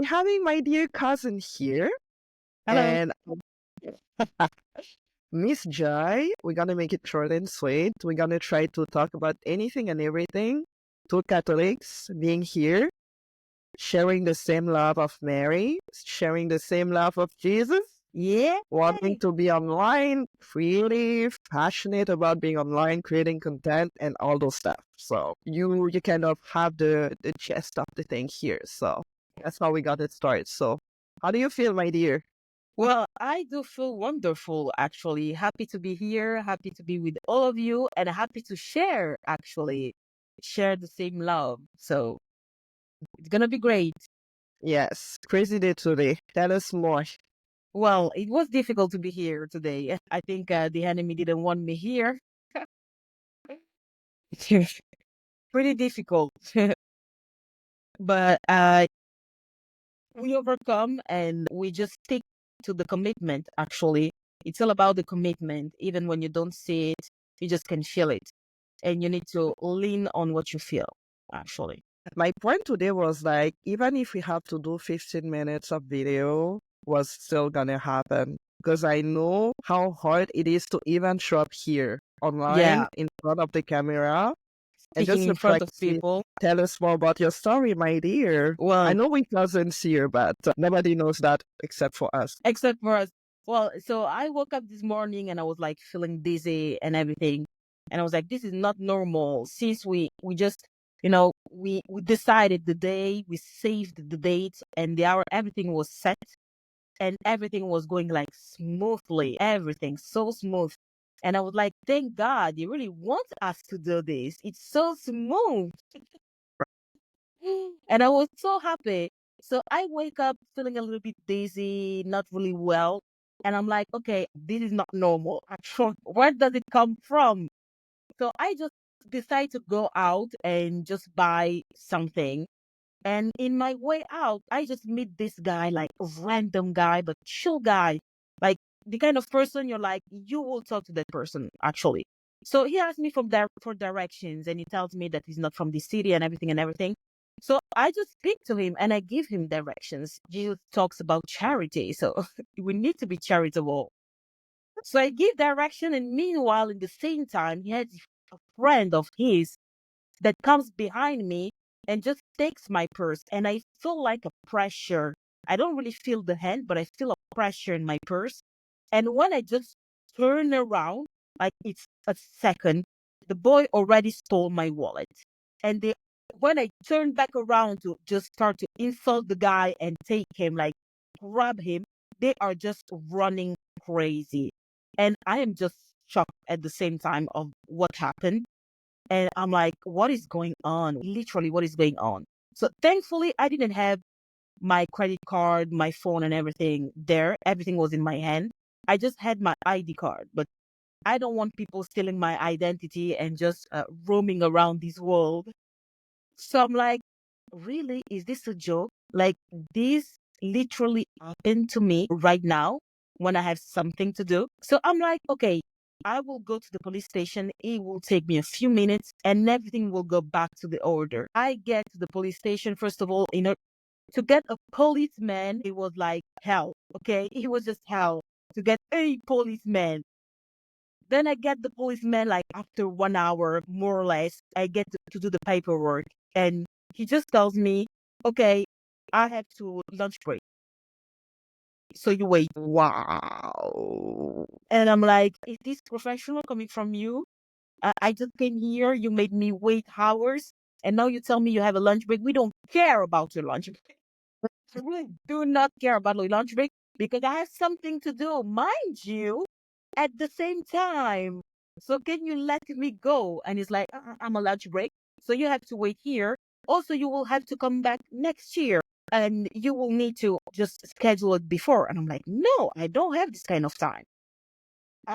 we're having my dear cousin here Hello. and Miss Joy. We're gonna make it short and sweet. We're gonna try to talk about anything and everything. Two Catholics being here, sharing the same love of Mary, sharing the same love of Jesus, Yeah. wanting to be online, creative, passionate about being online, creating content, and all those stuff. So you kind of have the gist of the thing here. So that's how we got it started. So how do you feel, my dear? Well, I do feel wonderful, actually. Happy to be here, happy to be with all of you, and happy to share, actually, share the same love. So it's going to be great. Yes, crazy day today. Tell us more. Well, it was difficult to be here today. I think the enemy didn't want me here. Pretty difficult. But we overcome and we just stick to the commitment, actually. It's all about the commitment. Even when you don't see it, you just can feel it. And you need to lean on what you feel, actually. My point today was like, even if we have to do 15 minutes of video, was still gonna happen. Because I know how hard it is to even show up here online Yeah, in front of the camera and speaking just in to front of practice. people. Tell us more about your story, my dear. I Well, know we cousins here, but nobody knows that except for us. except for us. Well, so I woke up this morning and I was like feeling dizzy and everything. And I was like, this is not normal. Since we just, we decided the day, we saved the date and the hour, everything was set and everything was going like smoothly, everything so smooth. And I was like, thank God, you really want us to do this. It's so smooth. And I was so happy. So I wake up feeling a little bit dizzy, not really well. And I'm like, okay, this is not normal. Actually, where does it come from? So I just decide to go out and just buy something. And in my way out, I just meet this guy, like a random guy, but chill guy. Like the kind of person you're like, you will talk to that person, actually. So he asked me for directions and he tells me that he's not from the city and everything and everything. So I just speak to him and I give him directions. Jesus talks about charity. So we need to be charitable. So I give direction. And meanwhile, in the same time, he has a friend of his that comes behind me and just takes my purse. And I feel like a pressure. I don't really feel the hand, but I feel a pressure in my purse. And when I just turn around, like it's a second, the boy already stole my wallet. And when I turn back around to just start to insult the guy and take him, like grab him, they are just running crazy. And I am just shocked at the same time of what happened. And I'm like, what is going on? Literally, what is going on? So thankfully, I didn't have my credit card, my phone, and everything there. Everything was in my hand. I just had my ID card, but I don't want people stealing my identity and just roaming around this world. So I'm like, really? Is this a joke? Like, this literally happened to me right now when I have something to do. So I'm like, okay, I will go to the police station. It will take me a few minutes and everything will go back to the order. I get to the police station, first of all, to get a policeman, it was like hell. Okay. It was just hell to get a policeman. Then I get the policeman like after 1 hour, more or less. I get to do the paperwork. And he just tells me, okay, I have to lunch break. So you wait. Wow. And I'm like, is this professional coming from you? I just came here. You made me wait hours. And now you tell me you have a lunch break. We don't care about your lunch break. We do not care about your lunch break because I have something to do, mind you, at the same time. So can you let me go? And he's like, I'm a lunch break. So you have to wait here. Also, you will have to come back next year and you will need to just schedule it before. And I'm like, no, I don't have this kind of time.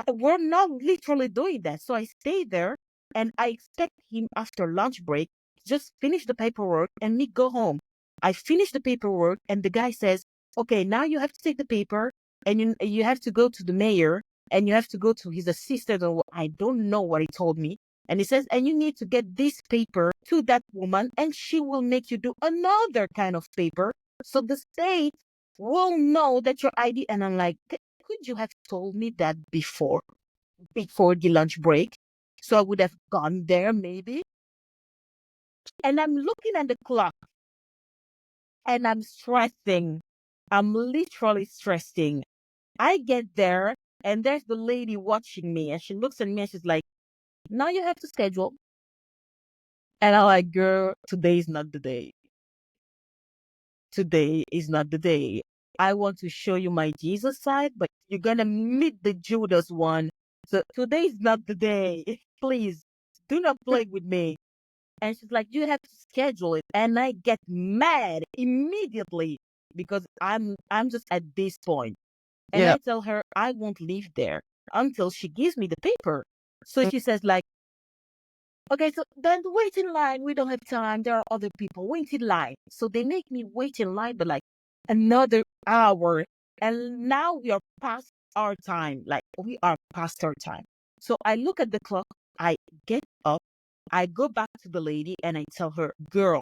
We're not literally doing that. So I stay there and I expect him after lunch break, just finish the paperwork and me go home. I finish the paperwork and the guy says, okay, now you have to take the paper and you have to go to the mayor and you have to go to his assistant or I don't know what he told me. And he says, and you need to get this paper to that woman and she will make you do another kind of paper So the state will know that your ID. And I'm like, could you have told me that before the lunch break? So I would have gone there maybe. And I'm looking at the clock and I'm stressing. I'm literally stressing. I get there and there's the lady watching me and she looks at me and she's like, now you have to schedule. And I'm like, girl, today is not the day. Today is not the day. I want to show you my Jesus side, but you're going to meet the Judas one. So today is not the day. Please do not play with me. And she's like, you have to schedule it. And I get mad immediately because I'm just at this point. And Yeah. I tell her I won't leave there until she gives me the paper. So she says like, okay, so then wait in line. We don't have time. There are other people. Wait in line. So they make me wait in line, but like another hour. And now we are past our time. Like we are past our time. So I look at the clock. I get up. I go back to the lady and I tell her, girl,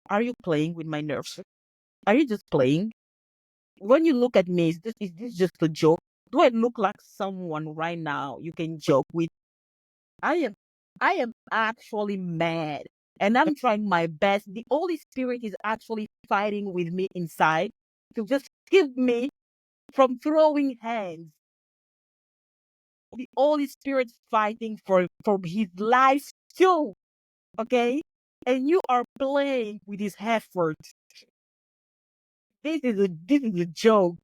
are you playing with my nerves? Are you just playing? When you look at me, is this just a joke? Do I look like someone right now you can joke with? I am I am actually mad and I'm trying my best. The Holy Spirit is actually fighting with me inside to just keep me from throwing hands. The Holy Spirit fighting for his life too. Okay? And you are playing with his effort. This is a joke.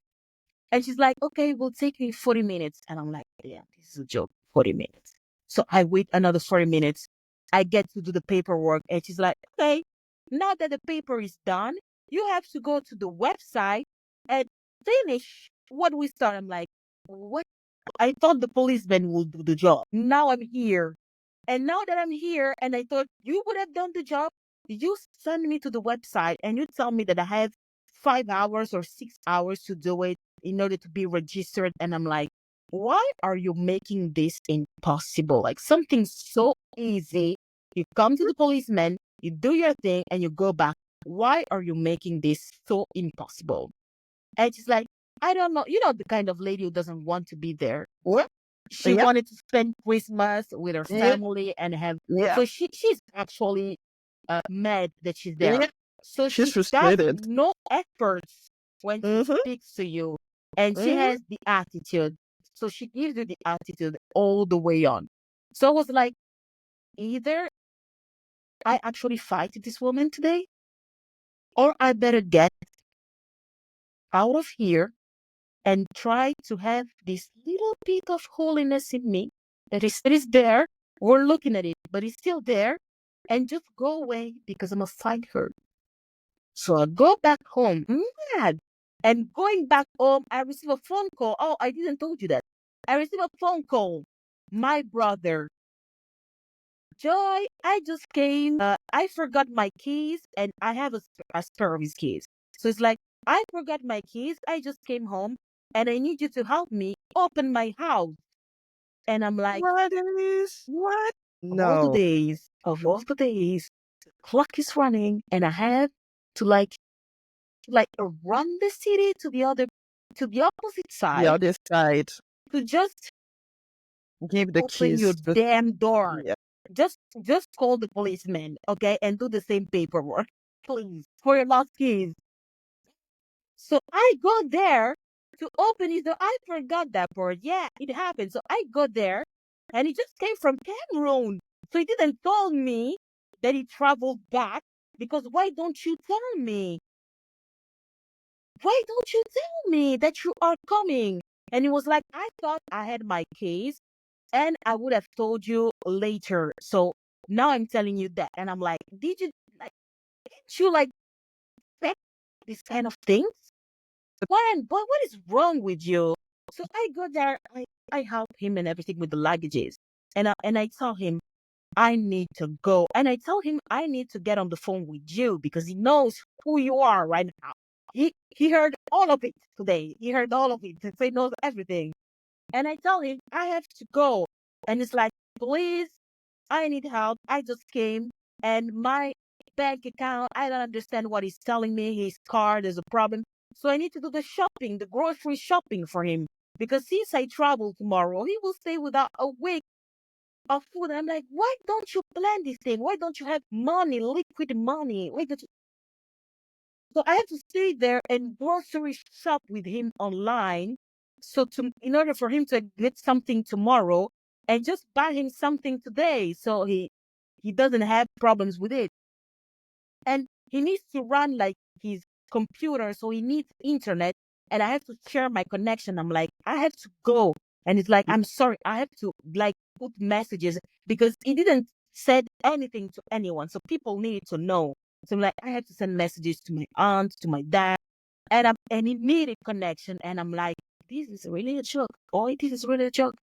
And she's like, okay, we'll take you 40 minutes. And I'm like, yeah, this is a joke. 40 minutes. So I wait another 40 minutes. I get to do the paperwork. And she's like, okay, now that the paper is done, you have to go to the website and finish what we start. I'm like, what? I thought the policeman would do the job. Now I'm here. And now that I'm here and I thought you would have done the job, you send me to the website and you tell me that I have 5 hours or 6 hours to do it in order to be registered. And I'm like, why are you making this impossible? Like something so easy. You come to the policeman, you do your thing, and you go back. Why are you making this so impossible? And she's like, I don't know. You know, the kind of lady who doesn't want to be there. What? She Yep. wanted to spend Christmas with her Yep. family and have. Yeah. So she's actually mad that she's there. Yeah. So She's she does frustrated. no efforts when she Mm-hmm. speaks to you, and she Mm-hmm. has the attitude. So she gives you the attitude all the way on. So I was like, either I actually fight this woman today, or I better get out of here and try to have this little bit of holiness in me that is there. We're looking at it, but it's still there, and just go away because I'm gonna fight her. So I go back home, mad. And going back home, I receive a phone call. Oh, I didn't told you that. I receive a phone call. My brother, Joy, I just came. I forgot my keys, and I have a spare of his keys. So it's like, I forgot my keys. I just came home, and I need you to help me open my house. And I'm like, What is what? No. of all the days, the clock is running, and I have to like run the city to the opposite The side other side. to just Give the open your keys to damn door. yeah. Just call the policeman, okay, and do the same paperwork, please, for your lost keys. So I go there to open it. So I forgot that part. Yeah, it happened. So I go there, and he just came from Cameroon. So he didn't tell me that he traveled back. Because why don't you tell me? Why don't you tell me that you are coming? And he was like, I thought I had my keys and I would have told you later. So now I'm telling you that. And I'm like, didn't you like expect this kind of things? What is wrong with you? So I go there, I help him and everything with the luggages. And I tell him, I need to go. And I tell him I need to get on the phone with you because he knows who you are right now. He heard all of it today. He heard all of it. So he knows everything. And I tell him I have to go. And it's like, please, I need help. I just came and my bank account. I don't understand what he's telling me. His car, there's a problem. So I need to do the shopping, the grocery shopping for him. Because since I travel tomorrow, he will stay without a week of food. I'm like, why don't you plan this thing? Why don't you have money, liquid money? Why don't you? So I have to stay there and grocery shop with him online. So in order for him to get something tomorrow and just buy him something today, so he doesn't have problems with it. And he needs to run like his computer, so he needs internet. And I have to share my connection. I'm like, I have to go. And it's like, I'm sorry, I have to like put messages because he didn't said anything to anyone. So people needed to know. So I'm like, I have to send messages to my aunt, to my dad, and he needed connection. And I'm like, this is really a joke. Oh, this is really a joke.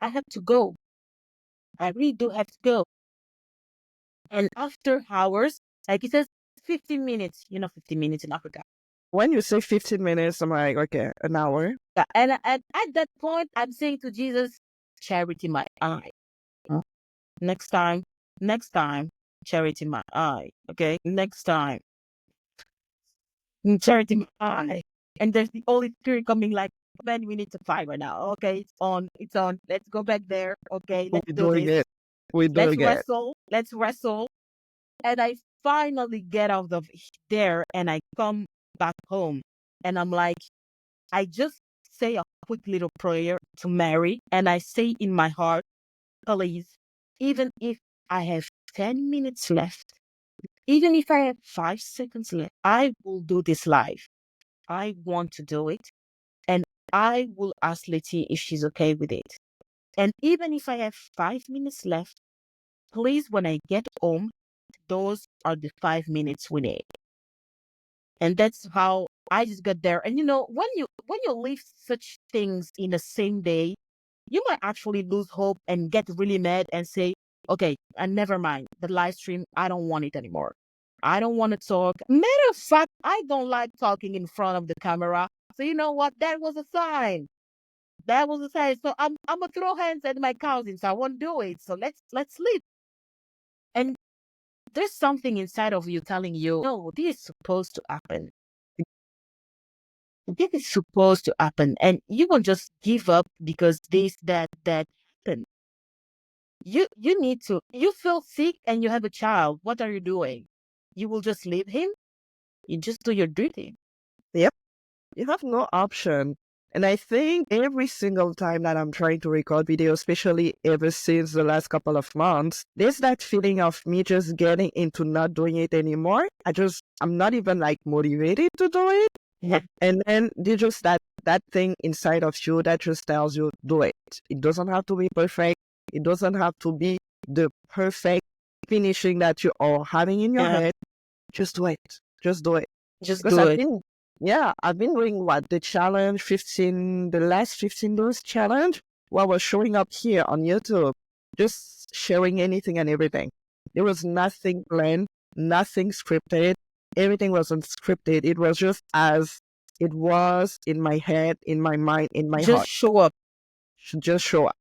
I have to go. I really do have to go. And after hours, like he says, 15 minutes, 15 minutes in Africa. When you say 15 minutes, I'm like, okay, an hour. Yeah, and at that point, I'm saying to Jesus, charity my eye. Next time, charity my eye. Okay, next time, charity my eye. And there's the Holy Spirit coming like, man, we need to fight right now. Okay, it's on. Let's go back there. Okay, let's We're do doing this. it. We're Let's doing it. wrestle. Let's wrestle. And I finally get out of there and I come back home. And I'm like, I just say a quick little prayer to Mary. And I say in my heart, please, even if I have 10 minutes left, even if I have 5 seconds left, I will do this live. I want to do it. And I will ask Letty if she's okay with it. And even if I have 5 minutes left, please, when I get home, those are the 5 minutes we need. And that's how I just got there. And when you leave such things in the same day, you might actually lose hope and get really mad and say, okay, and never mind the live stream. I don't want it anymore. I don't want to talk. Matter of fact, I don't like talking in front of the camera. So you know what? That was a sign. That was a sign. So I'm gonna throw hands at my cousins. I won't do it. So let's leave. And there's something inside of you telling you, no, this is supposed to happen. This is supposed to happen. And you won't just give up because this, that happened. You need to, you feel sick and you have a child. What are you doing? You will just leave him? You just do your duty. Yep. You have no option. And I think every single time that I'm trying to record video, especially ever since the last couple of months, there's that feeling of me just getting into not doing it anymore. I'm not even like motivated to do it. Yeah. And then there's just that thing inside of you that just tells you, do it. It doesn't have to be perfect. It doesn't have to be the perfect finishing that you are having in your head. Just do it. Just do it. Just do it. I've been doing the last 15 days challenge, where I was showing up here on YouTube, just sharing anything and everything. There was nothing planned, nothing scripted. Everything was unscripted. It was just as it was in my head, in my mind, in my heart. Just show up. Just show up.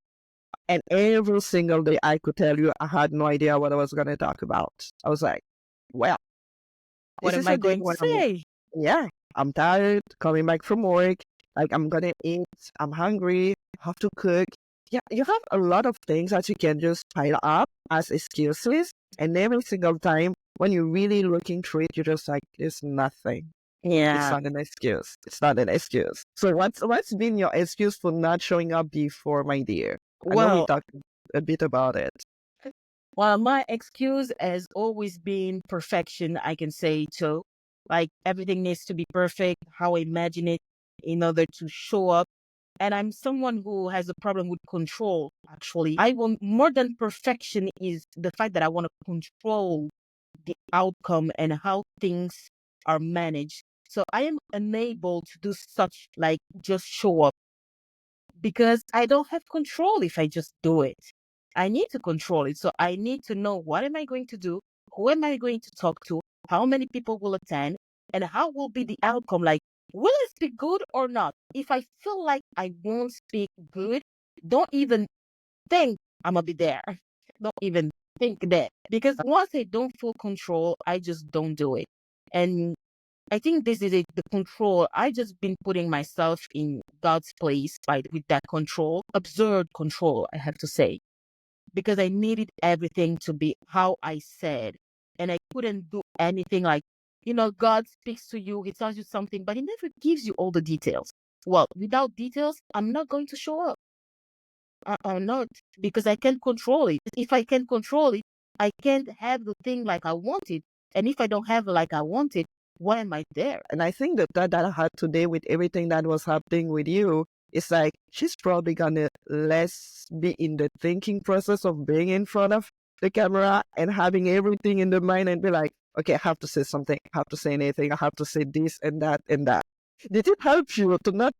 And every single day, I could tell you, I had no idea what I was going to talk about. I was like, well, what am I going to say? I'm tired, coming back from work. Like, I'm going to eat. I'm hungry. Have to cook. Yeah, you have a lot of things that you can just pile up as excuses. And every single time, when you're really looking through it, you're just like, it's nothing. Yeah. It's not an excuse. It's not an excuse. So what's been your excuse for not showing up before, my dear? I know we talked a bit about it. Well, my excuse has always been perfection, I can say too. Like, everything needs to be perfect, how I imagine it, in order to show up. And I'm someone who has a problem with control, actually. I want more than perfection is the fact that I want to control the outcome and how things are managed. So I am unable to do such, like, just show up, because I don't have control if I just do it. I need to control it. So I need to know, what am I going to do? Who am I going to talk to? How many people will attend? And how will be the outcome? Like, will it speak good or not? If I feel like I won't speak good, don't even think I'm going to be there. Don't even think that. Because once I don't feel control, I just don't do it. And I think this is it, the control. I just been putting myself in God's place with that control, absurd control, I have to say, because I needed everything to be how I said. And I couldn't do anything like, God speaks to you, he tells you something, but he never gives you all the details. Well, without details, I'm not going to show up. I'm not, because I can't control it. If I can control it, I can't have the thing like I want it. And if I don't have it like I want it, why am I there? And I think the thought that I had today with everything that was happening with you, it's like she's probably gonna less be in the thinking process of being in front of the camera and having everything in the mind and be like, okay, I have to say something, I have to say anything, I have to say this and that and that. Did it help you to not?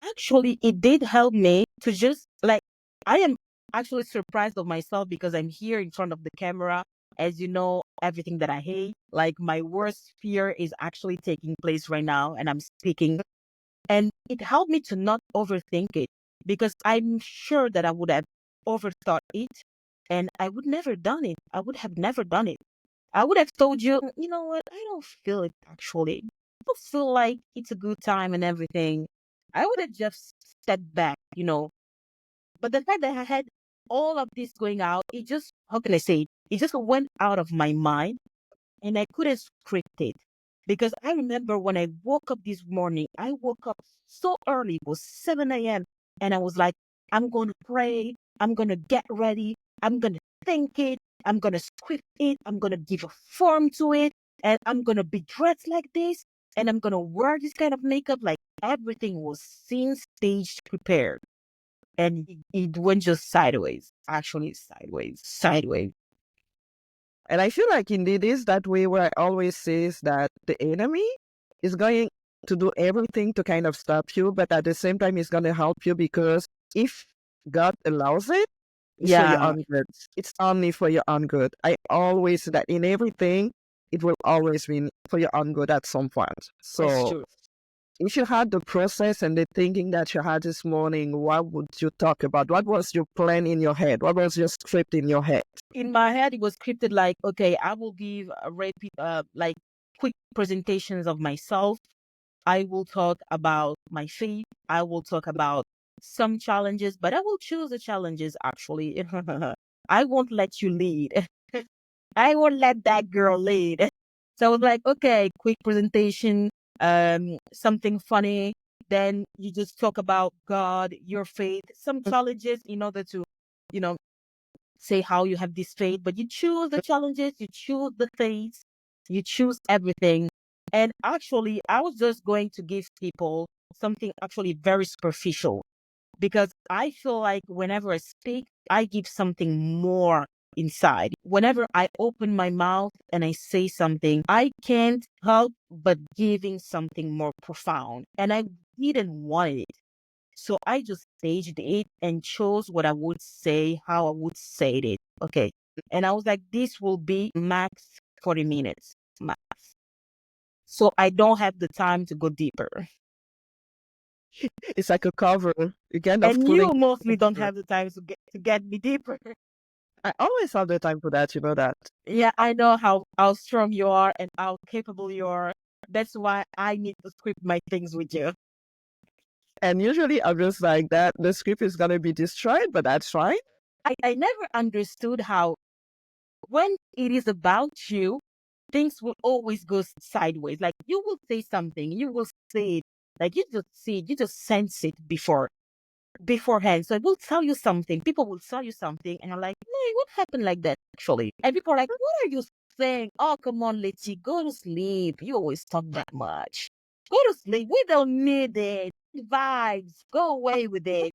Actually, it did help me to just like, I am actually surprised of myself because I'm here in front of the camera. As you know, everything that I hate, like my worst fear is actually taking place right now and I'm speaking. And it helped me to not overthink it because I'm sure that I would have overthought it and I would never done it. I would have never done it. I would have told you, you know what? I don't feel it actually. I don't feel like it's a good time and everything. I would have just stepped back, But the fact that I had all of this going out, it just, how can I say it? It just went out of my mind and I couldn't script it. Because I remember when I woke up this morning, I woke up so early, it was 7 a.m. And I was like, I'm going to pray. I'm going to get ready. I'm going to think it. I'm going to script it. I'm going to give a form to it. And I'm going to be dressed like this. And I'm going to wear this kind of makeup. Like everything was scene staged, prepared. And it went just sideways, actually sideways. And I feel like indeed is that way where I always says that the enemy is going to do everything to kind of stop you, but at the same time, it's going to help you because if God allows it, it's for your Yeah, own good. It's only for your own good. I always say that in everything, it will always be for your own good at some point. it's So true. if you had the process and the thinking that you had this morning, what would you talk about? What was your plan in your head? What was your script in your head? In my head, it was scripted like, okay, I will give like quick presentations of myself. I will talk about my faith. I will talk about some challenges, but I will choose the challenges actually. I won't let you lead. I won't let that girl lead. So I was like, okay, quick presentation, something funny. Then you just talk about God, your faith, some challenges in order to, you know, say how you have this faith, but you choose the challenges, you choose the faith, you choose everything. And actually, I was just going to give people something actually very superficial because I feel like whenever I speak, I give something more inside. Whenever I open my mouth and I say something, I can't help but giving something more profound. And I didn't want it. So I just staged it and chose what I would say, how I would say it. Okay. And I was like, this will be max 40 minutes, max. So I don't have the time to go deeper. It's like a cover. You kind of And pulling. you mostly don't have the time to get me deeper. I always have the time for that, you know that. Yeah, I know how strong you are and how capable you are. That's why I need to script my things with you. And usually I'm just like that. The script is gonna be destroyed, but that's fine. I never understood how when it is about you, things will always go sideways. Like you will say something, you will say it, like you just see it, you just sense it beforehand. So I will tell you something, people will tell you something, and you're like, hey, what happened like that actually? And people are like, what are you saying? Oh, come on, Letty, go to sleep. You always talk that much. Go to sleep. We don't need it. Vibes. Go away with it.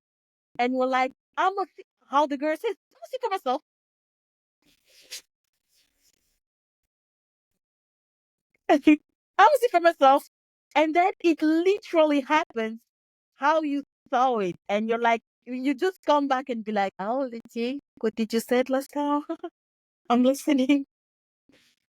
And we're like, how the girl says, I'm gonna see for myself. I'm gonna see for myself. And then it literally happens how you saw it. And you're like, you just come back and be like, oh, Letty, what did you say last time? I'm listening.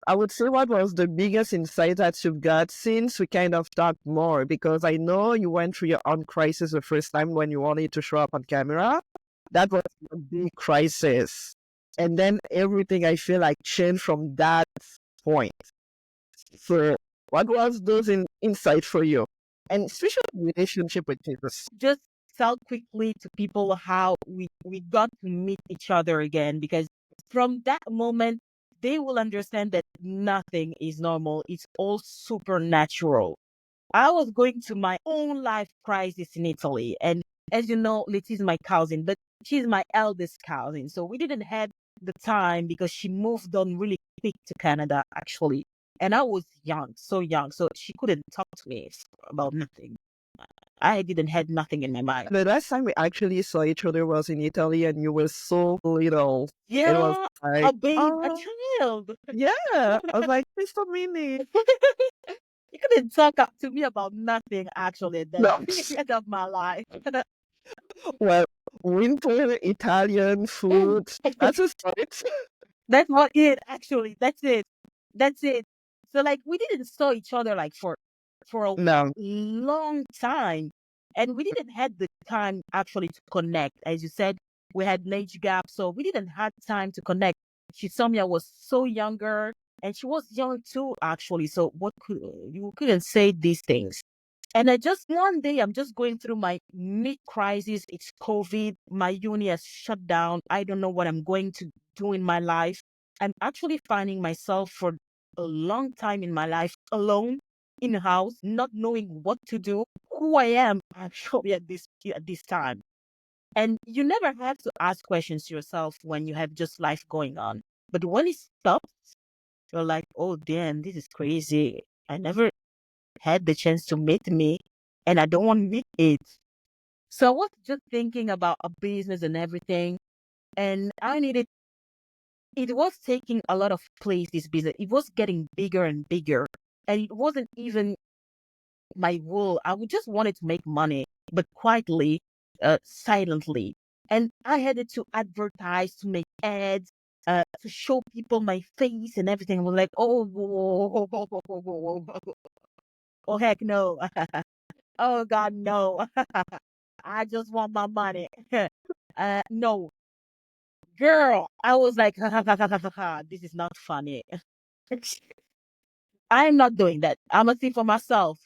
I would say what was the biggest insight that you've got since we kind of talked more, because I know you went through your own crisis the first time when you wanted to show up on camera. That was a big crisis. And then everything I feel like changed from that point. So what was those insight for you? And especially relationship with Jesus. Just tell quickly to people how we got to meet each other again, because from that moment they will understand that nothing is normal. It's all supernatural. I was going to my own life crisis in Italy. And as you know, Letty's my cousin, but she's my eldest cousin. So we didn't have the time because she moved on really quick to Canada, actually. And I was young, so young. So she couldn't talk to me about nothing. I didn't had nothing in my mind. The last time we actually saw each other was in Italy, and you were so little. It was Yeah, like, a babe, a oh, child. yeah. I was like, Mr. Mini. You couldn't talk up to me about nothing actually at that No. period of my life. Well, winter Italian food. That's a start. That's what it actually. That's it. That's it. So like we didn't saw each other like for a No. long time, and we didn't had the time actually to connect. As you said, we had an age gap, so we didn't have time to connect. She saw me. I was so younger, and she was young too actually. So what could you couldn't say these things. And I just one day I'm just going through my mid crisis. It's COVID. My uni has shut down. I don't know what I'm going to do in my life. I'm actually finding myself for a long time in my life alone in the house, not knowing what to do, who I am actually at this time. And you never have to ask questions to yourself when you have just life going on. But when it stops, you're like, oh damn, this is crazy. I never had the chance to meet me, and I don't want to meet it. So I was just thinking about a business and everything, and it was taking a lot of place, this business. It was getting bigger and bigger, and it wasn't even my role. I would just wanted to make money, but quietly, silently. And I had to advertise, to make ads, to show people my face and everything. I was like, oh, whoa, whoa, whoa, whoa, whoa, whoa. Oh, heck no. Oh, God, no. I just want my money. No, girl. I was like, this is not funny. I'm not doing that. I'm a thing for myself.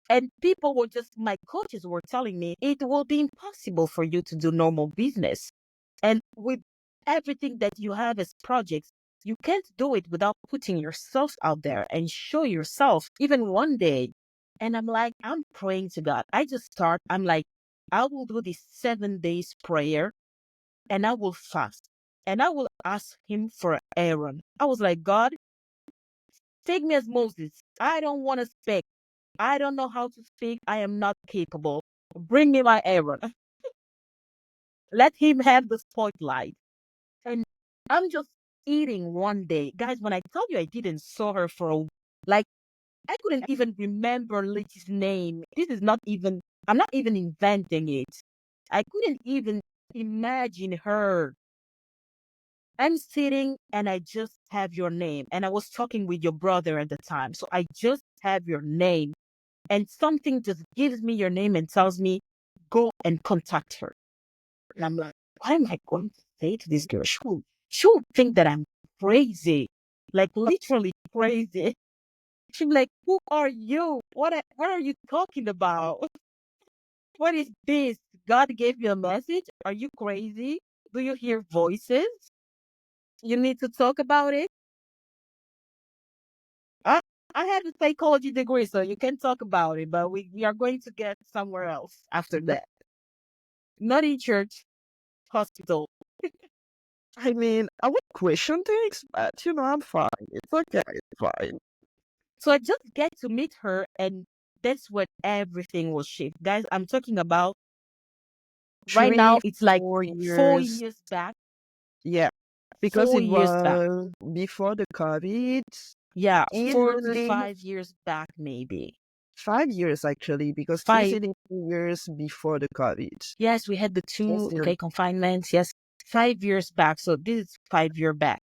And people were just, my coaches were telling me it will be impossible for you to do normal business. And with everything that you have as projects, you can't do it without putting yourself out there and show yourself even one day. And I'm like, I'm praying to God. I'm like, I will do this 7 days prayer, and I will fast, and I will ask him for Aaron. I was like, God, take me as Moses. I don't want to speak. I don't know how to speak. I am not capable. Bring me my Aaron. Let him have the spotlight. And I'm just eating one day. Guys, when I tell you I didn't saw her for like, I couldn't even remember Lizzie's name. This is not even, I'm not even inventing it. I couldn't even imagine her. I'm sitting and I just have your name. And I was talking with your brother at the time. So I just have your name. And something just gives me your name and tells me, go and contact her. And I'm like, what am I going to say to this girl? She'll think that I'm crazy, like literally crazy. She'll be like, who are you? What are you talking about? What is this? God gave you a message? Are you crazy? Do you hear voices? You need to talk about it. I, I have a psychology degree, so you can talk about it, but we are going to get somewhere else after that. Not in church, hospital. I mean, I would question things, but I'm fine. It's okay. It's fine. So I just get to meet her, and that's when everything will shift. Guys, I'm talking about right now, Three, it's like 4 years. 4 years back. Yeah, because Four it years back. was before the COVID. Yeah, 4 to to 5 years back, maybe. 5 years actually, because Five. 2 years before the COVID. Yes, we had the two, okay, confinements. Yes, 5 years back. So this is 5 year back.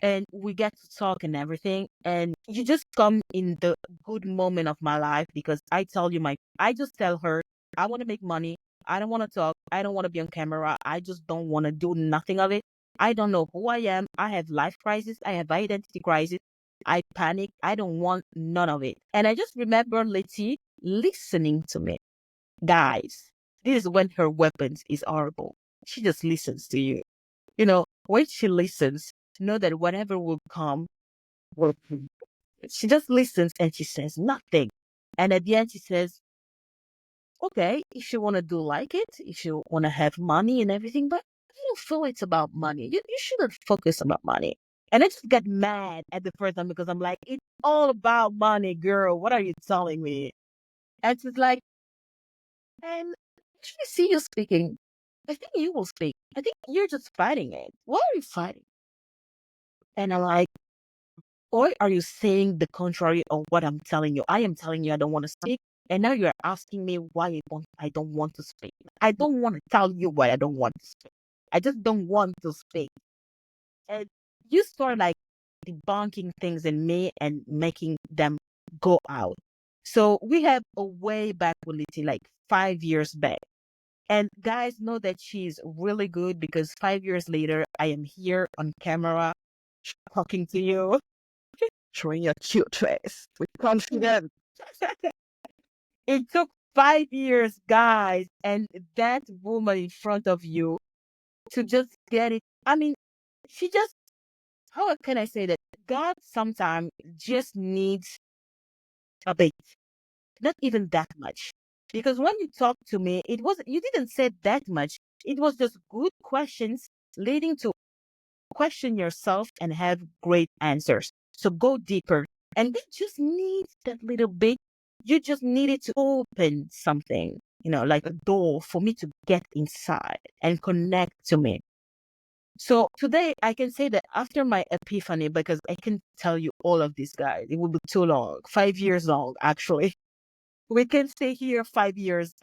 And we get to talk and everything. And you just come in the good moment of my life, because I just tell her, I want to make money. I don't want to talk. I don't want to be on camera. I just don't want to do nothing of it. I don't know who I am. I have life crisis. I have identity crisis. I panic. I don't want none of it. And I just remember Letty listening to me. Guys, this is when her weapons is horrible. She just listens to you. When she listens, know that whatever will come, will come. She just listens and she says nothing. And at the end, she says, okay, if you want to do like it, if you want to have money and everything, but I don't feel it's about money. You shouldn't focus about money. And I just got mad at the first time because I'm like, it's all about money, girl. What are you telling me? And she's like, and should I see you speaking? I think you will speak. I think you're just fighting it. Why are you fighting? And I'm like, or are you saying the contrary of what I'm telling you? I am telling you I don't want to speak. And now you're asking me why I don't want to speak. I don't want to tell you why I don't want to speak. I just don't want to speak. And you start like debunking things in me and making them go out. So we have a way back reality, like 5 years back. And guys know that she's really good because 5 years later, I am here on camera talking to you. Showing your cute face with confidence. It took 5 years, guys, and that woman in front of you to just get it. I mean, she just, how can I say that? God sometimes just needs a bit, not even that much. Because when you talk to me, you didn't say that much. It was just good questions leading to question yourself and have great answers. So go deeper. And it just needs that little bit. You just needed to open something, like a door for me to get inside and connect to me. So today I can say that after my epiphany, because I can tell you all of this, guys, it will be too long, 5 years long, actually. We can stay here 5 years.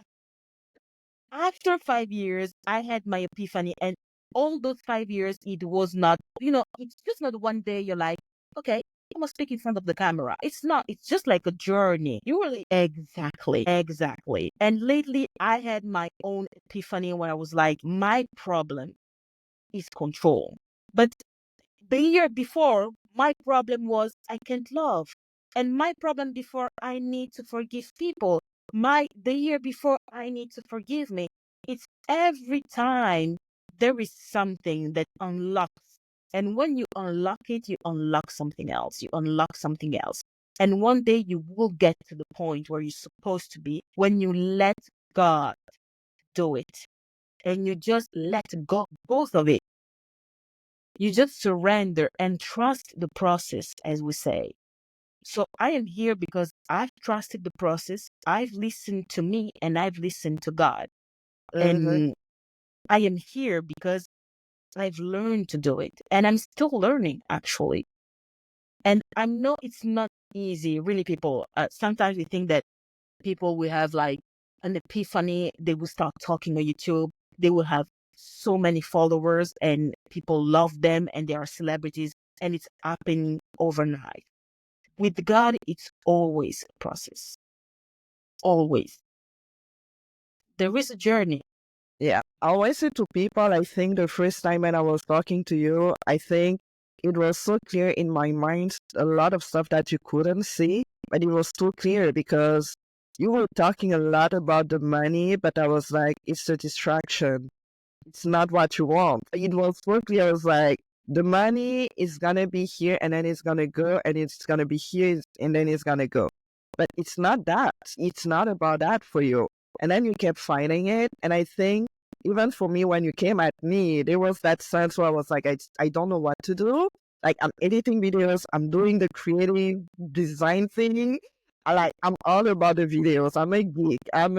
After 5 years, I had my epiphany, and all those 5 years, it was not, it's just not one day you're like, okay, I must speak in front of the camera. It's not, it's just like a journey. You really, exactly. And lately, I had my own epiphany where I was like, my problem is control. But the year before, my problem was I can't love. And my problem before, I need to forgive people. The year before, I need to forgive me. It's every time there is something that unlocks. And when you unlock it, you unlock something else. You unlock something else. And one day you will get to the point where you're supposed to be when you let God do it. And you just let go, both of it. You just surrender and trust the process, as we say. So I am here because I've trusted the process. I've listened to me and I've listened to God. And I am here because I've learned to do it. And I'm still learning, actually. And I know it's not easy, really, people. Sometimes we think that people will have like an epiphany. They will start talking on YouTube. They will have so many followers and people love them and they are celebrities, and it's happening overnight. With God, it's always a process. Always. There is a journey. Yeah. I always say to people, I think the first time when I was talking to you, I think it was so clear in my mind, a lot of stuff that you couldn't see, but it was too clear because you were talking a lot about the money, but I was like, it's a distraction. It's not what you want. It was so clear. I was like, the money is going to be here and then it's going to go, and it's going to be here and then it's going to go. But it's not that. It's not about that for you. And then you kept fighting it. And I think even for me, when you came at me, there was that sense where I was like, I don't know what to do. Like, I'm editing videos. I'm doing the creative design thing. I'm all about the videos. I'm a geek. I'm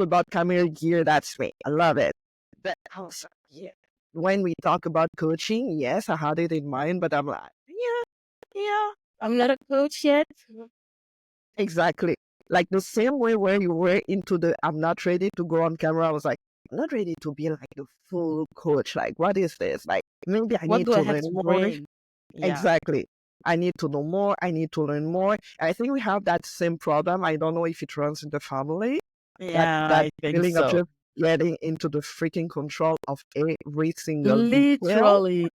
about camera gear. That's me. I love it. But also, yeah, when we talk about coaching, yes, I had it in mind, but I'm like, Yeah. I'm not a coach yet. exactly. Like the same way where you were into I'm not ready to go on camera, I was like, I'm not ready to be like the full coach. Like, what is this? Like, maybe I What need do I to have learn to more. bring? Yeah. Exactly. I need to know more. I need to learn more. I think we have that same problem. I don't know if it runs in the family. Yeah, That I think feeling of so. just getting into the freaking control of every single detail Literally.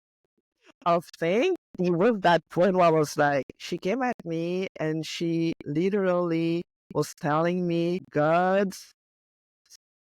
of thing. It was that point where I was like, she came at me and she literally was telling me God's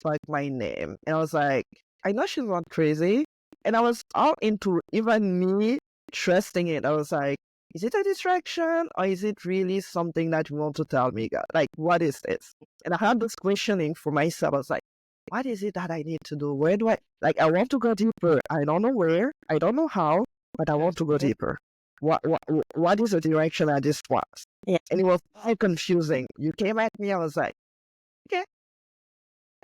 like my name. And I was like, I know she's not crazy. And I was all into even me trusting it. I was like, is it a distraction or is it really something that you want to tell me, God? Like, what is this? And I had this questioning for myself. I was like, what is it that I need to do? Where do I, like, I want to go deeper. I don't know where, I don't know how, but I want to go deeper. What is the direction I just want? Yeah. And it was all confusing. You came at me, I was like, okay,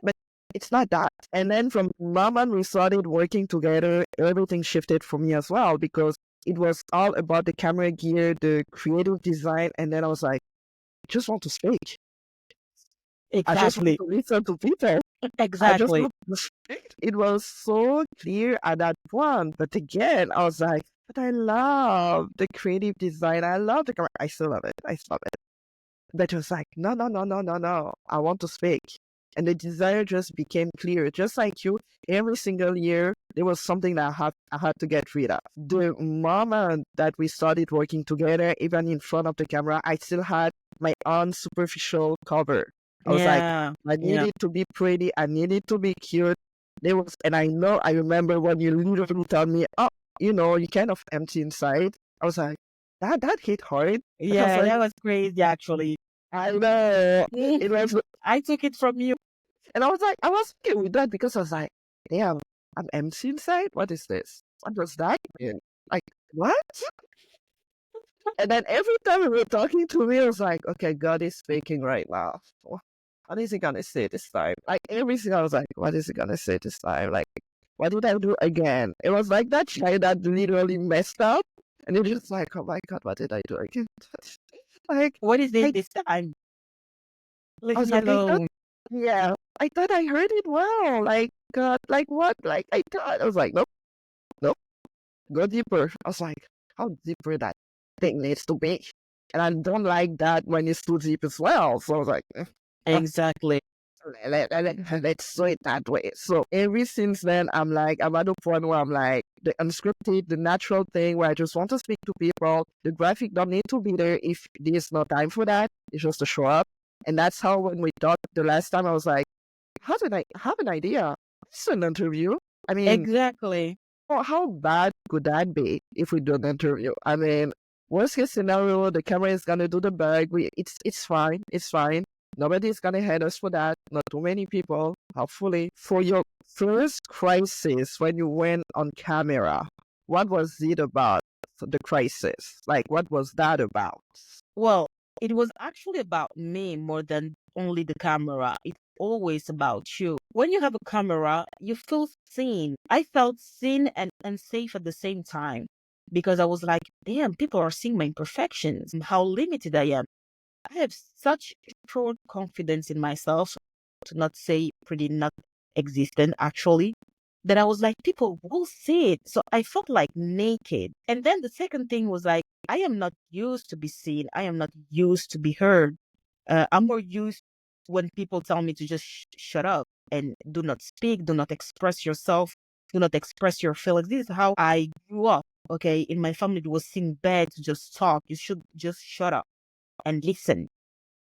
but it's not that. And then from the moment we started working together, everything shifted for me as well because it was all about the camera gear, the creative design, and then I was like, I just want to speak. I just want Exactly. to listen to people. I just Exactly. want to speak. It was so clear at that point. But again, I was like, but I love the creative design. I love the camera. I still love it. I still love it. But it was like, no, no, no, no, no, no. I want to speak. And the desire just became clear. Just like you, every single year, there was something that I had to get rid of. The moment that we started working together, even in front of the camera, I still had my own superficial cover. I was like, Yeah. I needed to be pretty. I needed to be cute. There was, and I remember when you literally told me, oh, you're kind of empty inside. I was like, that hit hard. I was Yeah, like, that was crazy actually. I know. It was, I took it from you. and I was like, I was okay with that because I was like, damn, I'm empty inside. What is this? What does that mean? Like, what? And then every time we were talking to me, I was like, okay, God is speaking right now. What is he gonna say this time? Like every single, I was like, what is he gonna say this time? Like, what did I do again? It was like that child that literally messed up, and it was just like, oh my God, what did I do again? Like, What is it I, this time? I Leave was me like, I thought, alone. yeah, I thought I heard it well. Like, God, like what? Like, I thought, I was like, nope, nope, go deeper. I was like, how deeper that thing needs to be. And I don't like that when it's too deep as well. So I was like, Exactly. let's do it that way. So ever since then, I'm at a point where I'm like, the unscripted, the natural thing where I just want to speak to people. The graphic don't need to be there if there's no time for that. It's just to show up. And that's how when we talked the last time, I was like, how did I have an idea? It's an interview. I mean, Exactly. how bad could that be if we do an interview? I mean, worst case scenario, the camera is gonna do the bug. It's fine. It's fine. Nobody's gonna hate us for that. Not too many people, hopefully. For your first crisis when you went on camera, what was it about the crisis? Like, what was that about? Well, it was actually about me more than only the camera. It's always about you. When you have a camera, you feel seen. I felt seen and unsafe at the same time because I was like, damn, people are seeing my imperfections, and how limited I am. I have such short confidence in myself, to not say pretty not existent actually, that I was like, people will see it. So I felt like naked. And then the second thing was like, I am not used to be seen. I am not used to be heard. I'm more used when people tell me to just shut up and do not speak, do not express yourself, do not express your feelings. This is how I grew up. Okay. In my family, it was seen bad to just talk. You should just shut up and listen.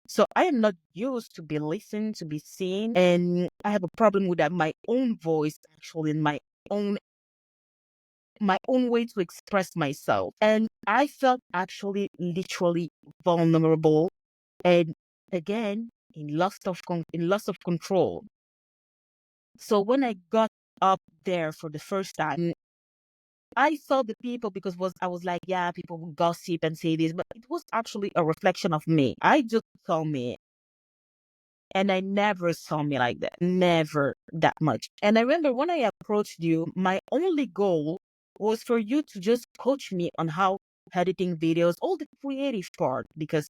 So I am not used to be listened, to be seen, and I have a problem with that. My own voice, actually, in own my own way to express myself, and I felt actually literally vulnerable, and again in loss of control. So when I got up there for the first time, I saw the people because I was like, yeah, people will gossip and say this, but it was actually a reflection of me. I just saw me. And I never saw me like that. Never that much. And I remember when I approached you, my only goal was for you to just coach me on how editing videos, all the creative part, because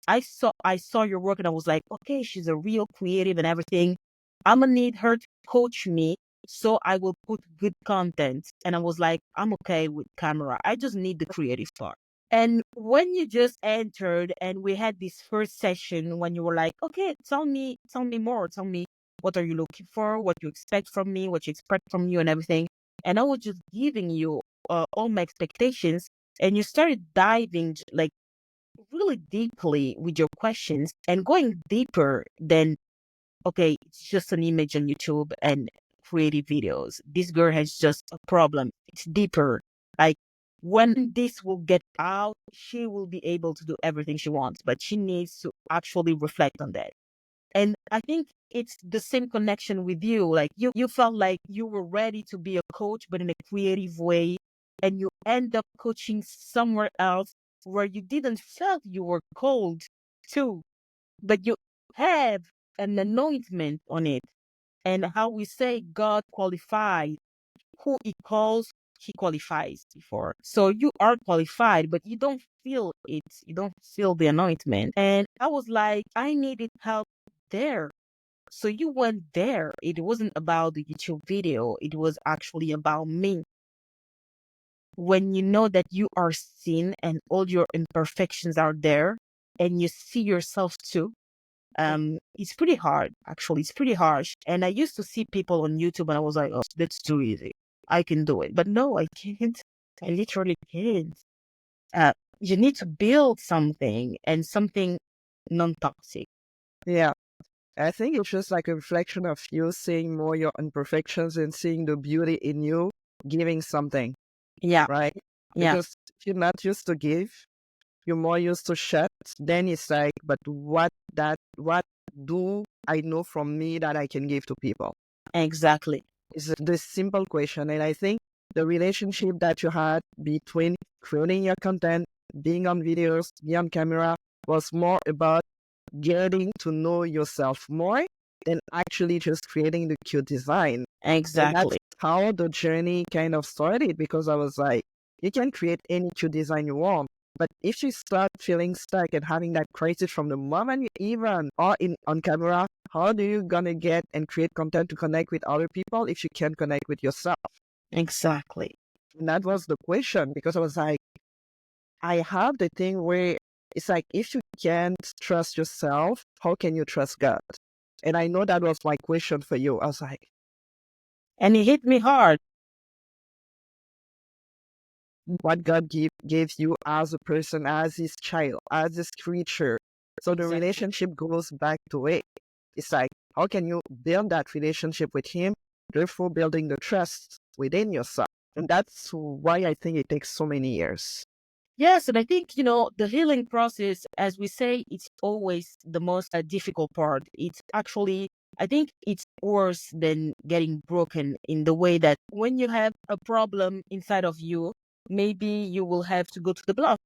I saw your work and I was like, okay, she's a real creative and everything. I'm gonna need her to coach me so I will put good content. And I was like, I'm okay with camera. I just need the creative part. And when you just entered and we had this first session when you were like, okay, tell me more, tell me what are you looking for, what you expect from me, what you expect from you, and everything. And I was just giving you all my expectations, and you started diving like really deeply with your questions and going deeper than, okay, it's just an image on YouTube and creative videos. This girl has just a problem. It's deeper. Like, when this will get out, she will be able to do everything she wants, but she needs to actually reflect on that. And I think it's the same connection with you. Like, you felt like you were ready to be a coach, but in a creative way. And you end up coaching somewhere else where you didn't felt you were called to, but you have an anointment on it. And how we say God qualifies, who he calls, he qualifies before. So you are qualified, but you don't feel it. You don't feel the anointment. And I was like, I needed help there. So you went there. It wasn't about the YouTube video. It was actually about me. When you know that you are seen and all your imperfections are there and you see yourself too, it's pretty hard. Actually, it's pretty harsh. And I used to see people on YouTube and I was like, oh, that's too easy. I can do it. But no, I can't. I literally can't. You need to build something, and something non-toxic. Yeah. I think it's just like a reflection of you seeing more your imperfections and seeing the beauty in you, giving something, Yeah. right? Yeah. Because if you're not used to give, you're more used to shut, then it's like, but what do I know from me that I can give to people? Exactly. It's this simple question. And I think the relationship that you had between creating your content, being on videos, being on camera, was more about getting to know yourself more than actually just creating the cute design. And that's Exactly. how the journey kind of started, because I was like, you can create any cute design you want. But if you start feeling stuck and having that crisis from the moment you even are on camera, how do you gonna get and create content to connect with other people if you can't connect with yourself? Exactly. And that was the question, because I was like, I have the thing where it's like, if you can't trust yourself, how can you trust God? And I know that was my question for you. I was like, And it hit me hard. what God gave you as a person, as his child, as his creature. So the Exactly. relationship goes back to it. It's like, how can you build that relationship with him, therefore building the trust within yourself? And that's why I think it takes so many years. Yes, and I think, the healing process, as we say, it's always the most difficult part. It's actually, I think it's worse than getting broken, in the way that when you have a problem inside of you, maybe you will have to go to the block,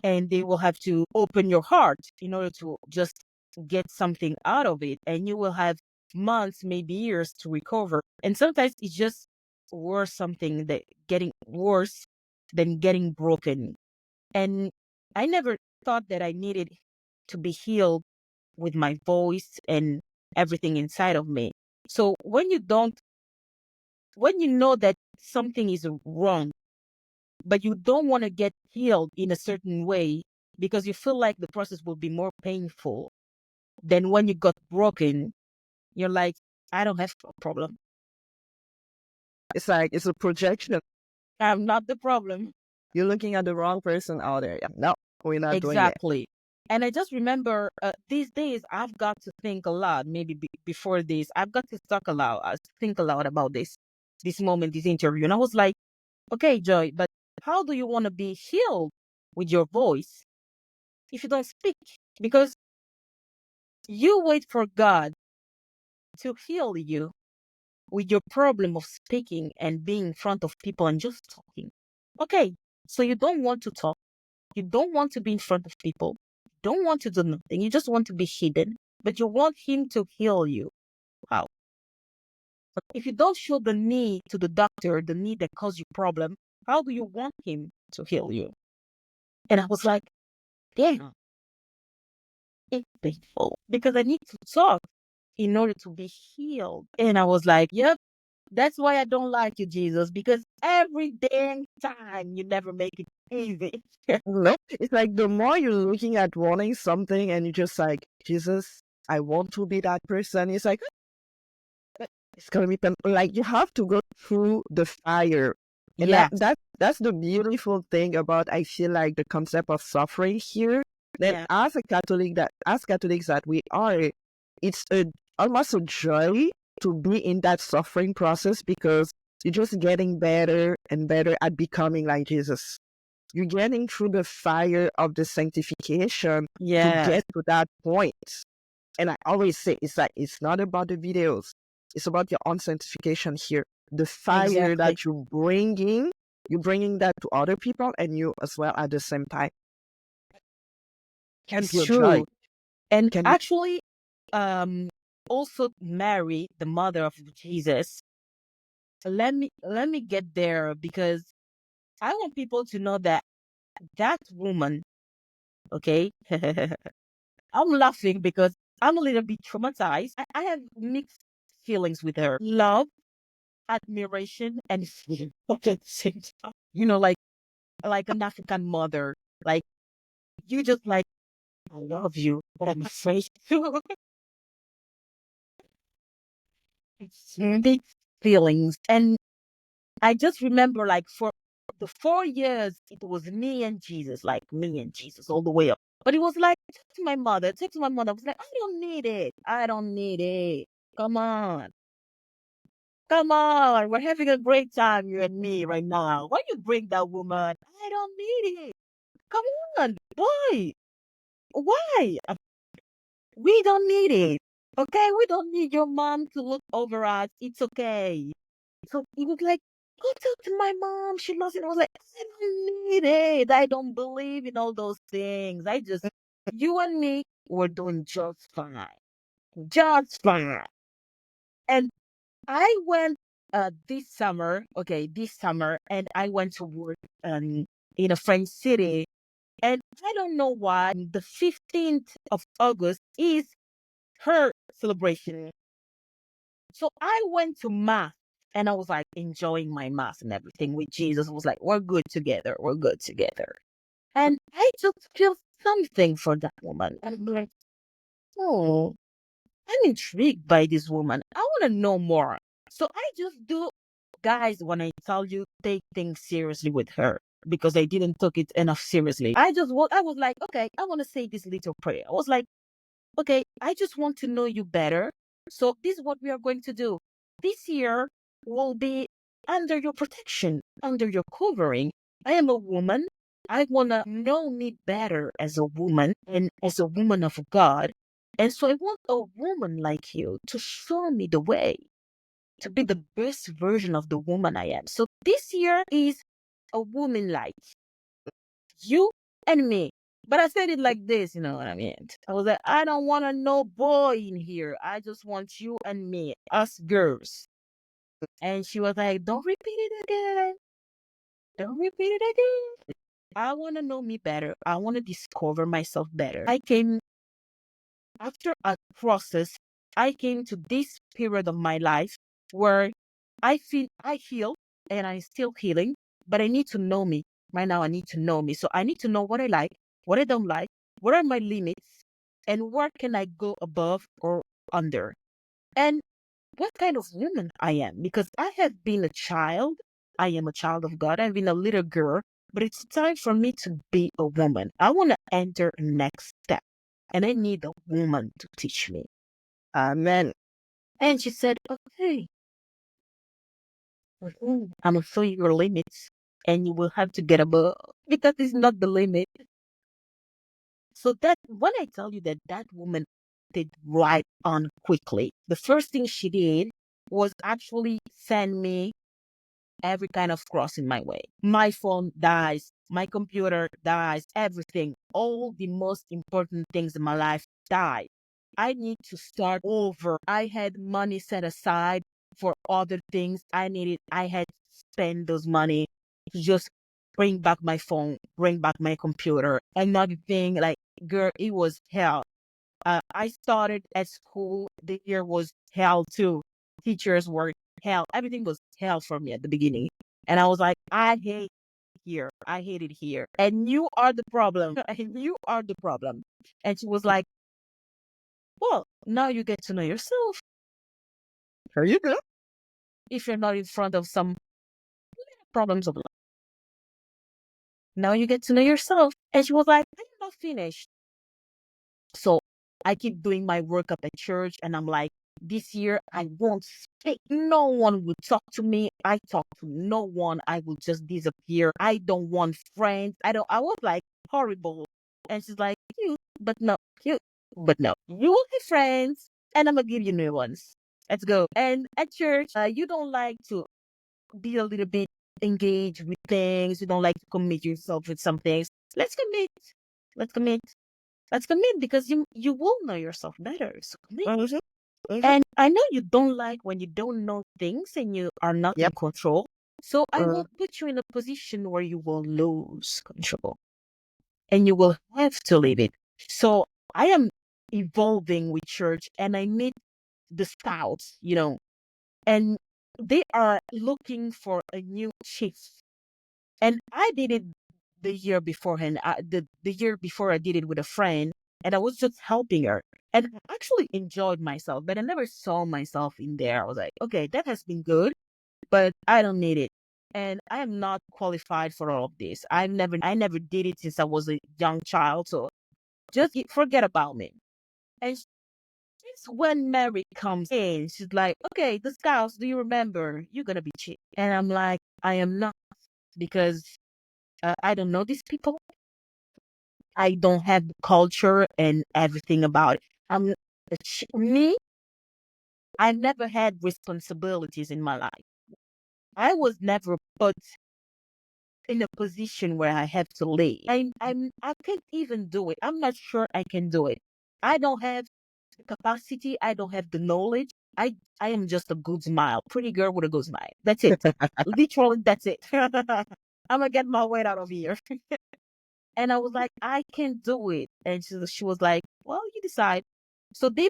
and they will have to open your heart in order to just get something out of it. And you will have months, maybe years to recover. And sometimes it's just worse, something that getting worse than getting broken. And I never thought that I needed to be healed with my voice and everything inside of me. So when you know that something is wrong, but you don't want to get healed in a certain way because you feel like the process will be more painful than when you got broken, you're like, I don't have a problem. It's like, it's a projection. I'm not the problem. You're looking at the wrong person out there. Yeah, no, we're not doing it. Exactly. And I just remember these days I've got to think a lot. Maybe before this, I've got to talk a lot, think a lot about this moment, this interview. And I was like, okay, Joy, but how do you want to be healed with your voice if you don't speak? Because you wait for God to heal you with your problem of speaking and being in front of people and just talking. Okay, so you don't want to talk. You don't want to be in front of people. You don't want to do nothing. You just want to be hidden, but you want him to heal you. How? But if you don't show the need to the doctor, the need that caused you problem, how do you want him to heal you? And I was like, damn, it's painful because I need to talk in order to be healed. And I was like, yep, that's why I don't like you, Jesus, because every damn time you never make it easy. No, it's like the more you're looking at wanting something and you're just like, Jesus, I want to be that person. It's like, It's gonna be like you have to go through the fire. And Yeah. that's the beautiful thing about, I feel like, the concept of suffering here. That Yeah. as Catholics that we are, it's almost a joy to be in that suffering process, because you're just getting better and better at becoming like Jesus. You're getting through the fire of the sanctification to Yeah. get to that point. And I always say, it's like, it's not about the videos. It's about your own sanctification here. The fire Exactly. that you're bringing that to other people, and you as well at the same time. Can It's be a joy. true. And Can be. actually, um, also Mary, the mother of Jesus. Let me get there, because I want people to know that that woman, okay? I'm laughing because I'm a little bit traumatized. I have mixed feelings with her. Love, admiration, and fear at the same time. Like an African mother. Like, you just like, I love you, but I'm afraid to. It's mixed feelings. And I just remember, like, for the 4 years, it was me and Jesus, like me and Jesus all the way up. But it was like, talk to my mother, talk to my mother. I was like, I don't need it. I don't need it. Come on. Come on. We're having a great time, you and me, right now. Why you bring that woman? I don't need it. Come on. Why? Why? We don't need it. Okay? We don't need your mom to look over us. It's okay. So he was like, go talk to my mom. She loves it. I was like, I don't need it. I don't believe in all those things. You and me, we're doing just fine. Just fine. And I went this summer, and I went to work in a French city. And I don't know why the 15th of August is her celebration. So I went to mass, and I was like enjoying my mass and everything with Jesus. I was like, we're good together. We're good together. And I just feel something for that woman. And I'm like, oh, I'm intrigued by this woman. I want to know more. So I just do, guys, when I tell you, take things seriously with her, because I didn't take it enough seriously. I was like, okay, I want to say this little prayer. I was like, okay, I just want to know you better. So this is what we are going to do. This year will be under your protection, under your covering. I am a woman. I want to know me better as a woman and as a woman of God. And so I want a woman like you to show me the way to be the best version of the woman I am. So this year is a woman like you and me. But I said it like this, you know what I mean? I was like, I don't want to know boy in here. I just want you and me, us girls. And she was like, don't repeat it again. Don't repeat it again. I want to know me better. I want to discover myself better. After a process, I came to this period of my life where I feel I heal and I'm still healing, but I need to know me. Right now, I need to know me. So I need to know what I like, what I don't like, what are my limits, and where can I go above or under. And what kind of woman I am. Because I have been a child. I am a child of God. I've been a little girl, but it's time for me to be a woman. I want to enter a next step, and I need a woman to teach me. Amen. And she said, okay, I'm going to show you your limits, and you will have to get above, because it's not the limit. So that when I tell you that that woman did right on quickly, the first thing she did was actually send me every kind of cross in my way. My phone dies, my computer dies, everything, all the most important things in my life die. I need to start over. I had money set aside for other things. I had to spend those money to just bring back my phone, bring back my computer. Another thing, like, girl, it was hell. I started at school. The year was hell too. Teachers were hell. Everything was hell for me at the beginning. And I was like, I hate here. I hate it here. And you are the problem. And you are the problem. And she was like, well, now you get to know yourself. Are you good? if you're not in front of some problems of life. Now you get to know yourself. And she was like, I'm not finished. So I keep doing my work up at church, and I'm like, this year I won't speak. No one will talk to me. I talk to no one. I will just disappear. I don't want friends. I was like horrible. And she's like, cute, but no, cute, but no. You will have friends, and I'm gonna give you new ones. Let's go. And at church, you don't like to be a little bit engaged with things. You don't like to commit yourself with some things. Let's commit. Let's commit. Let's commit, because you will know yourself better. So commit. Mhm. And I know you don't like when you don't know things and you are not in Yep. control. So I Uh, will put you in a position where you will lose control and you will have to leave it. So I am evolving with church, and I meet the scouts, and they are looking for a new chief. And I did it the year beforehand. The year before, I did it with a friend, and I was just helping her. And I actually enjoyed myself, but I never saw myself in there. I was like, okay, that has been good, but I don't need it. And I am not qualified for all of this. I never did it since I was a young child. So just forget about me. And it's when Mary comes in, she's like, okay, the scouts, do you remember? You're going to be chief. And I'm like, I am not, because I don't know these people. I don't have the culture and everything about it. Me, I never had responsibilities in my life. I was never put in a position where I have to lead. I can't even do it. I'm not sure I can do it. I don't have the capacity. I don't have the knowledge. I am just a good smile, pretty girl with a good smile. That's it. Literally, that's it. I'm gonna get my weight out of here. And I was like, I can't do it. And she was like, well, you decide. So they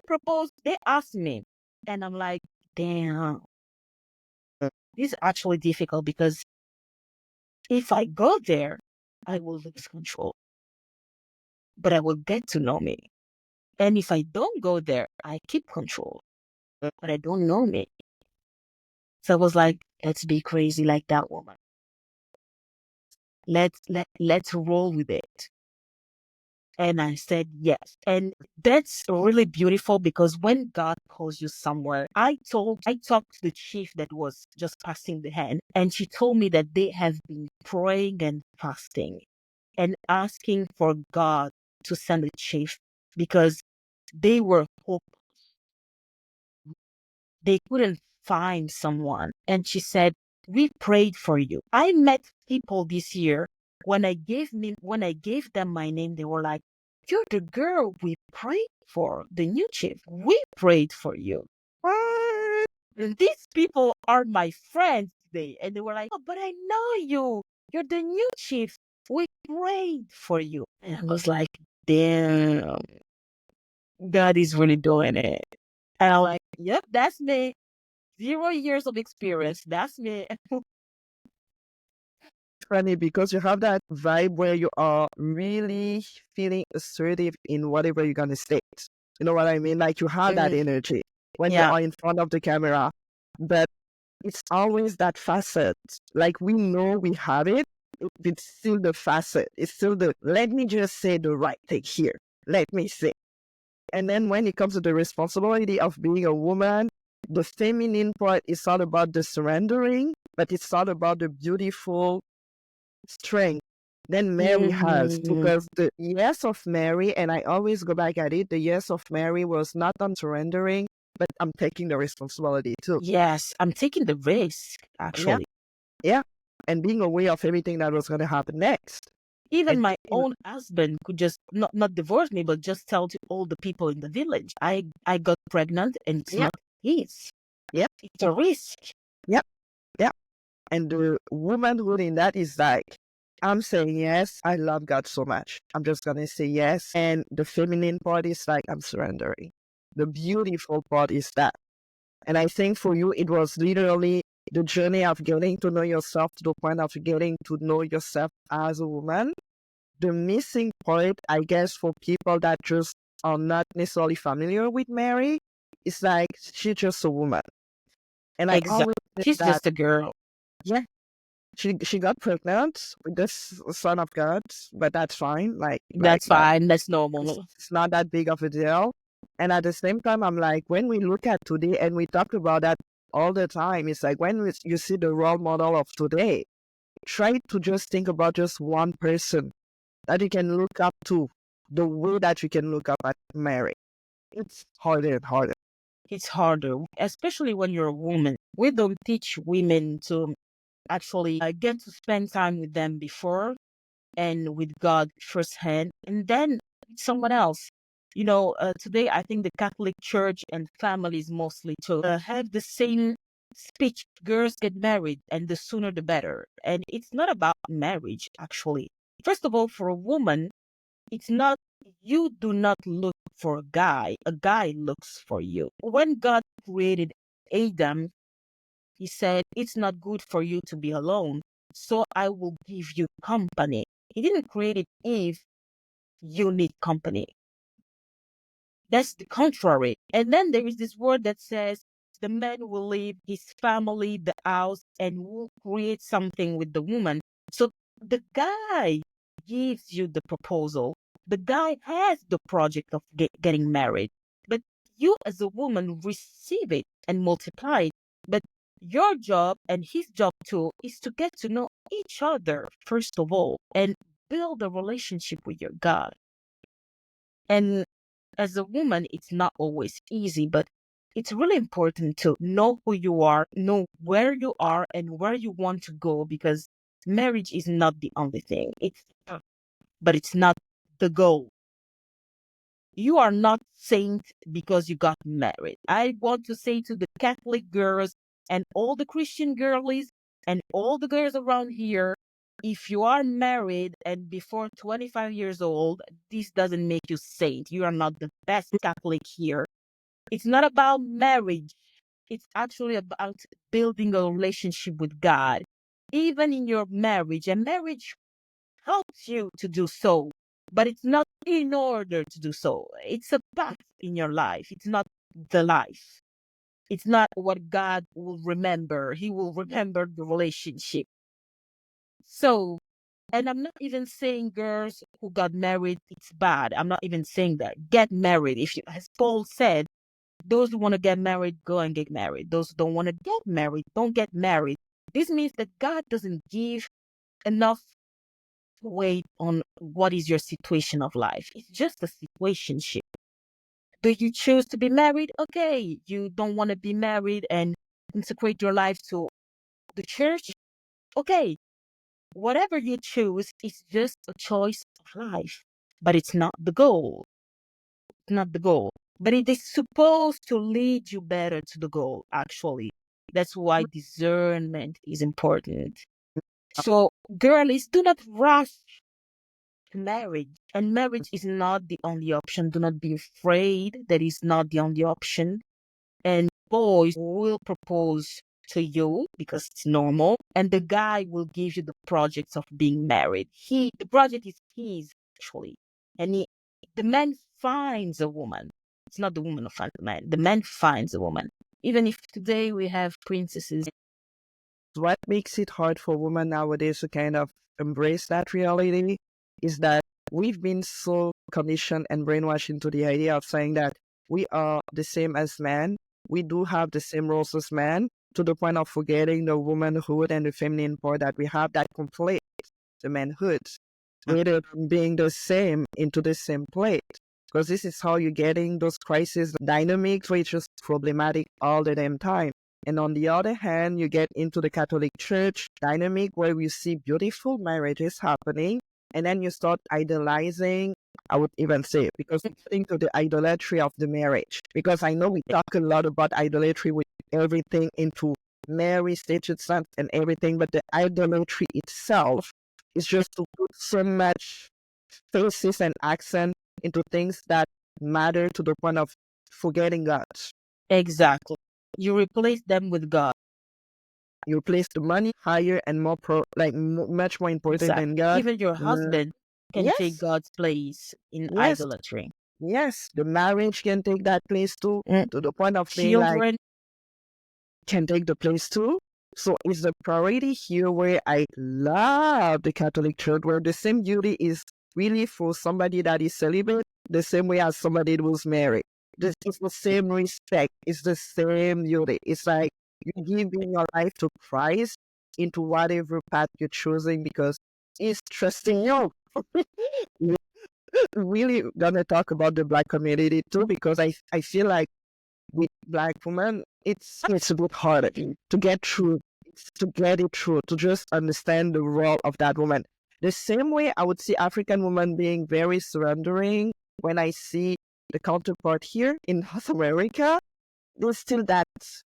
asked me, and I'm like, damn, this is actually difficult, because if I go there, I will lose control, but I will get to know me. And if I don't go there, I keep control, but I don't know me. So I was like, let's be crazy like that woman. Let's roll with it. And I said yes. And that's really beautiful, because when God calls you somewhere, I talked to the chief that was just passing the hand, and she told me that they have been praying and fasting and asking for God to send a chief, because they were hopeless. They couldn't find someone. And she said, we prayed for you. I met people this year. When I gave them my name, they were like, you're the girl we prayed for, the new chief. We prayed for you. what? And these people are my friends today. And they were like, oh, but I know you. You're the new chief. We prayed for you. And I was like, damn, God is really doing it. And I'm like, yep, that's me. 0 years of experience. That's me. Funny because you have that vibe where you are really feeling assertive in whatever you're gonna state. You know what I mean? Like you have that energy when you Yeah. are in front of the camera, but it's always that facet. Like we know we have it, it's still the facet. It's still the let me just say the right thing here. Let me say. And then when it comes to the responsibility of being a woman, the feminine part is all about the surrendering, but it's all about the beautiful strength than Mary has, because the yes of Mary, and I always go back at it, the yes of Mary was not on surrendering, but I'm taking the responsibility too. Yes, I'm taking the risk, Yeah, actually. yeah, and being aware of everything that was going to happen next. Even And my own husband could just not divorce me, but just tell to all the people in the village, I got pregnant, and it's yeah, not his. yep, It's a risk. yep, yep. And the womanhood in that is like, I'm saying yes, I love God so much. I'm just going to say yes. And the feminine part is like, I'm surrendering. The beautiful part is that. And I think for you, it was literally the journey of getting to know yourself to the point of getting to know yourself as a woman. The missing part, I guess, for people that just are not necessarily familiar with Mary, is like she's just a woman. And I Exactly. always think She's that, just a girl. yeah, she got pregnant with this son of God, but that's fine. That's Like fine. That's it's, normal. it's not that big of a deal. And at the same time, I'm like, when we look at today and we talk about that all the time, it's like when you see the role model of today, try to just think about just one person that you can look up to, the way that you can look up at Mary. It's harder and harder. It's harder, especially when you're a woman. We don't teach women to actually get to spend time with them before and with God firsthand, and then with someone else. Today I think the Catholic Church and families mostly to have the same speech. Girls get married, and the sooner the better. And it's not about marriage, actually. First of all, for a woman, it's not, you do not look for a guy looks for you. When God created Adam, he said, it's not good for you to be alone, so I will give you company. He didn't create it Eve, you need company. That's the contrary. And then there is this word that says, the man will leave his family, the house, and will create something with the woman. So the guy gives you the proposal. The guy has the project of getting married. But you as a woman receive it and multiply it. But your job and his job too is to get to know each other, first of all, and build a relationship with your God. And as a woman, it's not always easy, but it's really important to know who you are, know where you are and where you want to go, because marriage is not the only thing. But it's not the goal. You are not saint because you got married. I want to say to the Catholic girls and all the Christian girlies and all the girls around here, if you are married and before 25 years old, this doesn't make you saint. You are not the best Catholic here. It's not about marriage. It's actually about building a relationship with God. Even in your marriage, and marriage helps you to do so, but it's not in order to do so. It's a path in your life. It's not the life. It's not what God will remember. He will remember the relationship. So, and I'm not even saying girls who got married, it's bad. I'm not even saying that. Get married. If you, as Paul said, those who want to get married, go and get married. Those who don't want to get married, don't get married. This means that God doesn't give enough weight on what is your situation of life. It's just a situationship. Do you choose to be married? Okay. You don't want to be married and consecrate your life to the church? Okay. Whatever you choose is just a choice of life, but it's not the goal. It's not the goal. But it is supposed to lead you better to the goal, actually. That's why discernment is important. So, girlies, do not rush marriage. And marriage is not the only option. Do not be afraid that is not the only option. And boys will propose to you because it's normal, and the guy will give you the projects of being married. The project is his, actually. And the man finds a woman. It's not the woman who finds the man. The man finds a woman. Even if today we have princesses. What makes it hard for women nowadays to kind of embrace that reality is that we've been so conditioned and brainwashed into the idea of saying that we are the same as men. We do have the same roles as men, to the point of forgetting the womanhood and the feminine part that we have that complete the manhood, rather than being the same into the same plate. Because this is how you're getting those crisis dynamics where it's just problematic all the damn time. And on the other hand, you get into the Catholic Church dynamic where we see beautiful marriages happening, and then you start idolizing, I would even say, because we get into the idolatry of the marriage. Because I know we talk a lot about idolatry with everything into Mary, staged sons, and everything, but the idolatry itself is just to put so much emphasis and accent into things that matter to the point of forgetting God. Exactly. You replace them with God. You place the money higher and more much more important Exactly. than God. Even your husband can take Yes, God's place in yes, idolatry. yes. The marriage can take that place too, Mm. to the point of being like, Children, can take the place too. So it's the priority here where I love the Catholic Church, where the same duty is really for somebody that is celibate, the same way as somebody who's married. It's the same respect. It's the same duty. It's like you're giving your life to Christ into whatever path you're choosing because He's trusting you. We're really gonna talk about the Black community too because I feel like with Black women, it's a bit harder to get through, to get it through, to just understand the role of that woman. The same way I would see African women being very surrendering when I see the counterpart here in North America, there's still that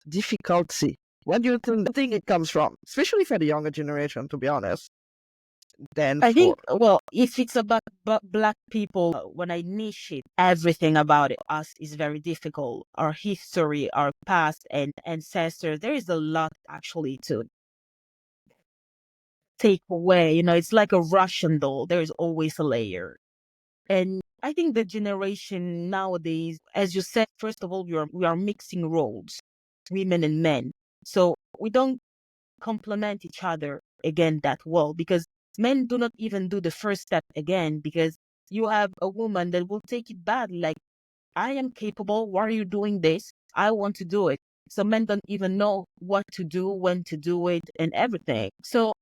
difficulty. What do you think it comes from? Especially for the younger generation, to be honest, than I for... think, well, if it's about Black people, when I niche it, everything about us is very difficult. Our history, our past, and ancestors, there is a lot actually to take away. You know, it's like a Russian doll. There is always a layer. And I think the generation nowadays, as you said, first of all, we are mixing roles, women and men. So we don't complement each other again that well because men do not even do the first step again because you have a woman that will take it bad. Like, I am capable. Why are you doing this? I want to do it. So men don't even know what to do, when to do it, and everything. So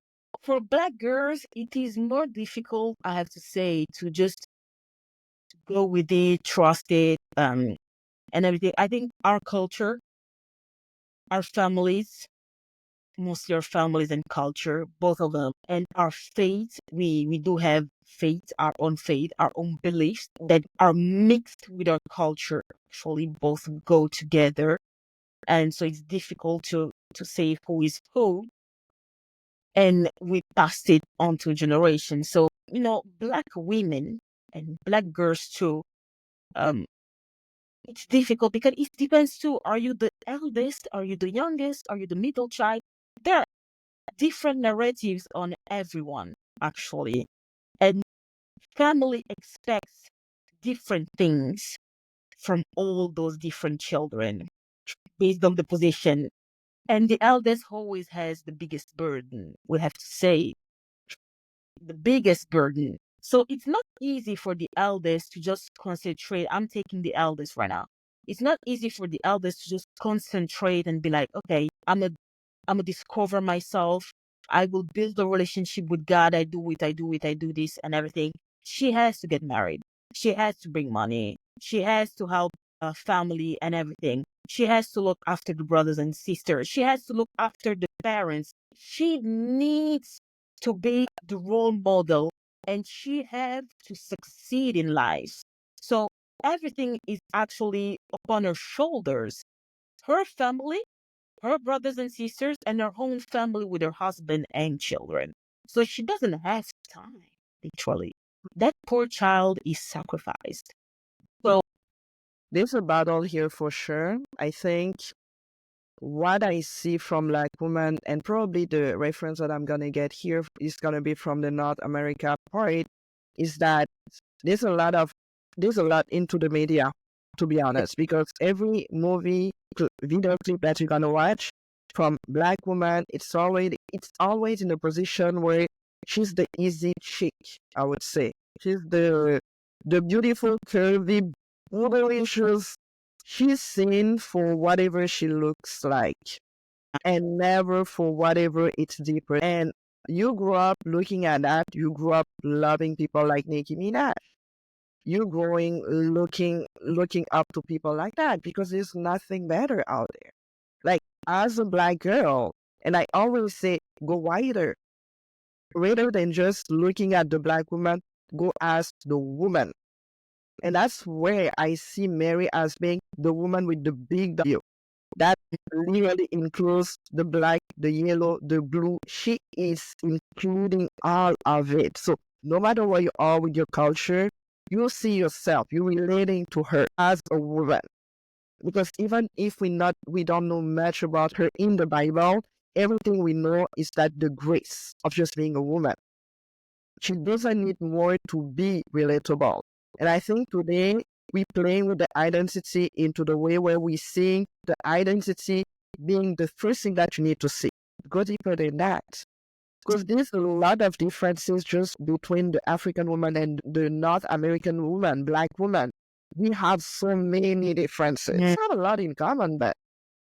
for Black girls, it is more difficult, I have to say, to just go with it, trust it, and everything. I think our culture, our families, mostly our families and culture, both of them, and our faith, we do have faith, our own beliefs that are mixed with our culture. Actually, both go together, and so it's difficult to say who is who, and we passed it on to generations. So Black women and Black girls too. It's difficult because it depends too. Are you the eldest? Are you the youngest? Are you the middle child? There are different narratives on everyone, actually. And family expects different things from all those different children based on the position. And the eldest always has the biggest burden, we have to say, the biggest burden. So it's not easy for the eldest to just concentrate. I'm taking the eldest right now. It's not easy for the eldest to just concentrate and be like, okay, I'm gonna discover myself. I will build a relationship with God. I do this and everything. She has to get married. She has to bring money. She has to help a family and everything. She has to look after the brothers and sisters. She has to look after the parents. She needs to be the role model, and she has to succeed in life. So everything is actually upon her shoulders. Her family, her brothers and sisters, and her own family with her husband and children. So she doesn't have time, literally. That poor child is sacrificed. So There's a battle here for sure. I think what I see from Black women, and probably the reference that I'm gonna get here is gonna be from the North America part, is that there's a lot into the media, to be honest, because every movie, video clip that you're gonna watch from Black woman, it's always in a position where she's the easy chick, I would say. She's the beautiful, curvy, bootylicious. She's seen for whatever she looks like and never for whatever it's deeper. And you grew up looking at that. You grew up loving people like Nicki Minaj. You're growing looking up to people like that because there's nothing better out there. Like, as a Black girl, and I always say, go wider. Rather than just looking at the Black woman, go ask the woman. And that's where I see Mary as being the woman with the big W. That literally includes the black, the yellow, the blue. She is including all of it. So no matter where you are with your culture, you see yourself, you're relating to her as a woman. Because even if we don't know much about her in the Bible, everything we know is that the grace of just being a woman. She doesn't need more to be relatable. And I think today we playing with the identity into the way where we seeing the identity being the first thing that you need to see. Go deeper than that. Because there's a lot of differences just between the African woman and the North American woman, Black woman. We have so many differences. We have a lot in common, but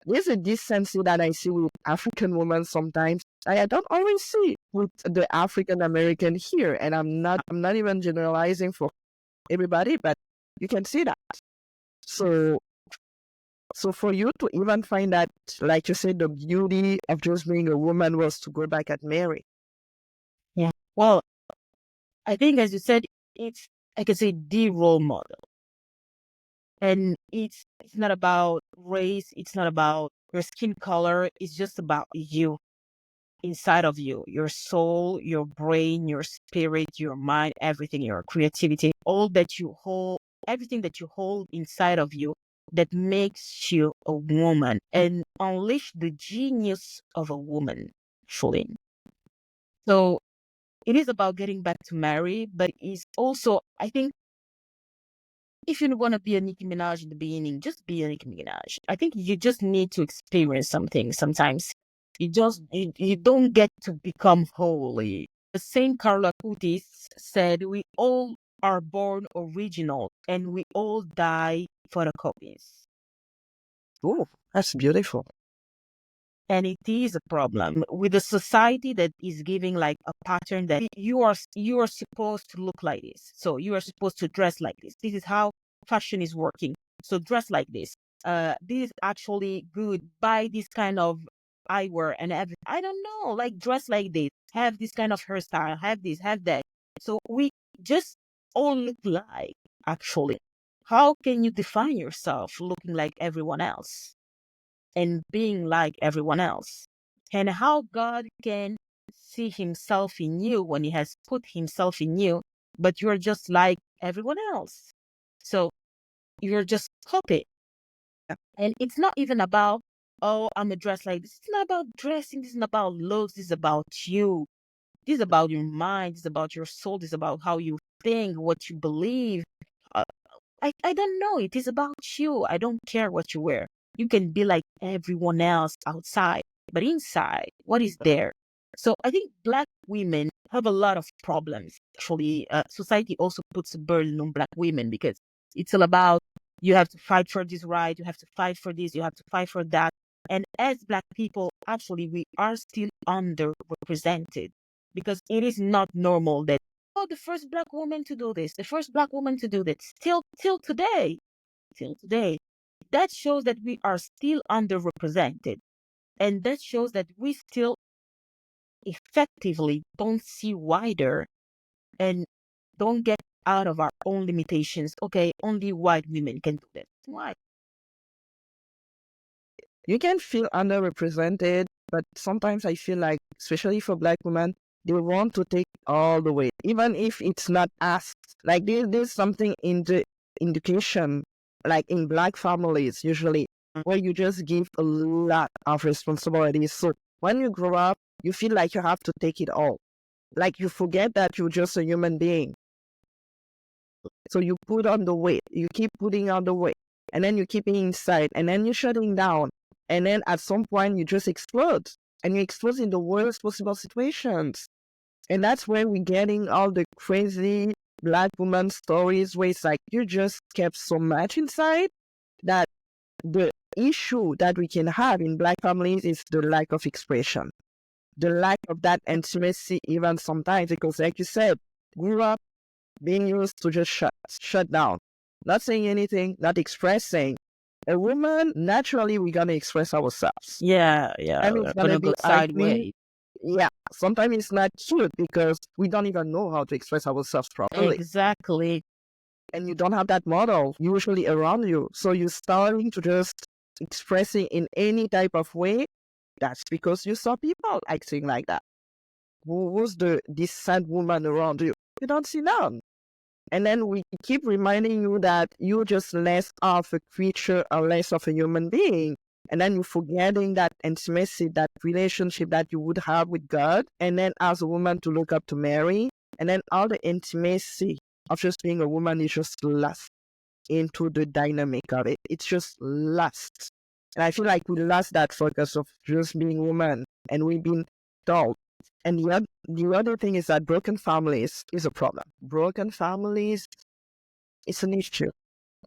there's a decency that I see with African women sometimes I don't always see with the African American here. And I'm not even generalizing for everybody, but you can see that. So for you to even find that, like you said, the beauty of just being a woman was to go back at Mary. Yeah. Well, I think, as you said, it's, I could say, the role model. And it's not about race. It's not about your skin color. It's just about you, inside of you, your soul, your brain, your spirit, your mind, everything, your creativity, all that you hold, everything that you hold inside of you that makes you a woman and unleash the genius of a woman, actually. So it is about getting back to Mary, but it's also, I think, if you want to be a Nicki Minaj in the beginning, just be a Nicki Minaj. I think you just need to experience something sometimes. You don't get to become holy. The Saint Carla Acutis said, "We all are born original and we all die photocopies." Oh, that's beautiful. And it is a problem with a society that is giving like a pattern that you are supposed to look like this. So you are supposed to dress like this. This is how fashion is working. So dress like this. This is actually good. Buy this kind of eyewear and everything. I don't know, like dress like this. Have this kind of hairstyle. Have this. Have that. So we just all look like, actually. How can you define yourself looking like everyone else and being like everyone else? And how God can see himself in you when he has put himself in you, but you're just like everyone else. So you're just copy. And it's not even about, oh, I'm a dress like this. It's not about dressing. This is not about looks. This is about you. This is about your mind. This is about your soul. This is about how you think, what you believe. Uh, I don't know. It is about you. I don't care what you wear. You can be like everyone else outside, but inside, what is there? So I think Black women have a lot of problems. Actually, society also puts a burden on Black women because it's all about, you have to fight for this right, you have to fight for this, you have to fight for that. And as Black people, actually, we are still underrepresented because it is not normal that, oh, the first Black woman to do this, the first Black woman to do that, till today. That shows that we are still underrepresented. And that shows that we still effectively don't see wider and don't get out of our own limitations. Okay, only white women can do that. Why? You can feel underrepresented, but sometimes I feel like, especially for Black women, they want to take all the way, even if it's not asked. Like there's something in the education, like in Black families usually, where you just give a lot of responsibilities. So when you grow up, you feel like you have to take it all. Like you forget that you're just a human being. So you put on the weight, you keep putting on the weight, and then you keep it inside, and then you're shutting down. And then at some point you just explode. And you explode in the worst possible situations. And that's where we're getting all the crazy Black woman stories where it's like you just kept so much inside that the issue that we can have in Black families is the lack of expression. The lack of that intimacy even sometimes, because like you said, grew up being used to just shut down. Not saying anything, not expressing. A woman, naturally, we're going to express ourselves. Yeah. And it's On going to a be good side ugly. way. Yeah, sometimes it's not cute because we don't even know how to express ourselves properly. Exactly. And you don't have that model usually around you. So you're starting to just expressing in any type of way. That's because you saw people acting like that. Who's the decent woman around you? You don't see none. And then we keep reminding you that you're just less of a creature or less of a human being. And then you're forgetting that intimacy, that relationship that you would have with God. And then as a woman to look up to Mary. And then all the intimacy of just being a woman is just lost into the dynamic of it. It's just lost. And I feel like we lost that focus of just being women, and we've been told. And the other thing is that broken families is a problem. Broken families is an issue.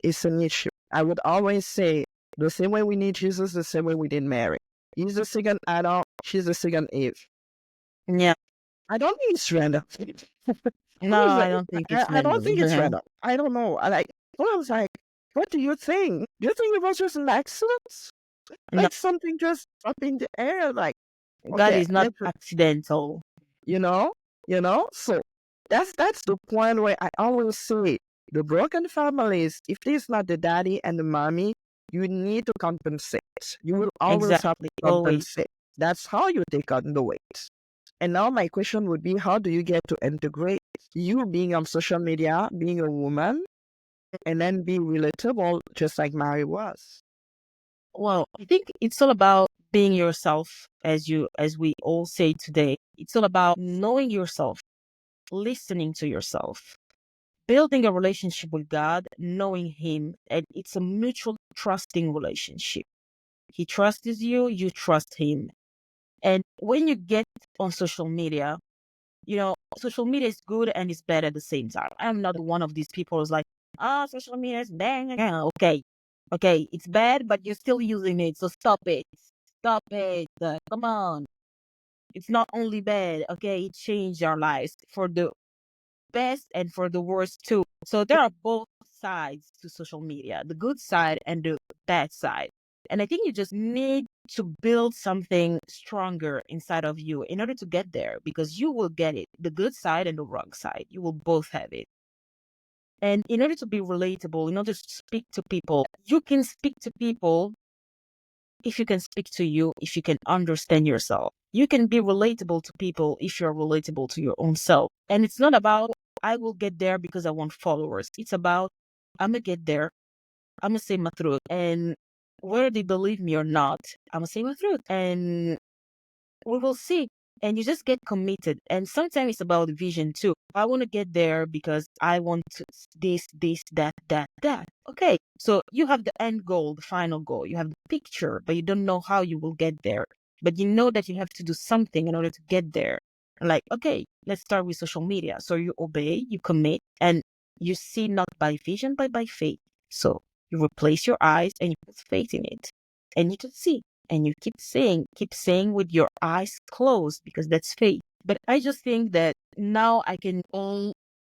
It's an issue. I would always say the same way we need Jesus, the same way we need Mary. He's the second Adam, she's the second Eve. Yeah. I don't think it's random. No, I don't think it's I don't think it's random. random. I don't know. I was like, what do you think? Do you think it was just an accident? No, Like something just up in the air? Like, God okay, is not accidental. you know? So that's the point where I always say the broken families, if there's not the daddy and the mommy, you need to compensate. You will always have to Exactly. Always. compensate. That's how you take on the weight. And now my question would be, how do you get to integrate you being on social media, being a woman, and then be relatable just like Mary was? Well, I think it's all about being yourself, as we all say today. It's all about knowing yourself, listening to yourself, building a relationship with God, knowing Him, and it's a mutual trusting relationship. He trusts you, you trust Him. And when you get on social media, social media is good and it's bad at the same time. I'm not one of these people who's like, social media is bad. Yeah, okay, it's bad, but you're still using it, so stop it. Stop it. Come on. It's not only bad, okay? It changed our lives for the best and for the worst too. So there are both sides to social media, the good side and the bad side. And I think you just need to build something stronger inside of you in order to get there, because you will get it, the good side and the wrong side. You will both have it. And in order to be relatable, in order to speak to people, you can speak to people if you can speak to you, if you can understand yourself. You can be relatable to people if you're relatable to your own self. And it's not about, I will get there because I want followers. It's about, I'm going to get there. I'm going to say my truth. And whether they believe me or not, I'm going to say my truth. And we will see. And you just get committed. And sometimes it's about vision too. I want to get there because I want to this, that. Okay. So you have the end goal, the final goal. You have the picture, but you don't know how you will get there. But you know that you have to do something in order to get there. Like, okay, let's start with social media. So you obey, you commit, and you see not by vision, but by faith. So you replace your eyes and you put faith in it. And you just see. And you keep saying with your eyes closed, because that's faith. But I just think that now I can all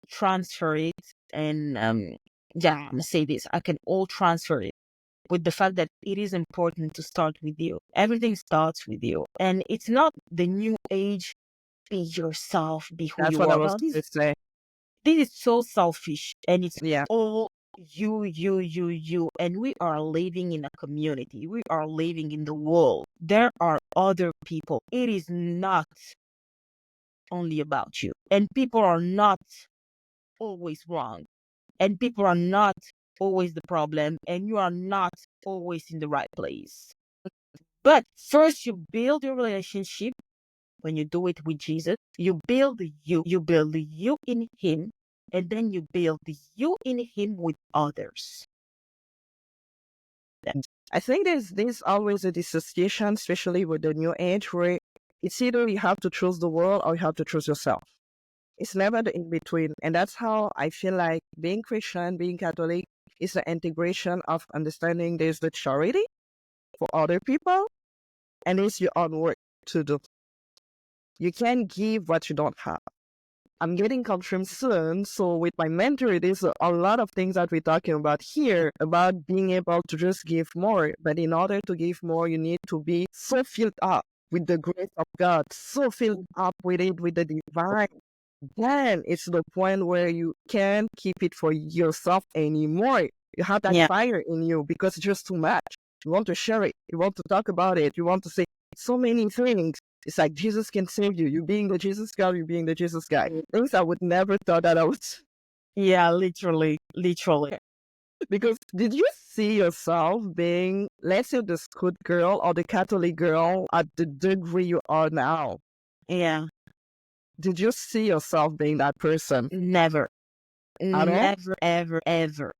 transfer it. And I'm going to say this, I can all transfer it with the fact that it is important to start with you. Everything starts with you. And it's not the new age, be yourself, be who That's you what I are. was No, going to say. this is so selfish, and it's Yeah. all you. And we are living in a community. We are living in the world. There are other people. It is not only about you. And people are not always wrong. And people are not always the problem. And you are not always in the right place. But first, you build your relationship. When you do it with Jesus, you build you in Him, and then you build you in Him with others. I think there's always a dissociation, especially with the new age, where it's either you have to choose the world or you have to choose yourself. It's never the in between. And that's how I feel like being Christian, being Catholic is the integration of understanding there's the charity for other people and it's your own work to do. You can't give what you don't have. I'm getting confirmed soon. So with my mentor, there's a lot of things that we're talking about here about being able to just give more. But in order to give more, you need to be so filled up with the grace of God, so filled up with it, with the divine. Then it's the point where you can't keep it for yourself anymore. You have that fire in you because it's just too much. You want to share it. You want to talk about it. You want to say so many things. It's like Jesus can save you. You being the Jesus guy, you being the Jesus guy. Things I would never thought that I would. Yeah, literally. Because did you see yourself being, let's say, the school girl or the Catholic girl at the degree you are now? Yeah. Did you see yourself being that person? Never. At all? Never, ever, ever.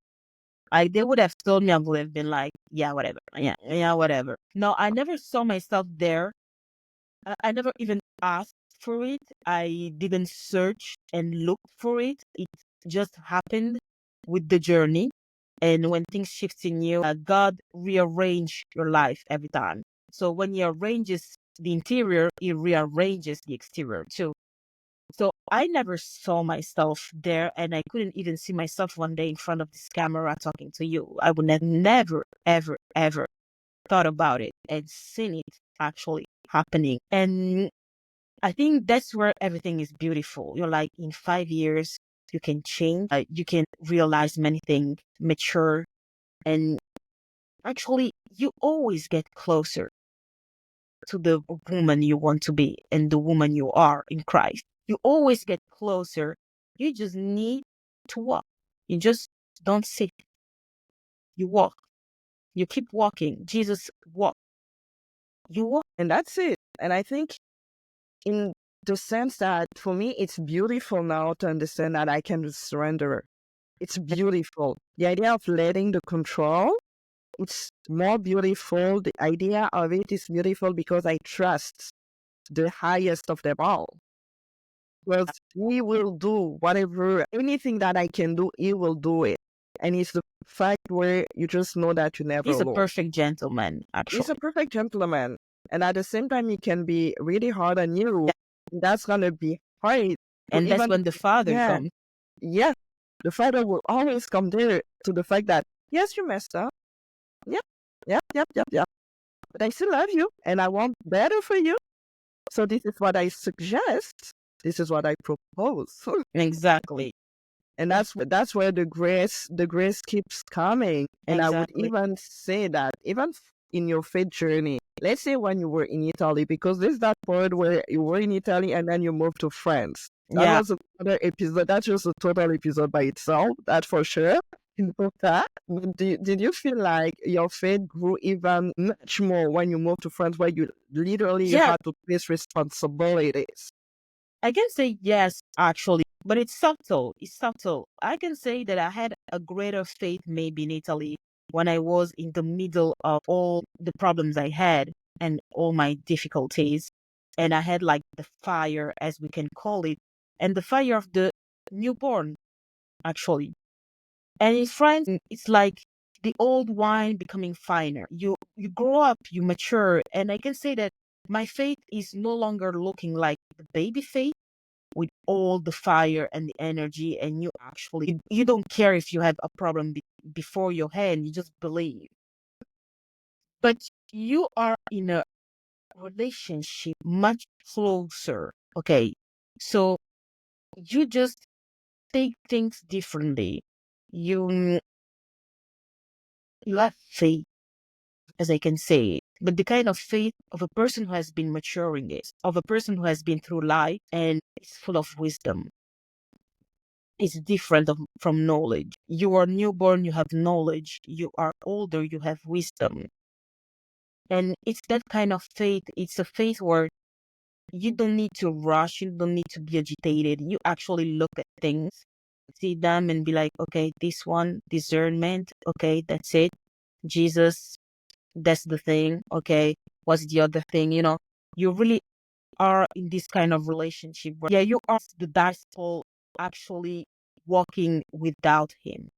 Like they would have told me, I would have been like, yeah, whatever. Yeah, whatever. No, I never saw myself there. I never even asked for it. I didn't search and look for it. It just happened with the journey. And when things shift in you, God rearrange your life every time. So when He arranges the interior, He rearranges the exterior too. So I never saw myself there, and I couldn't even see myself one day in front of this camera talking to you. I would have never, ever, ever thought about it and seen it actually happening. And I think that's where everything is beautiful. You're like, in 5 years, you can change, you can realize many things, mature, and actually, you always get closer to the woman you want to be and the woman you are in Christ. You always get closer. You just need to walk. You just don't sit. You walk. You keep walking. Jesus walked. You walk. And that's it. And I think in the sense that for me, it's beautiful now to understand that I can surrender. It's beautiful. The idea of letting the control, it's more beautiful. The idea of it is beautiful because I trust the highest of them all. Because He will do whatever, anything that I can do, He will do it. And it's the fact where you just know that you're never He's a alone. perfect gentleman, He's actually. a perfect gentleman. And at the same time, he can be really hard on you. That's going to be hard. And that's when the Father comes. Yeah. The Father will always come there to the fact that, yes, you messed up. Yep. But I still love you and I want better for you. So this is what I suggest. This is what I propose. Exactly. And that's where the grace keeps coming. And I would even say that even in your faith journey, let's say when you were in Italy, because there's that part where you were in Italy and then you moved to France. That was another episode. That's just a total episode by itself. That for sure. But did you feel like your faith grew even much more when you moved to France, where you literally had to face responsibilities? I can say yes, actually, but it's subtle. It's subtle. I can say that I had a greater faith maybe in Italy when I was in the middle of all the problems I had and all my difficulties. And I had like the fire, as we can call it, and the fire of the newborn, actually. And in France, it's like the old wine becoming finer. You grow up, you mature, and I can say that my faith is no longer looking like the baby faith with all the fire and the energy, and you don't care if you have a problem before your hand, you just believe. But you are in a relationship much closer. Okay, so you just take things differently. You have faith, as I can say, but the kind of faith of a person who has been maturing it, of a person who has been through life and is full of wisdom. It's different from knowledge. You are newborn, you have knowledge. You are older, you have wisdom. And it's that kind of faith. It's a faith where you don't need to rush. You don't need to be agitated. You actually look at things, see them and be like, okay, this one, discernment. Okay, that's it. Jesus, that's the thing. Okay, what's the other thing? You really are in this kind of relationship where, you are the disciple actually walking without him.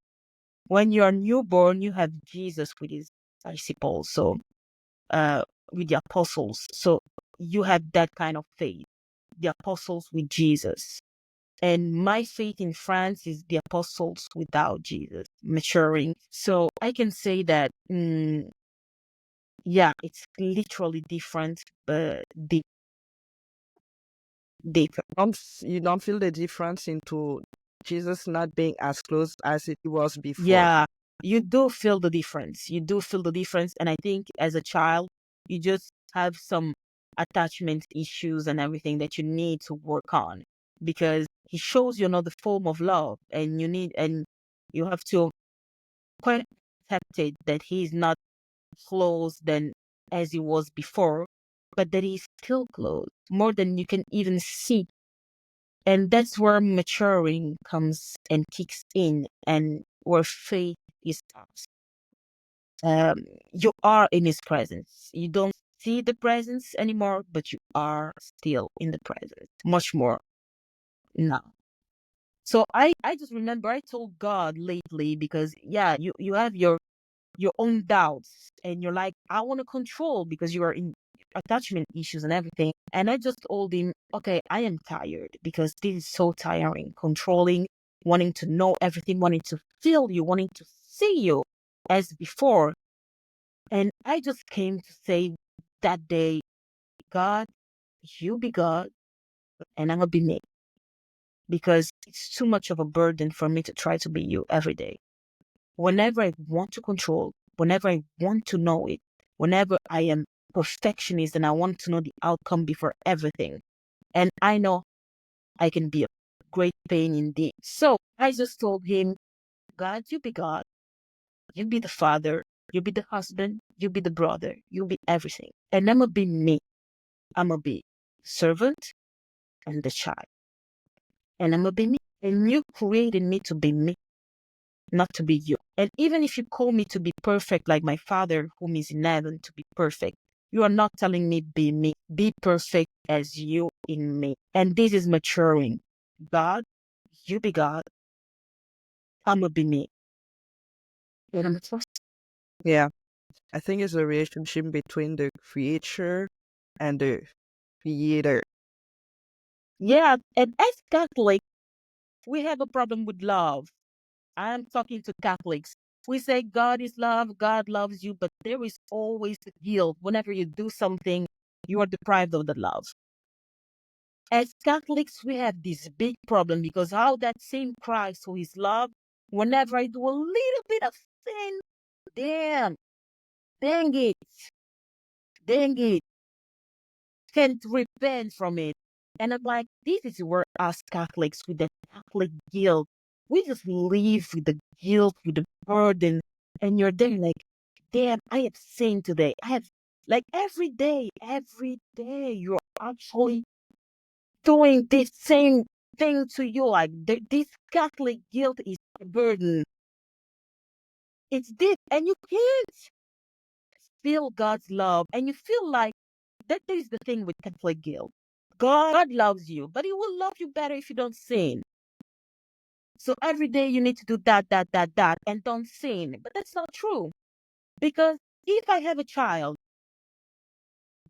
When you're newborn, you have Jesus with his disciples, so with the apostles. So you have that kind of faith, the apostles with Jesus. And my faith in France is the apostles without Jesus, maturing. So I can say that, it's literally different, but deep. You don't feel the difference into Jesus not being as close as it was before. Yeah, you do feel the difference. You do feel the difference. And I think as a child, you just have some attachment issues and everything that you need to work on, because he shows you another form of love, and you have to quite accept it that he's not close than as he was before, but that he's still close, more than you can even see. And that's where maturing comes and kicks in, and where faith His house. You are in His presence. You don't see the presence anymore, but you are still in the presence. Much more now. So I just remember I told God lately, because yeah, you have your own doubts, and you're like, I want to control because you are in attachment issues and everything. And I just told him, okay, I am tired because this is so tiring, controlling, wanting to know everything, wanting to feel you, wanting to see you as before. And I just came to say that day, God, you be God and I'm gonna be me, because it's too much of a burden for me to try to be you every day. Whenever I want to control, whenever I want to know it, whenever I am perfectionist and I want to know the outcome before everything. And I know I can be a great pain indeed. So I just told him, God, you be God. You be the father. You be the husband. You be the brother. You be everything. And I'm going to be me. I'm going to be servant and the child. And I'm going to be me. And you created me to be me, not to be you. And even if you call me to be perfect, like my Father whom is in heaven, to be perfect, you are not telling me be me. Be perfect as you in me. And this is maturing. God, you be God. I'm going to be me. And I'm trust. Yeah, I think it's a relationship between the creature and the creator. Yeah, and as Catholic, we have a problem with love. I'm talking to Catholics. We say God is love, God loves you, but there is always guilt. Whenever you do something, you are deprived of the love. As Catholics, we have this big problem, because how that same Christ who is love, whenever I do a little bit of sin, damn, dang it, can't repent from it. And I'm like, this is where us Catholics, with the Catholic guilt, we just live with the guilt, with the burden. And you're there like, damn, I have sinned today. I have, like, every day, you're actually doing this same thing to you. Like, this Catholic guilt is a burden. It's deep, and you can't feel God's love. And you feel like that is the thing with Catholic guilt. God loves you, but He will love you better if you don't sin. So every day you need to do that, and don't sin. But that's not true. Because if I have a child,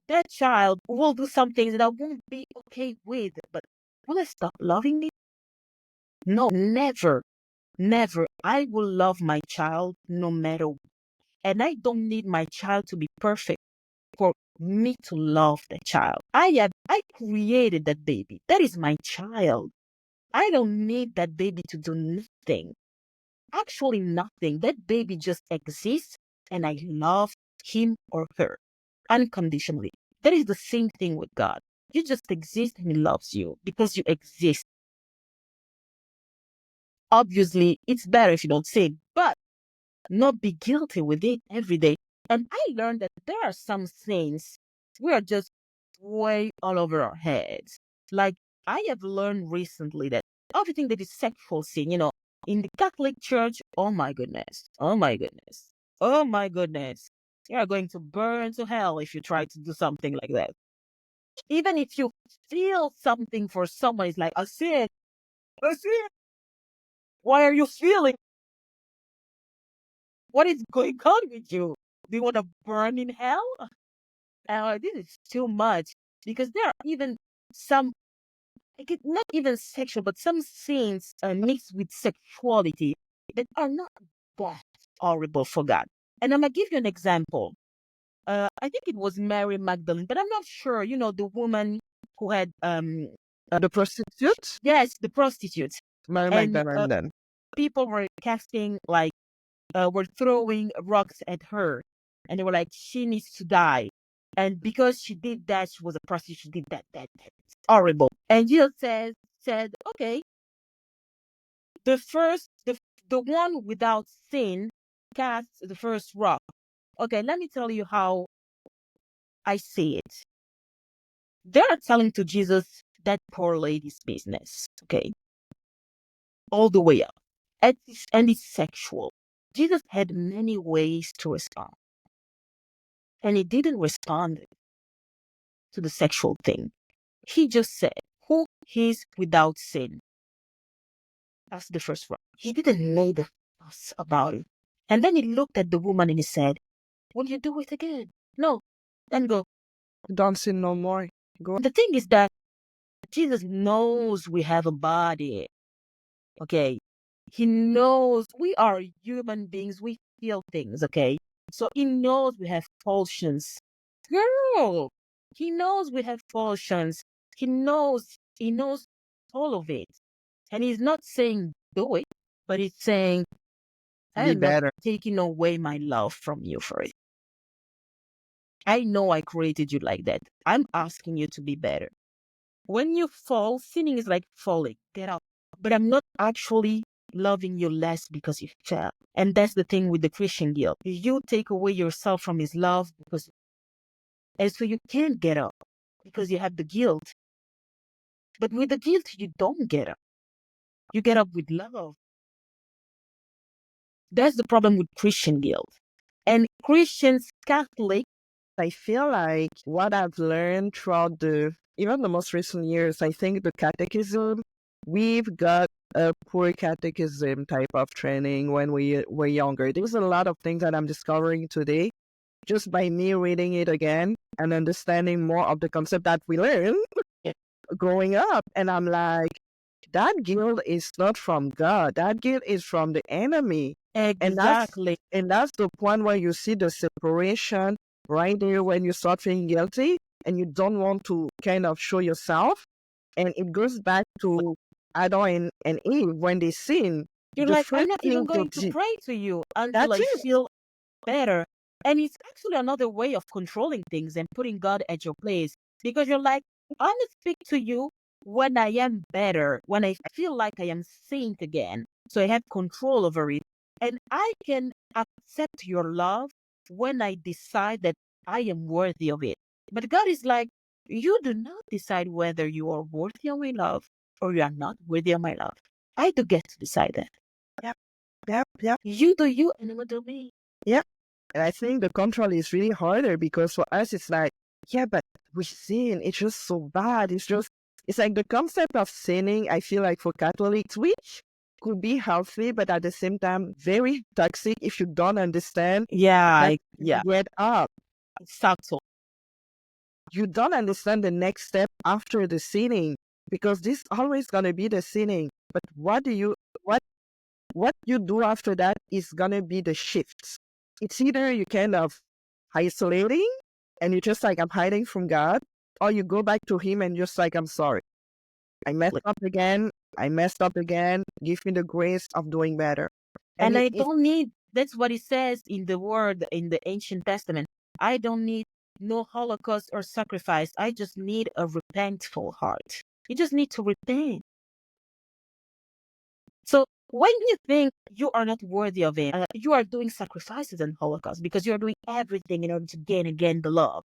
that child will do some things that I won't be okay with. But will I stop loving it? No, never. Never. I will love my child no matter what. And I don't need my child to be perfect for me to love the child. I created that baby. That is my child. I don't need that baby to do nothing. Actually, nothing. That baby just exists, and I love him or her unconditionally. That is the same thing with God. You just exist, and He loves you because you exist. Obviously, it's better if you don't sin, but not be guilty with it every day. And I learned that there are some things we are just way all over our heads. Like, I have learned recently that everything that is sexual sin, in the Catholic Church, oh my goodness, oh my goodness, oh my goodness, you are going to burn to hell if you try to do something like that. Even if you feel something for someone, it's like, a sin. Why are you feeling? What is going on with you? Do you want to burn in hell? This is too much, because there are even some, like, not even sexual, but some scenes mixed with sexuality that are not that horrible for God. And I'm gonna give you an example. I think it was Mary Magdalene, but I'm not sure. The woman who had The prostitute? yes, the prostitute, Mary and Magdalene. people were casting, like, were throwing rocks at her, and they were like, she needs to die. And because she did that, she was a prostitute, she did that's horrible. And Jesus said, okay, the one without sin cast the first rock. Okay, let me tell you how I see it. They are telling to Jesus that poor lady's business, okay, all the way up. And it's sexual. Jesus had many ways to respond. And he didn't respond to the sexual thing. He just said, who is without sin? That's the first one. He didn't make a fuss about it. And then he looked at the woman and he said, will you do it again? No. Then go. Don't sin no more. Go. The thing is that Jesus knows we have a body. Okay. He knows we are human beings. We feel things. Okay. So he knows we have pulsions. Girl, he knows we have pulsions. He knows all of it. And he's not saying do it, but he's saying, I Be am not better. taking away my love from you for it. I know I created you like that. I'm asking you to be better. When you fall, sinning is like falling. Get up. But I'm not actually loving you less because you fell. And that's the thing with the Christian guilt. You take away yourself from his love and so you can't get up because you have the guilt. But with the guilt, you don't get up. You get up with love. That's the problem with Christian guilt. And Christians, Catholic, I feel like what I've learned throughout even the most recent years, I think the catechism, we've got a poor catechism type of training when we were younger. There's a lot of things that I'm discovering today just by me reading it again and understanding more of the concept that we learned growing up. And I'm like, that guilt is not from God. That guilt is from the enemy. exactly. And that's the point where you see the separation right there when you start feeling guilty and you don't want to kind of show yourself. And it goes back to Adam and Eve when they sin. You're The like, I'm first not thing even going to pray to you until that's I it. feel better. And it's actually another way of controlling things and putting God at your place. Because you're like, I'm going to speak to you when I am better, when I feel like I am saint again. So I have control over it. And I can accept your love when I decide that I am worthy of it. But God is like, you do not decide whether you are worthy of my love or you are not worthy of my love. I do get to decide that. Yep. You do you and I'm going to do me. Yep. And I think the control is really harder because for us, it's like, yeah, but we sin. It's just so bad. It's like the concept of sinning, I feel like for Catholics, which could be healthy, but at the same time, very toxic if you don't understand Yeah, that yeah. get up. Subtle. You don't understand the next step after the sinning because this always gonna be the sinning. But what you do after that is gonna be the shifts. It's either you kind of isolating and you're just like, I'm hiding from God, or you go back to Him and just like, I'm sorry. I messed up again. Give me the grace of doing better. And I don't need, that's what it says in the word in the ancient testament. I don't need no holocaust or sacrifice. I just need a repentful heart. You just need to repent. So when you think you are not worthy of it, you are doing sacrifices and holocaust because you are doing everything in order to gain again the love.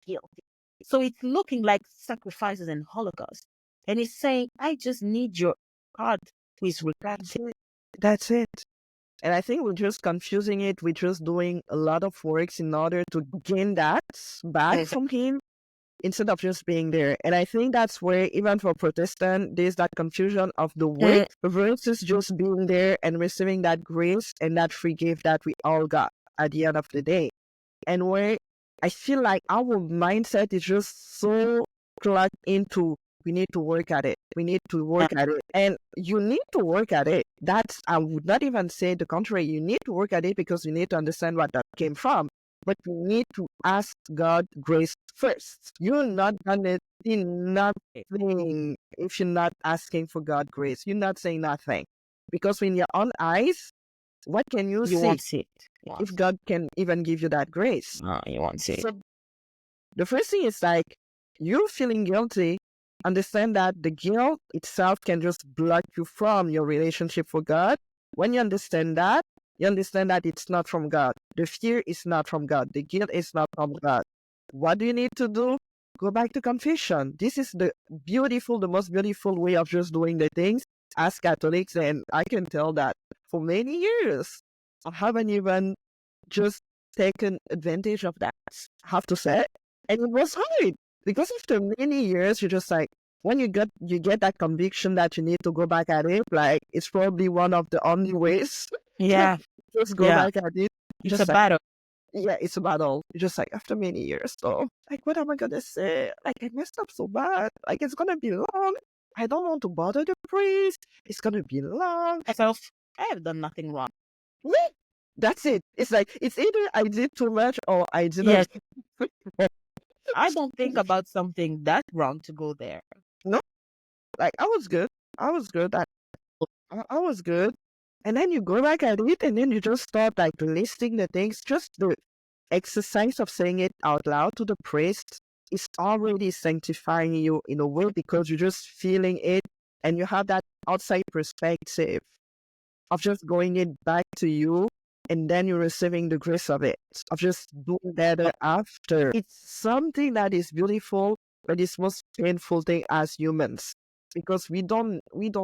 Guilty. So it's looking like sacrifices and holocaust. And he's saying, I just need your heart who is repentant. That's it. And I think we're just confusing it. We're just doing a lot of works in order to gain that back from Him instead of just being there. And I think that's where, even for Protestant, there's that confusion of the work versus just being there and receiving that grace and that free gift that we all got at the end of the day. And where I feel like our mindset is just so plugged into, we need to work at it. We need to work at it. And you need to work at it. I would not even say the contrary. You need to work at it because you need to understand what that came from. But you need to ask God grace first. You're not gonna see nothing if you're not asking for God grace. You're not saying nothing. Because in your own eyes, what can you see? Won't see it. If God can even give you that grace. No, you won't see it. So the first thing is like, you're feeling guilty. Understand that the guilt itself can just block you from your relationship with God. When you understand that it's not from God. The fear is not from God. The guilt is not from God. What do you need to do? Go back to confession. This is the most beautiful way of just doing the things as Catholics. And I can tell that for many years, I haven't even just taken advantage of that, I have to say. And it was hard because after many years, you're just like, when you get that conviction that you need to go back at it, like it's probably one of the only ways Yeah. just go Yeah. back at it. It's a Just like, battle. yeah, it's a battle. Just like after many years. So, like, what am I gonna say? Like, I messed up so bad. Like, it's gonna be long. I don't want to bother the priest. It's gonna be long. Myself, I have done nothing wrong. Yeah, that's it. It's like, it's either I did too much or I Yes. didn't. I don't think about something that wrong to go there. No, like, I was good. I was good. I was good. And then you go back at it and then you just start like listing the things. Just the exercise of saying it out loud to the priest is already sanctifying you in a way because you're just feeling it and you have that outside perspective of just going it back to you and then you're receiving the grace of it, of just doing better after. It's something that is beautiful, but it's most painful thing as humans because we don't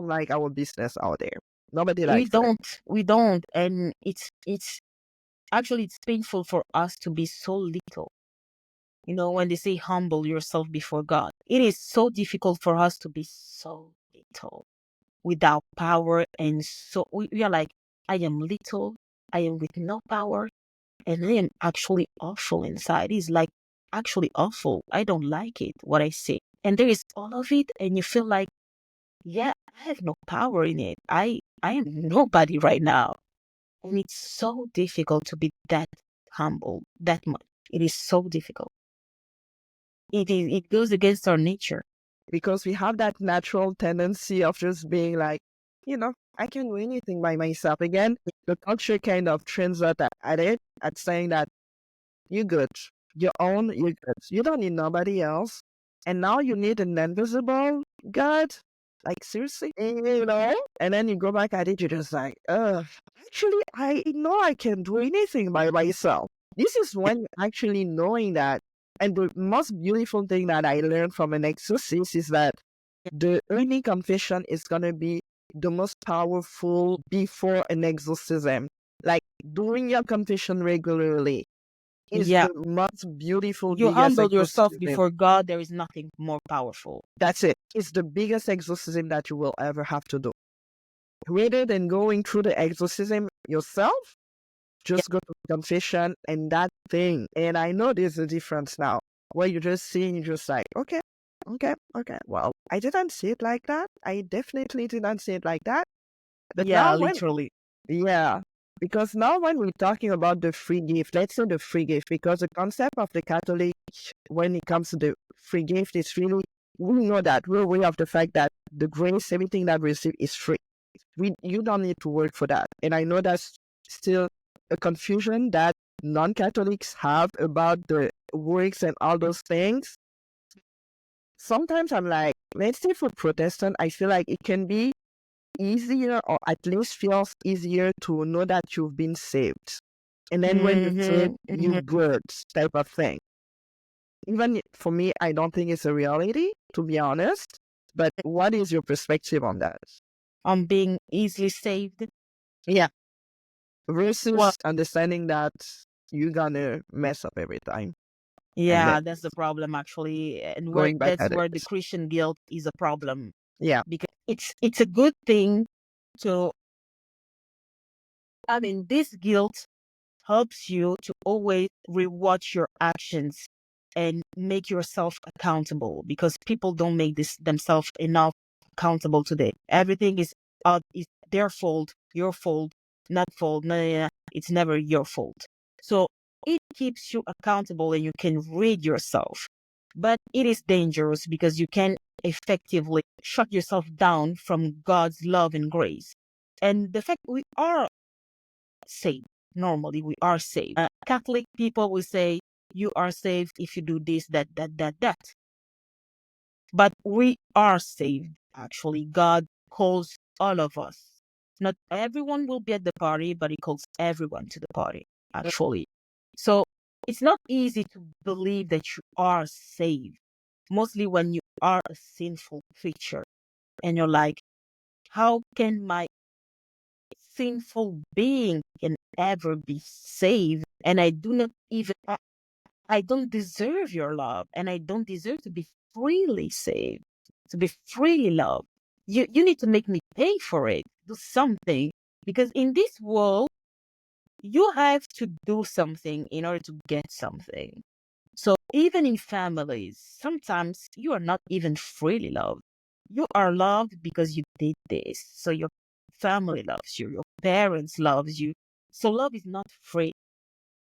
like our business out there. Nobody We likes it. don't, and it's actually it's painful for us to be so little. You know, when they say humble yourself before God, it is so difficult for us to be so little without power, and so we are like, I am little, I am with no power, and I am actually awful inside. It's like actually awful. I don't like it what I say, and there is all of it, and you feel like, yeah, I have no power in it. I am nobody right now. And it's so difficult to be that humble that much. It is so difficult. It goes against our nature. Because we have that natural tendency of just being like, I can do anything by myself. Again, the culture kind of trains us at it, at saying that you're good, you're good. You don't need nobody else. And now you need an invisible God. Like, seriously? And then you go back at it, you're just like, actually, I know I can do anything by myself. This is when actually knowing that. And the most beautiful thing that I learned from an exorcist is that the early confession is going to be the most powerful before an exorcism. Like, doing your confession regularly is Yeah. the most beautiful, You biggest humble yourself exorcism. before God, there is nothing more powerful. That's it. It's the biggest exorcism that you will ever have to do. Rather than going through the exorcism yourself, just go to confession and that thing. And I know there's a difference now, where you just see and you're just like, okay. Well, I didn't see it like that. I definitely didn't see it like that. But Yeah, now literally. yeah, because now when we're talking about the free gift, let's say the free gift, because the concept of the Catholic when it comes to the free gift is really, we know that we're aware of the fact that the grace, everything that we receive is free. You don't need to work for that. And I know that's still a confusion that non-Catholics have about the works and all those things. Sometimes I'm like, let's say for Protestant, I feel like it can be easier, or at least feels easier, to know that you've been saved. And then when you're saved, you're good, type of thing. Even for me, I don't think it's a reality, to be honest. But what is your perspective on that? On being easily saved. Yeah. Versus Well, understanding that you're gonna mess up every time. yeah, that's the problem actually, and Going back that's at it. where the Christian guilt is a problem. Yeah. Because it's a good thing to, I mean, this guilt helps you to always rewatch your actions and make yourself accountable, because people don't make themselves enough accountable today. Everything is their fault, your fault, not fault. No, it's never your fault. So it keeps you accountable and you can read yourself. But it is dangerous because you can effectively shut yourself down from God's love and grace. And the fact we are saved. Normally, we are saved. Catholic people will say, you are saved if you do this, that. But we are saved, actually. God calls all of us. Not everyone will be at the party, but He calls everyone to the party, actually. So it's not easy to believe that you are saved, mostly when you are a sinful creature. And you're like, how can my sinful being can ever be saved. And I do not even, I don't deserve your love. And I don't deserve to be freely saved, to be freely loved. You need to make me pay for it, do something. Because in this world, you have to do something in order to get something. So even in families, sometimes you are not even freely loved. You are loved because you did this. So your family loves you, your parents loves you. So love is not free.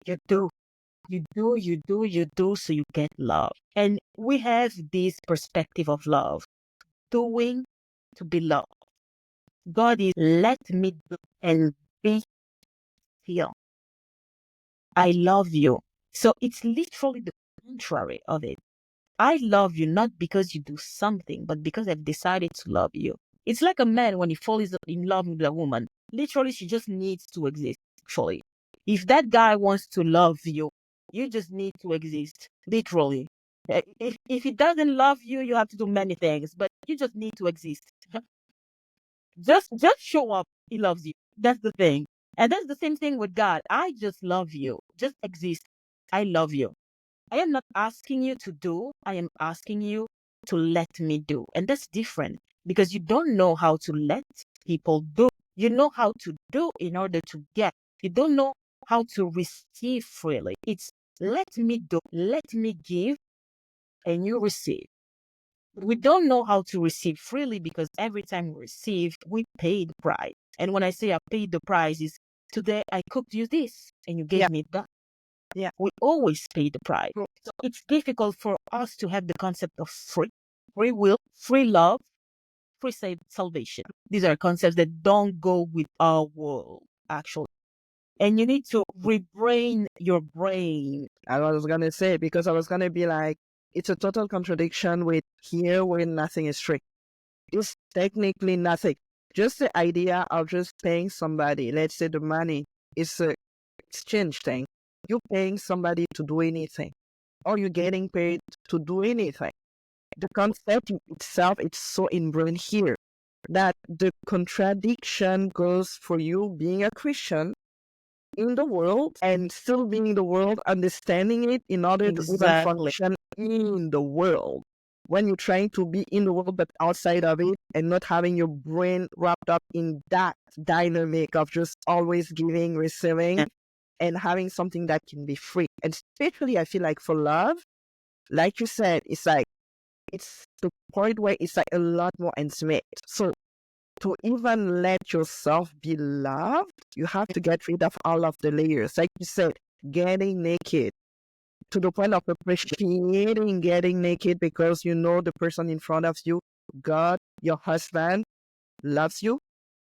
You do, you do, so you get love. And we have this perspective of love, doing to be loved. God is let me do and be still. I love you. So it's literally the contrary of it. I love you not because you do something, but because I've decided to love you. It's like a man when he falls in love with a woman. Literally, she just needs to exist. Actually, if that guy wants to love you, you just need to exist. Literally. If he doesn't love you, you have to do many things, but you just need to exist. Just show up. He loves you. That's the thing. And that's the same thing with God. I just love you. Just exist. I love you. I am not asking you to do, I am asking you to let me do. And that's different because you don't know how to let people do. You know how to do in order to get. You don't know how to receive freely. It's let me do, let me give, and you receive. We don't know how to receive freely because every time we receive, we pay the price. And when I say I paid the price, is today I cooked you this and you Yeah, gave me that. yeah. We always pay the price. So it's difficult for us to have the concept of free will, free love, free salvation. These are concepts that don't go with our world, actually. And you need to rebrain your brain. I was gonna say, because I was gonna be like, it's a total contradiction with here where nothing is free. It's technically nothing. Just the idea of just paying somebody, let's say the money is a exchange thing. You're paying somebody to do anything, or you're getting paid to do anything. The concept itself, it's so ingrained here that the contradiction goes for you being a Christian in the world and still being in the world, understanding it in order to even Exactly. function in the world. When you're trying to be in the world but outside of it and not having your brain wrapped up in that dynamic of just always giving, receiving, and having something that can be free. And especially, I feel like for love, like you said, it's like, it's the point where it's like a lot more intimate. So to even let yourself be loved, you have to get rid of all of the layers. Like you said, getting naked to the point of appreciating getting naked because you know the person in front of you, God, your husband, loves you,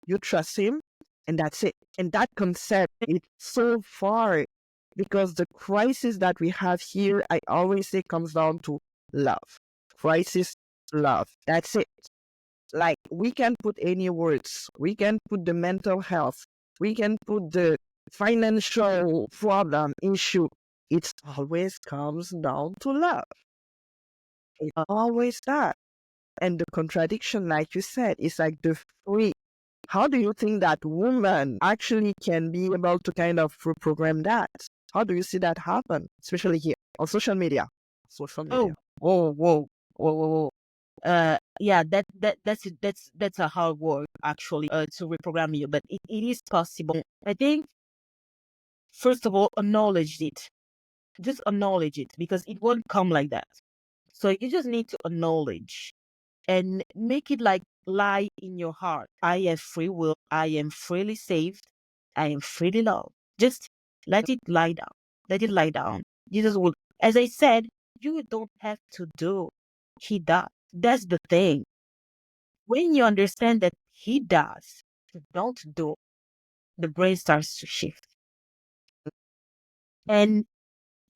you trust him, and that's it. And that concept is so far because the crisis that we have here, I always say, comes down to love. Crisis, love. That's it. Like, we can put any words, we can put the mental health, we can put the financial problem, issue. It always comes down to love. It's always that. And the contradiction, like you said, is like the free. How do you think that woman actually can be able to kind of reprogram that? How do you see that happen, especially here on social media? Social media. Oh, whoa. Yeah, that's a hard work actually to reprogram you, but it is possible. I think first of all, acknowledge it. Just acknowledge it because it won't come like that. So you just need to acknowledge and make it like lie in your heart. I have free will. I am freely saved. I am freely loved. Just let it lie down. Let it lie down. Jesus will, as I said, you don't have to do. He does. That's the thing. When you understand that he does, you don't do, the brain starts to shift. And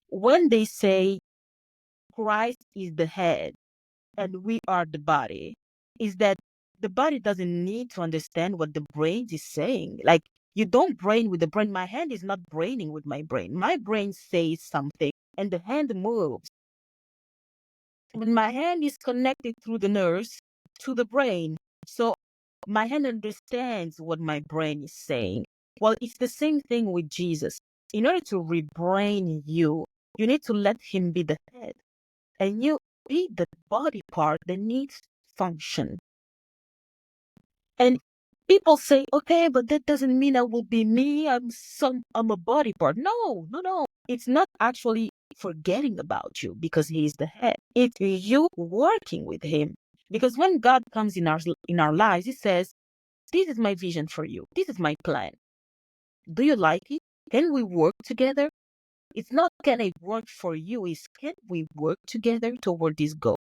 when they say Christ is the head and we are the body, is that the body doesn't need to understand what the brain is saying. Like, you don't brain with the brain. My hand is not braining with my brain. My brain says something and the hand moves. But my hand is connected through the nerves to the brain. So my hand understands what my brain is saying. Well, it's the same thing with Jesus. In order to rebrain you, you need to let him be the head. And you be the body part that needs function. And people say, okay, but that doesn't mean I will be me. I'm a body part. No. It's not actually forgetting about you because he is the head. It's you working with him. Because when God comes in our lives, he says, this is my vision for you. This is my plan. Do you like it? Can we work together? It's not can I work for you, it's can we work together toward this goal?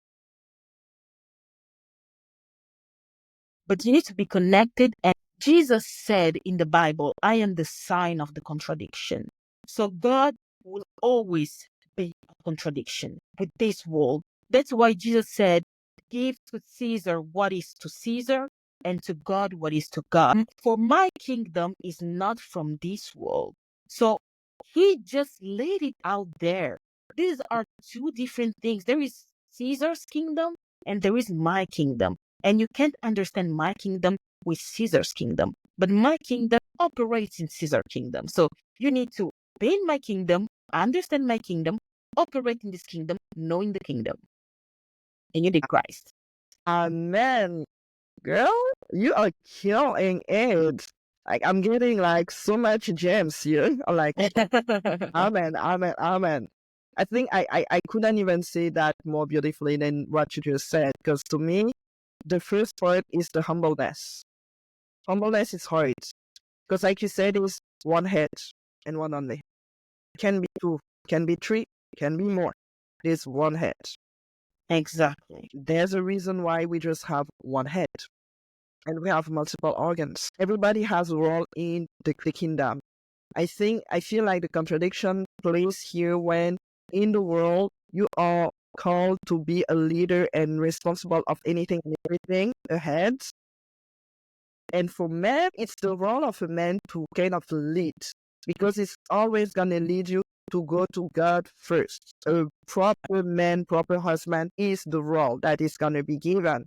But you need to be connected. And Jesus said in the Bible, I am the sign of the contradiction. So God will always be a contradiction with this world. That's why Jesus said, give to Caesar what is to Caesar and to God what is to God. For my kingdom is not from this world. So he just laid it out there. These are two different things. There is Caesar's kingdom and there is my kingdom. And you can't understand my kingdom with Caesar's kingdom. But my kingdom operates in Caesar's kingdom. So you need to be in my kingdom, understand my kingdom, operate in this kingdom, knowing the kingdom. And you need Christ. Amen. Girl, you are killing it. Like, I'm getting like so much gems here. I'm like, amen, amen, amen. I think I couldn't even say that more beautifully than what you just said. Because to me, the first part is the humbleness. Humbleness is hard. Because like you said, it was one head and one only. Can be two, can be three, can be more. There's one head. Exactly. There's a reason why we just have one head. And we have multiple organs. Everybody has a role in the kingdom. I feel like the contradiction plays here when in the world you are called to be a leader and responsible of anything and everything ahead. And for men, it's the role of a man to kind of lead because it's always going to lead you to go to God first. A proper man, proper husband is the role that is going to be given.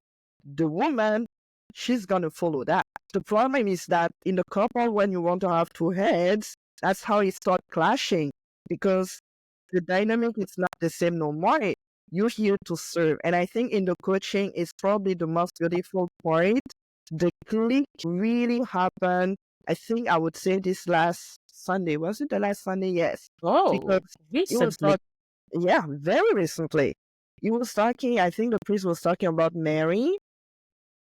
The woman, she's going to follow that. The problem is that in the couple, when you want to have two heads, that's how it starts clashing because the dynamic is not the same no more. You're here to serve. And I think in the coaching is probably the most beautiful part. The click really happened. I think I would say this last Sunday. Was it the last Sunday? Yes. Oh, Because it was recently. yeah, very recently. He was talking, I think the priest was talking about Mary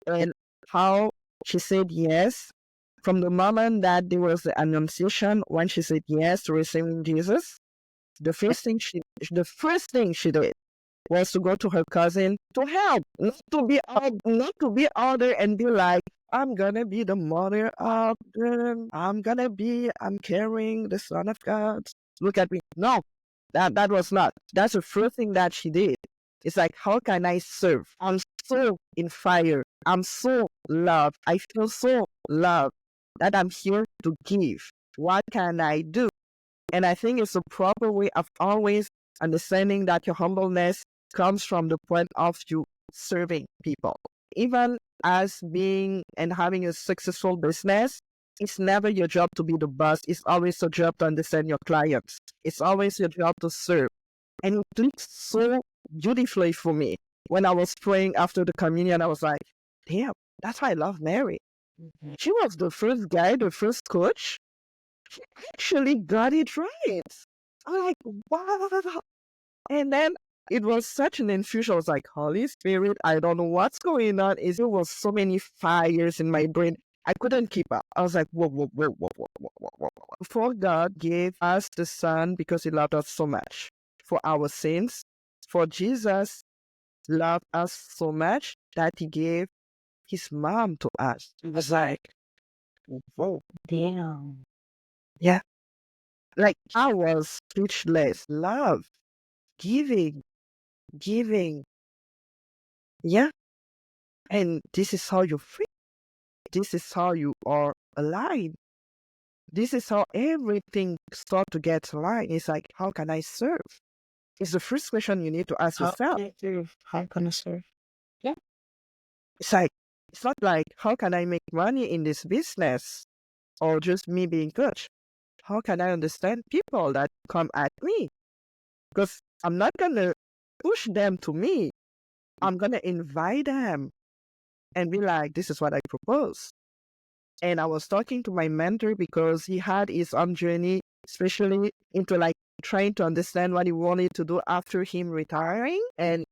and how she said yes from the moment that there was the annunciation when she said yes to receiving Jesus. The first thing she did was to go to her cousin to help, not to be out there and be like, I'm gonna be the mother of them. I'm carrying the Son of God. Look at me. No, that was not. That's the first thing that she did. It's like, how can I serve? I'm so in fire. I'm so loved. I feel so loved that I'm here to give. What can I do? And I think it's a proper way of always understanding that your humbleness comes from the point of you serving people. Even as being and having a successful business, it's never your job to be the boss. It's always your job to understand your clients. It's always your job to serve. And it clicked so beautifully for me. When I was praying after the communion, I was like, damn, that's why I love Mary. Mhm. She was the first guy, the first coach. She actually got it right. I'm like, wow. And then it was such an infusion. I was like, Holy Spirit, I don't know what's going on. There was so many fires in my brain. I couldn't keep up. I was like, whoa, whoa, whoa, whoa, whoa, whoa, whoa, whoa. Before God gave us the Son because he loved us so much for our sins, for Jesus loved us so much that he gave his mom to us. It was like, whoa. Damn. Yeah. Like I was speechless. Love, giving. Yeah. And this is how you feel. This is how you are aligned. This is how everything start to get aligned. It's like, how can I serve? It's the first question you need to ask How yourself. can I serve? How can I serve? Yeah. It's like, It's not like, how can I make money in this business or just me being coach? How can I understand people that come at me? Because I'm not going to push them to me. I'm going to invite them and be like, this is what I propose. And I was talking to my mentor because he had his own journey, especially into like trying to understand what he wanted to do after him retiring. And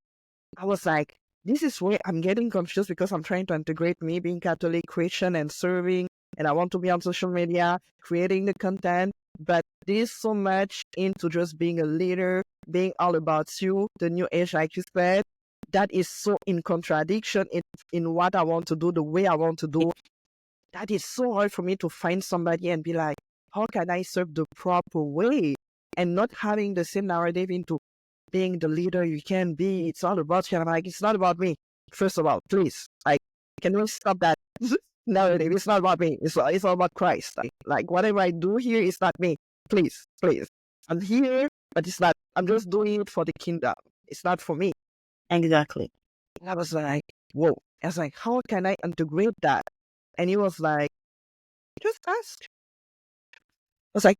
I was like, this is where I'm getting confused because I'm trying to integrate me being Catholic, Christian, and serving. And I want to be on social media, creating the content. But there's so much into just being a leader, being all about you, the new age, like you said. That is so in contradiction in what I want to do, the way I want to do. That is so hard for me to find somebody and be like, how can I serve the proper way? And not having the same narrative into being the leader you can be. It's all about you. I'm like, it's not about me. First of all, please, like, can we stop that narrative? It's not about me. It's all about Christ. Like whatever I do here is not me. Please, please. I'm here, but it's not. I'm just doing it for the kingdom. It's not for me. Exactly. And I was like, whoa. I was like, how can I integrate that? And he was like, just ask. I was like,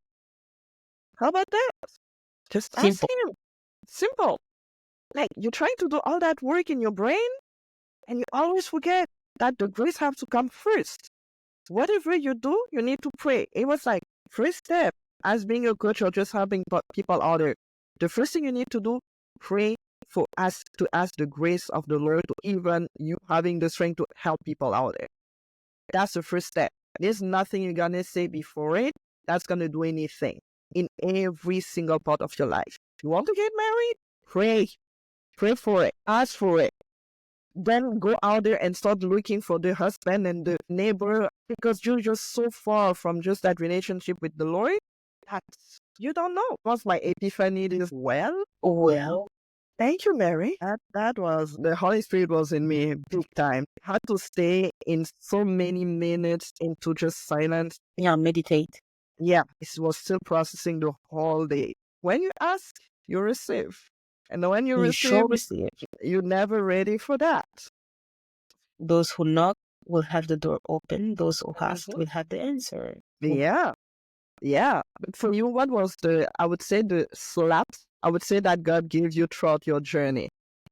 how about that? Just ask Simple. him. Simple. Like, you're trying to do all that work in your brain, and you always forget that the grace have to come first. Whatever you do, you need to pray. It was like, first step, as being a coach or just helping people out there, the first thing you need to do, pray for us to ask the grace of the Lord to even you having the strength to help people out there. That's the first step. There's nothing you're going to say before it that's going to do anything in every single part of your life. You want to get married? Pray. Pray for it. Ask for it. Then go out there and start looking for the husband and the neighbor because you're just so far from just that relationship with the Lord that you don't know. Once my epiphany is Well, thank you, Mary. That was, the Holy Spirit was in me big time. I had to stay in so many minutes into just silence. yeah, meditate. Yeah, it was still processing the whole day. When you ask, you receive. And when you You receive, shall receive. you're never ready for that. Those who knock will have the door open. Those who ask Mhm. will have the answer. Yeah. Yeah. But for you, what was I would say the slaps, I would say that God gives you throughout your journey.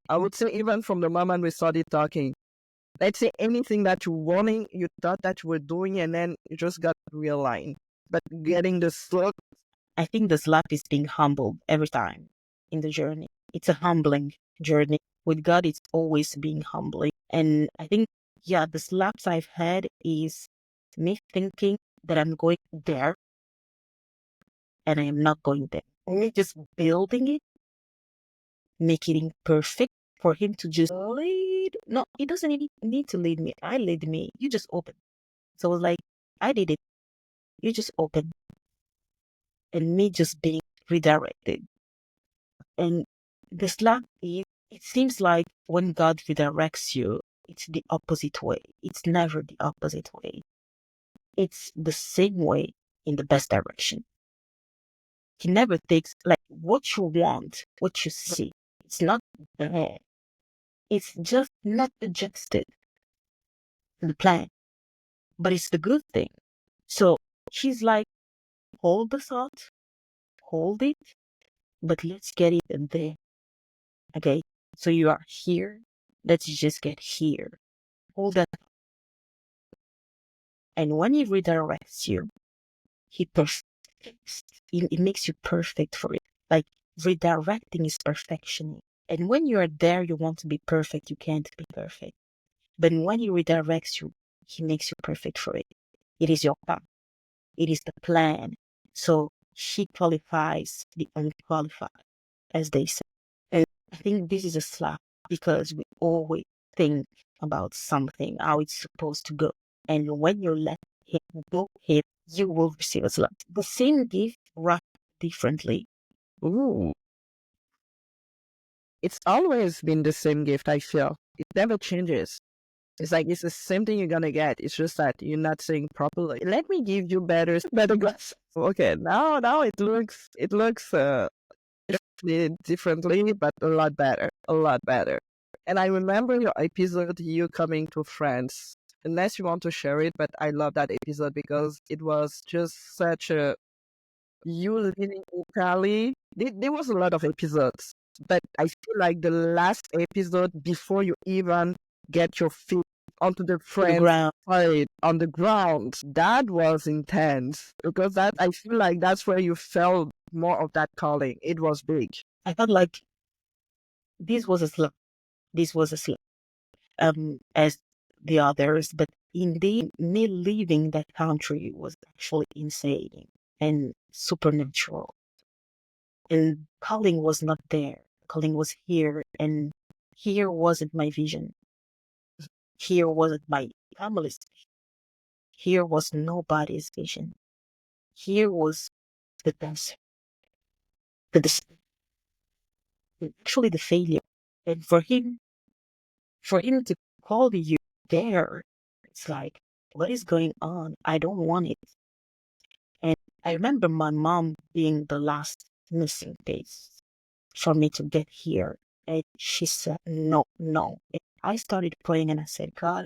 I would say even from the moment we started talking, let's say anything that you wanting, you thought that you were doing, and then you just got realigned. But getting the slap, I think the slap is being humbled every time in the journey. It's a humbling journey. With God, it's always being humbling. And I think, yeah, the slaps I've had is me thinking that I'm going there and I am not going there. Me just building it, making it perfect for Him to just lead. No, He doesn't even need to lead me. I lead me. You just open. So it was like, I did it. You just open. And me just being redirected. And the slap is, it seems like when God redirects you, it's the opposite way. It's never the opposite way. It's the same way in the best direction. He never takes, like, what you want, what you see. It's not there. It's just not adjusted in the plan. But it's the good thing. So she's like, hold the thought, hold it, but let's get it there. Okay? So you are here. Let's just get here. Hold that. And when he redirects you, he perfects. It makes you perfect for it. Like redirecting is perfection. And when you are there, you want to be perfect. You can't be perfect. But when he redirects you, he makes you perfect for it. It is your path. It is the plan. So she qualifies the unqualified, as they say. And I think this is a slap because we always think about something, how it's supposed to go. And when you let him go, you will receive a slap. The same gift wrapped differently. ooh, it's always been the same gift, I feel. It never changes. It's like it's the same thing you're gonna get. It's just that you're not saying properly. Let me give you better glasses. Okay, now it looks differently, but a lot better. A lot better. And I remember your episode, you coming to France. Unless you want to share it, but I love that episode because it was just such a you living in Italy. There was a lot of episodes, but I feel like the last episode before you even get your feet onto the To the French ground. side on the ground, that was intense because that I feel like that's where you felt more of that calling. It was big. I felt like this was a slum. This was a slum. As the others, but indeed, me leaving that country was actually insane and supernatural. And calling was not there. Calling was here, and here wasn't my vision. Here wasn't my family's vision. Here was nobody's vision. Here was the desert, the actually the failure. And for him to call you there, it's like, what is going on? I don't want it. And I remember my mom being the last missing piece for me to get here. And she said, no, no. And I started praying and I said, God,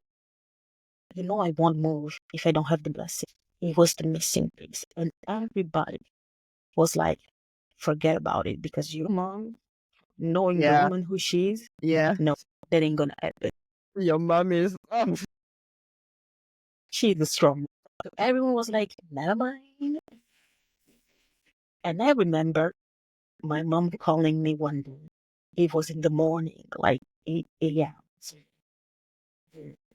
I won't move if I don't have the blessing. It was the missing piece. And everybody was like, forget about it because your mom, knowing the Yeah, woman who she is, yeah. no, that ain't gonna happen. Your mom is. She's the strong. So everyone was like, never mind. And I remember my mom calling me one day. It was in the morning, like 8 a.m.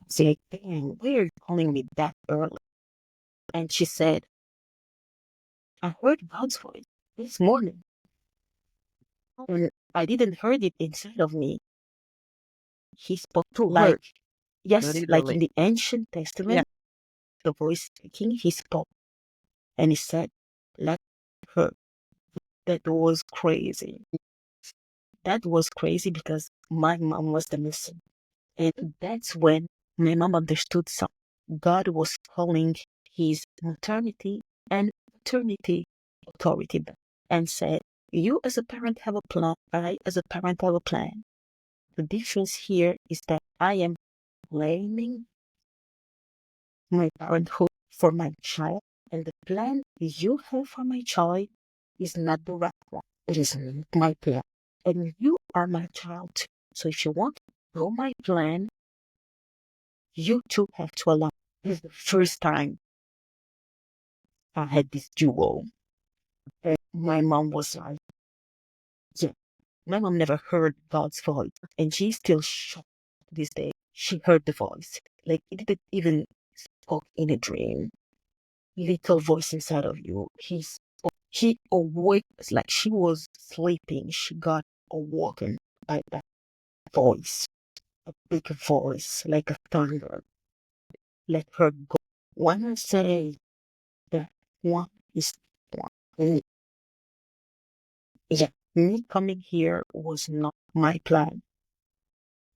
Say, dang, why are you calling me that early? And she said, I heard God's voice this morning. And I didn't heard it inside of me. He spoke To like, her, yes, like in literally. the ancient testament, the voice speaking, he spoke. And he said, let her. That was crazy. That was crazy because my mom was the missing. And that's when my mom understood something. God was calling his maternity and paternity authority back and said, you as a parent have a plan, I as a parent have a plan. The difference here is that I am blaming my parenthood for my child, and the plan you have for my child is not the right one. It is not my plan. And you are my child too. So if you want to know my plan, you too have to allow. This is the first time I had this duo. And my mom was like, yeah. My mom never heard God's voice. And she's still shocked this day. She heard the voice. Like it didn't even spoke in a dream. Little voice inside of you. He awoke, it's like she was sleeping. She got awoken by that voice. A big voice, like a thunder. Let her go. When I say that one is one, yeah, me coming here was not my plan.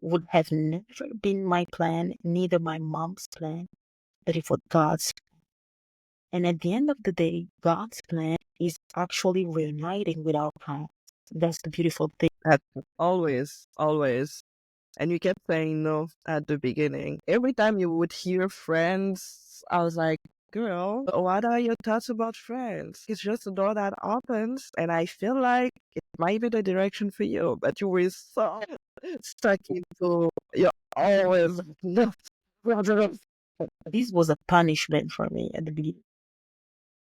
Would have never been my plan, neither my mom's plan, but it was God's. And at the end of the day, God's plan is actually reuniting with our past. That's the beautiful thing. Always, always. And you kept saying no at the beginning. Every time you would hear Friends, I was like, girl, what are your thoughts about Friends? It's just a door that opens, and I feel like it might be the direction for you, but you were so stuck into you're always no. This was a punishment for me at the beginning.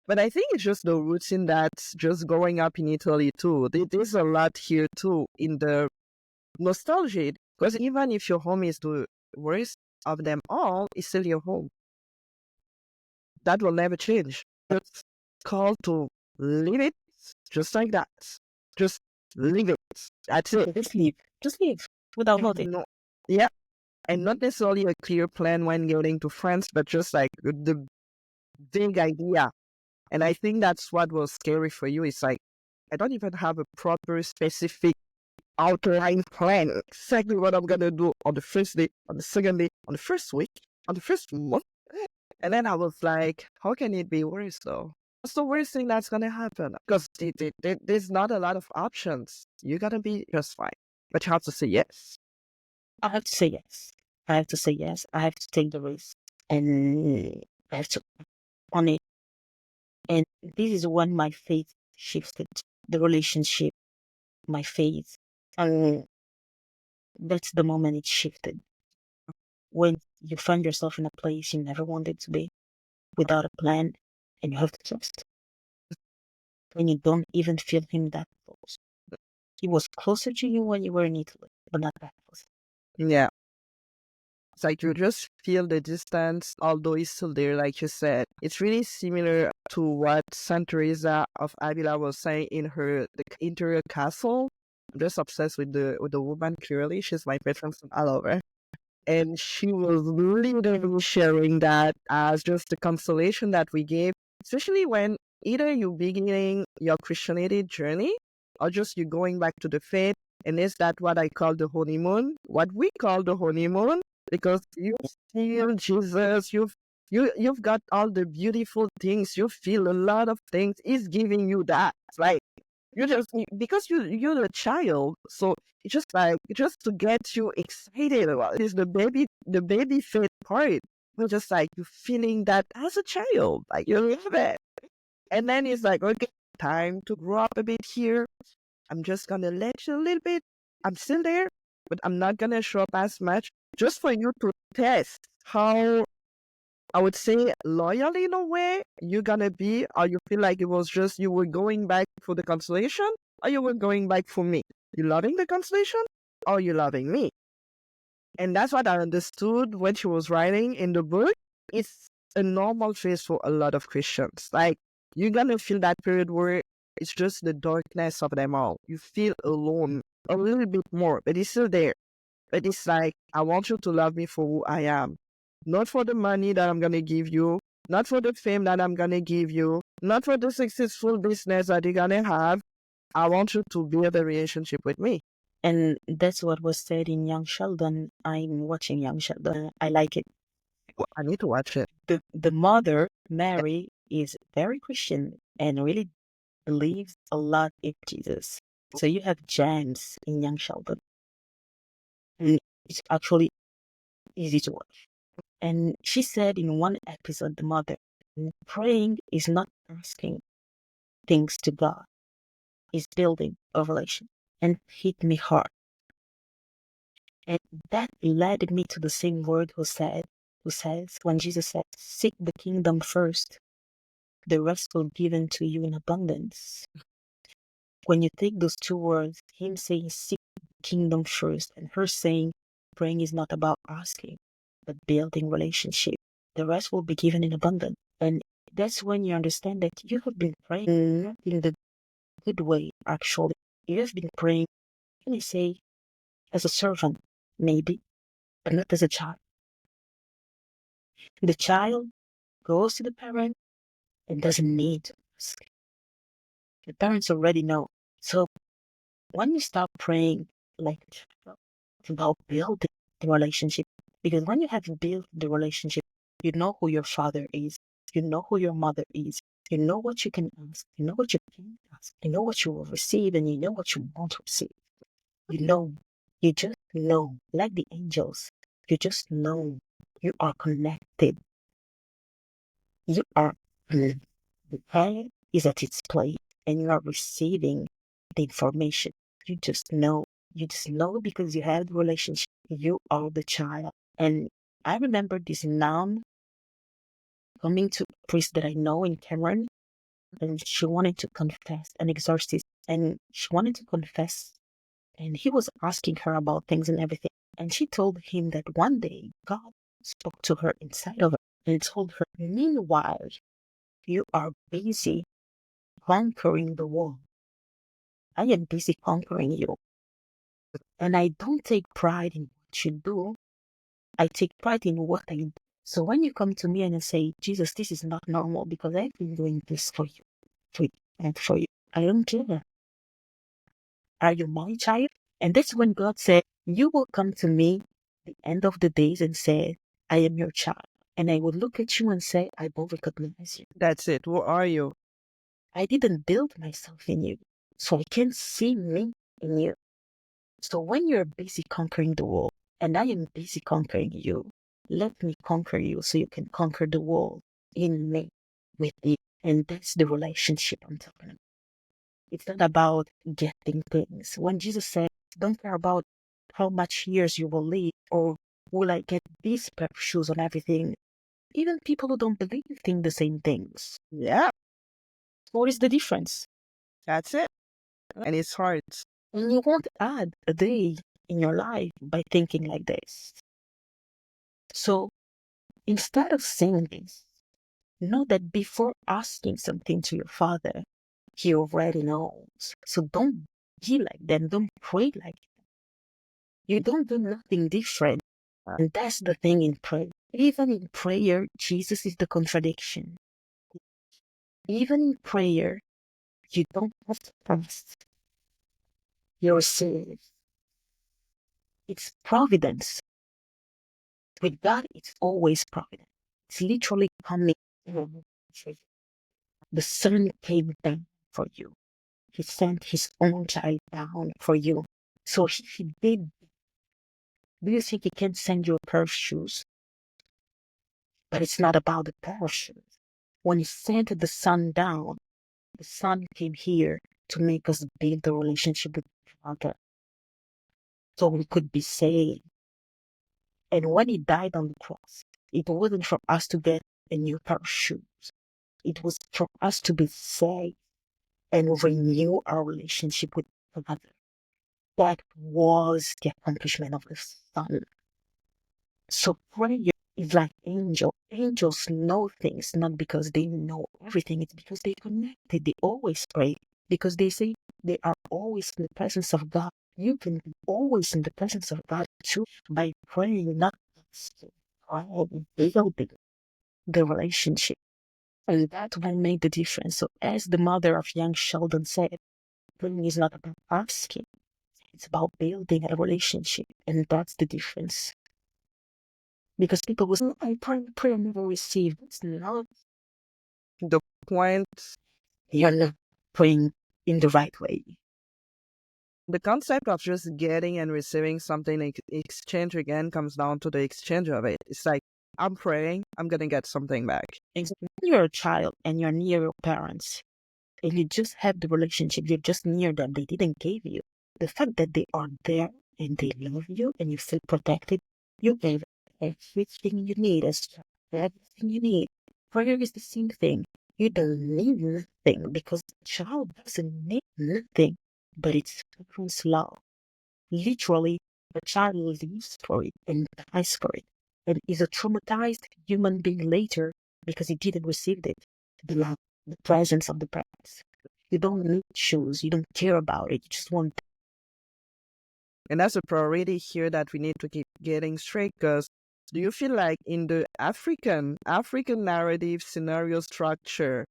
But I think it's just the routine that's just growing up in Italy too. There's a lot here too in the nostalgia. Because even if your home is the worst of them all, it's still your home. That will never change. Just called to leave it just like that. Just leave it. That's it. Just leave without notice. No, yeah. And not necessarily a clear plan when getting to France, but just like the big idea. And I think that's what was scary for you. It's like, I don't even have a proper, specific outline plan. Exactly what I'm going to do on the first day, on the second day, on the first week, on the first month. And then I was like, how can it be worse though? What's the worst thing that's going to happen? Because there's not a lot of options. You got to be just fine. But you have to say yes. I have to say yes. I have to say yes. I have to take the risk, and I have to on it. And this is when my faith shifted. The relationship, my faith, and that's the moment it shifted. When you find yourself in a place you never wanted to be, without a plan, and you have to trust. When you don't even feel him that close. He was closer to you when you were in Italy, but not that close. Yeah. It's like you just feel the distance, although he's still there, like you said. It's really similar to what Saint Teresa of Avila was saying in her the interior castle. I'm just obsessed with the woman. Clearly, she's my patron from all over, and she was literally sharing that as just the consolation that we gave, especially when either you're beginning your Christianity journey or just you're going back to the faith. And is that what I call the honeymoon? What we call the honeymoon? Because you feel Jesus, you've got all the beautiful things, you feel a lot of things. He's giving you that. It's like you just because you're a child, so it's just like just to get you excited about it is the baby faith part. You're just like you feeling that as a child, like you love it. And then it's like, okay, time to grow up a bit here. I'm just gonna let you a little bit. I'm still there, but I'm not gonna show up as much just for you to test how I would say loyal in a way you're gonna be, or you feel like it was just you were going back for the consolation, or you were going back for me. You loving the consolation, or you loving me? And that's what I understood when she was writing in the book. It's a normal phase for a lot of Christians. Like you're gonna feel that period where it's just the darkness of them all. You feel alone a little bit more, but it's still there. But it's like, I want you to love me for who I am. Not for the money that I'm going to give you. Not for the fame that I'm going to give you. Not for the successful business that you're going to have. I want you to build a relationship with me. And that's what was said in Young Sheldon. I'm watching Young Sheldon. I like it. I need to watch it. The mother, Mary, is very Christian and really believes a lot in Jesus. So you have James in Young Sheldon. And it's actually easy to watch. And she said in one episode, the mother, praying is not asking things to God, is building a relation. And hit me hard. And that led me to the same word who says, when Jesus said, seek the kingdom first, the rest will be given to you in abundance. When you take those two words, him saying, seek the kingdom first, and her saying, praying is not about asking, but building relationship. The rest will be given in abundance. And that's when you understand that you have been praying not in the good way, actually. You have been praying, can I say, as a servant, maybe, but not as a child. The child goes to the parent and doesn't need to ask. The parents already know. So when you start praying like a child, it's about building the relationship. Because when you have built the relationship, you know who your father is. You know who your mother is. You know what you can ask. You know what you can't ask. You know what you will receive, and you know what you won't receive. You know. You just know. Like the angels. You just know. You are connected. You are connected. The prayer is at its place, and you are receiving the information. You just know. You just know because you have the relationship. You are the child. And I remember this nun coming to a priest that I know in Cameroon, and she wanted to confess an exorcist, and she wanted to confess, and he was asking her about things and everything, and she told him that one day God spoke to her inside of her and told her, meanwhile, you are busy conquering the world. I am busy conquering you. And I don't take pride in what you do. I take pride in what I do. So when you come to me and you say, Jesus, this is not normal because I've been doing this for you, and for you. I don't care. Are you my child? And that's when God said, you will come to me at the end of the days and say, I am your child. And I will look at you and say, I will recognize you. That's it. Who are you? I didn't build myself in you, so I can't see me in you. So when you're busy conquering the world and I am busy conquering you. Let me conquer you so you can conquer the world in me, with you. And that's the relationship I'm talking about. It's not about getting things. When Jesus said, don't care about how much years you will live or will I get these pair of shoes on everything, even people who don't believe think the same things. Yeah, What is the difference? that's it. And it's hard. And you won't add a day in your life by thinking like this. So instead of saying this, know that before asking something to your father, he already knows. So don't be like them. Don't pray like them. You don't do nothing different. And that's the thing in prayer. Even in prayer, Jesus is the contradiction. Even in prayer, you don't have to trust your sin. It's providence. With God, it's always providence. It's literally coming. The Son came down for you. He sent his own child down for you. So if he did, do you think he can send you a pair of shoes? But it's not about the pair of shoes. When he sent the Son down, the Son came here to make us build the relationship with Father, so we could be saved. And when he died on the cross, it wasn't for us to get a new pair of shoes. It was for us to be saved and renew our relationship with Father. That was the accomplishment of the Son. So prayer is like angels. Angels know things not because they know everything, it's because they connected. They always pray because they say they are always in the presence of God. You can be always in the presence of God too by praying, not building the relationship. And that will make the difference. So as the mother of young Sheldon said, praying is not about asking. It's about building a relationship. And that's the difference. Because people will say, I pray, never receive. It's not. The point, You're not praying in the right way. the concept of just getting and receiving something in exchange again comes down to the exchange of it. It's like, I'm praying, I'm going to get something back. Exactly. When you're a child and you're near your parents, and you just have the relationship, you're just near them, they didn't give you. The fact that they are there and they love you and you feel protected, you have everything you need as a child, everything you need. Prayer is the same thing. You don't need nothing because the child doesn't need nothing, but it's parents' love. Literally, the child lives for it and dies for it and is a traumatized human being later because he didn't receive it. The love, the presence of the parents. You don't need shoes. You don't care about it. You just want. And that's a priority here that we need to keep getting straight, because do you feel like in the African narrative scenario structure,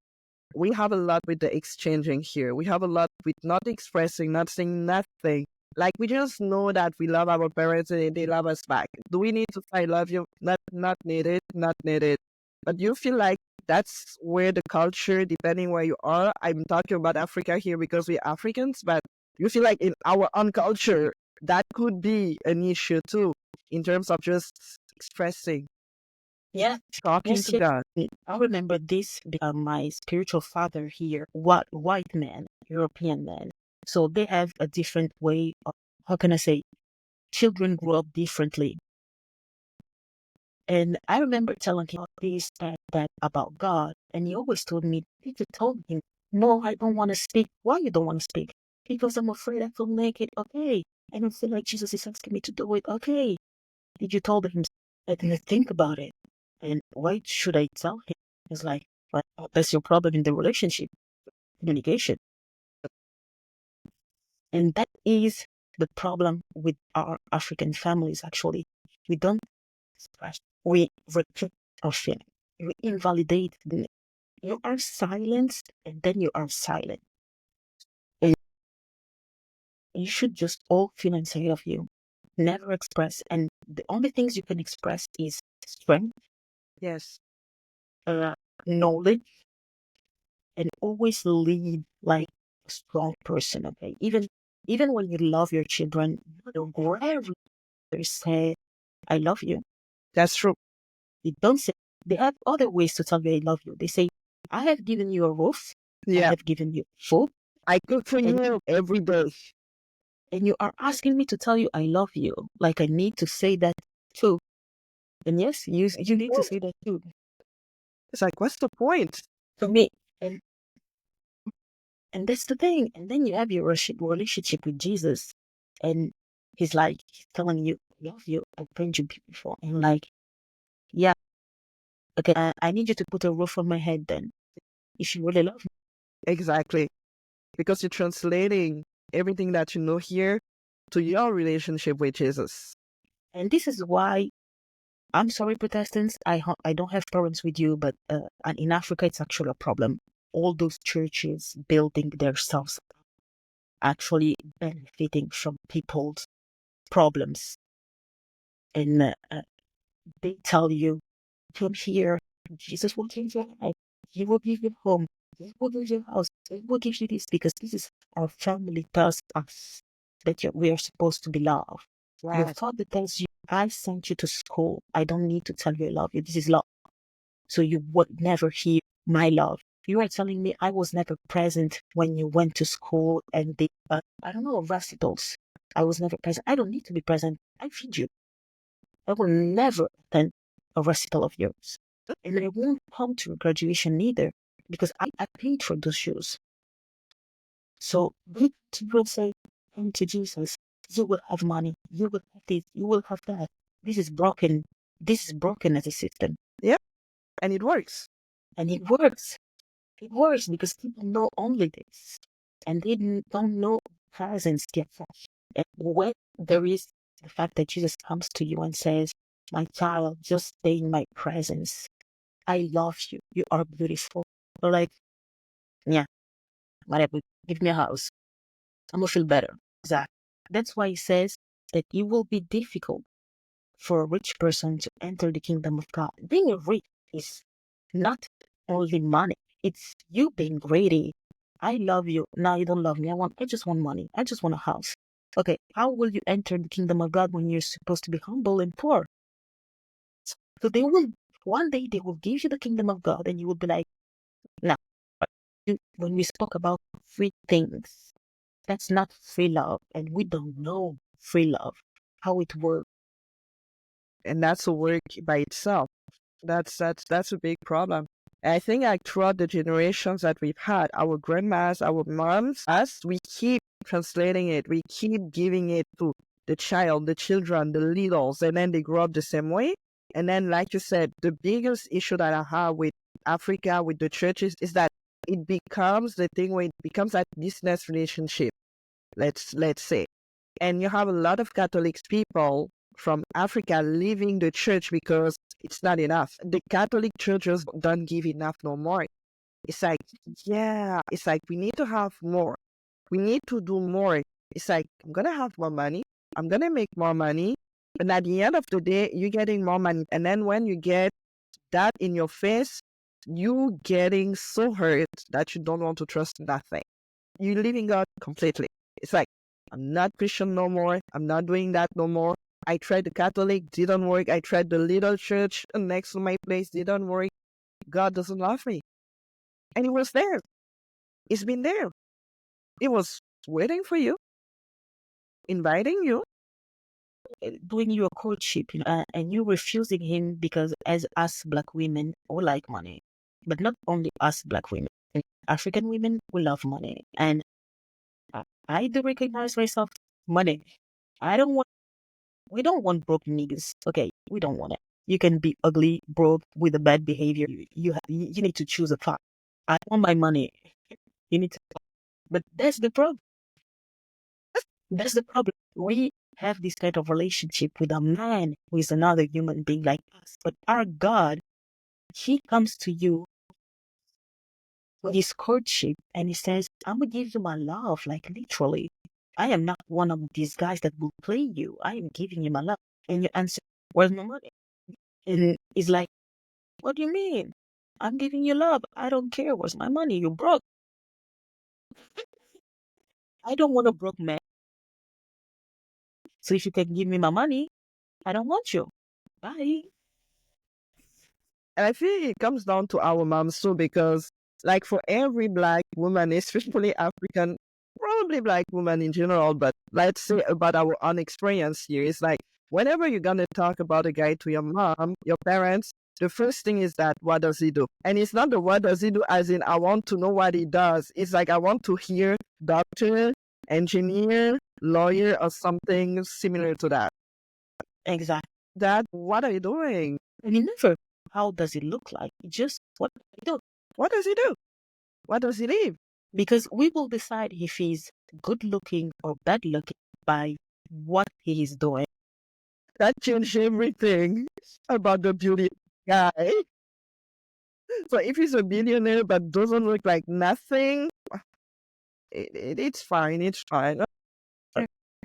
we have a lot with the exchanging here. We have a lot with not expressing, not saying nothing. Like, we just know that we love our parents and they love us back. Do we need to say, I love you? Not needed, not needed. But you feel like that's where the culture, depending where you are, I'm talking about Africa here because we're Africans, but you feel like in our own culture, that could be an issue too, in terms of just expressing, Yeah. talking Yes, to yes. God. I remember this because my spiritual father here, white man, European man. So they have a different way of, how can I say, children grow up differently. And I remember telling him this, that about God. And he always told me, teacher told him, no, I don't want to speak. Why you don't want to speak? Because I'm afraid I will make it. Okay. I don't feel like Jesus is asking me to do it. Okay. Did you told him? I didn't think about it. And why should I tell him? It's like, well, that's your problem in the relationship, communication. And that is the problem with our African families, actually. We don't express, we repeat our feeling. We invalidate. You are silenced and then you are silent. And you should just all feel inside of you. Never express. And the only things you can express is strength, Yes. knowledge, and always lead like a strong person, okay? Even when you love your children, you don't go every they say, I love you. That's true. They don't say, they have other ways to tell you I love you. They say, I have given you a roof. I Yeah. have given you food. I cook for you every day. And you are asking me to tell you I love you. Like I need to say that too. And yes, you need to say that too. It's like, what's the point? For me. And that's the thing. And then you have your relationship with Jesus. And he's telling you, I love you. I prayed you before. And like, yeah, okay, I need you to put a roof on my head then. If you really love me. Exactly. Because you're translating everything that you know here to your relationship with Jesus. And this is why, I'm sorry, Protestants, I don't have problems with you, but and in Africa, it's actually a problem. All those churches building themselves actually benefiting from people's problems. And they tell you, come here, Jesus will change your life. He will give you home. He will give you a house. He will give you this because this is our family tells us that we are supposed to be loved. Your father tells you, I sent you to school. I don't need to tell you I love you. This is love. So you would never hear my love. You are telling me I was never present when you went to school and did, I don't know, recitals. I was never present. I don't need to be present. I feed you. I will never attend a recital of yours. And I won't come to your graduation either because I paid for those shoes. So you will say, come to Jesus. You will have money. You will have this. You will have that. This is broken. This is broken as a system. Yeah. And it works. And it works. It works because people know only this. And they don't know presence yet. And when there is the fact that Jesus comes to you and says, my child, just stay in my presence. I love you. You are beautiful. You're like, yeah, whatever. Give me a house. I'm gonna feel better. Exactly. That's why he says that it will be difficult for a rich person to enter the kingdom of God. Being rich is not only money. It's you being greedy. I love you. Now you don't love me. I just want money. I just want a house. Okay, how will you enter the kingdom of God when you're supposed to be humble and poor? So one day they will give you the kingdom of God and you will be like, no. When we spoke about free things, that's not free love. And we don't know free love, how it works. And that's a work by itself. That's a big problem. And I think like throughout the generations that we've had, our grandmas, our moms, us, we keep translating it. We keep giving it to the child, the children, the littles, and then they grow up the same way. And then, like you said, the biggest issue that I have with Africa, with the churches, is that it becomes the thing where it becomes that business relationship, let's say. And you have a lot of Catholic people from Africa leaving the church because it's not enough. The Catholic churches don't give enough no more. It's like, yeah, it's like we need to have more. We need to do more. It's like, I'm going to have more money. I'm going to make more money. And at the end of the day, you're getting more money. And then when you get that in your face, you getting so hurt that you don't want to trust nothing. You're leaving God completely. It's like, I'm not Christian no more. I'm not doing that no more. I tried the Catholic, didn't work. I tried the little church next to my place, didn't work. God doesn't love me. And it was there. It's been there. It was waiting for you, inviting you. Doing your courtship, and you refusing him because as us Black women, we like money. But not only us Black women. African women, we love money. And I do recognize myself money. We don't want broke niggas. Okay, we don't want it. You can be ugly, broke, with a bad behavior. You need to choose a path. I want my money. You need to. But that's the problem. That's the problem. We have this kind of relationship with a man who is another human being like us. But our God, he comes to you with his courtship and he says, I'm going to give you my love, like literally. I am not one of these guys that will play you. I am giving you my love. And you answer, where's my money? And he's like, what do you mean? I'm giving you love. I don't care. Where's my money? You broke. I don't want a broke man. So if you can give me my money, I don't want you. Bye. And I feel it comes down to our moms too, because like for every black woman, especially African, probably black woman in general, but let's say about our own experience here, it's like whenever you're gonna talk about a guy to your mom, your parents, the first thing is that what does he do? And it's not the what does he do as in I want to know what he does. It's like I want to hear doctor, engineer, lawyer, or something similar to that. Exactly. That what are you doing? And you never, how does it look like? Just what he do. What does he do? What does he live? Because we will decide if he's good looking or bad looking by what he is doing. That changed everything about the beauty guy. So if he's a billionaire but doesn't look like nothing, it's fine. It's fine.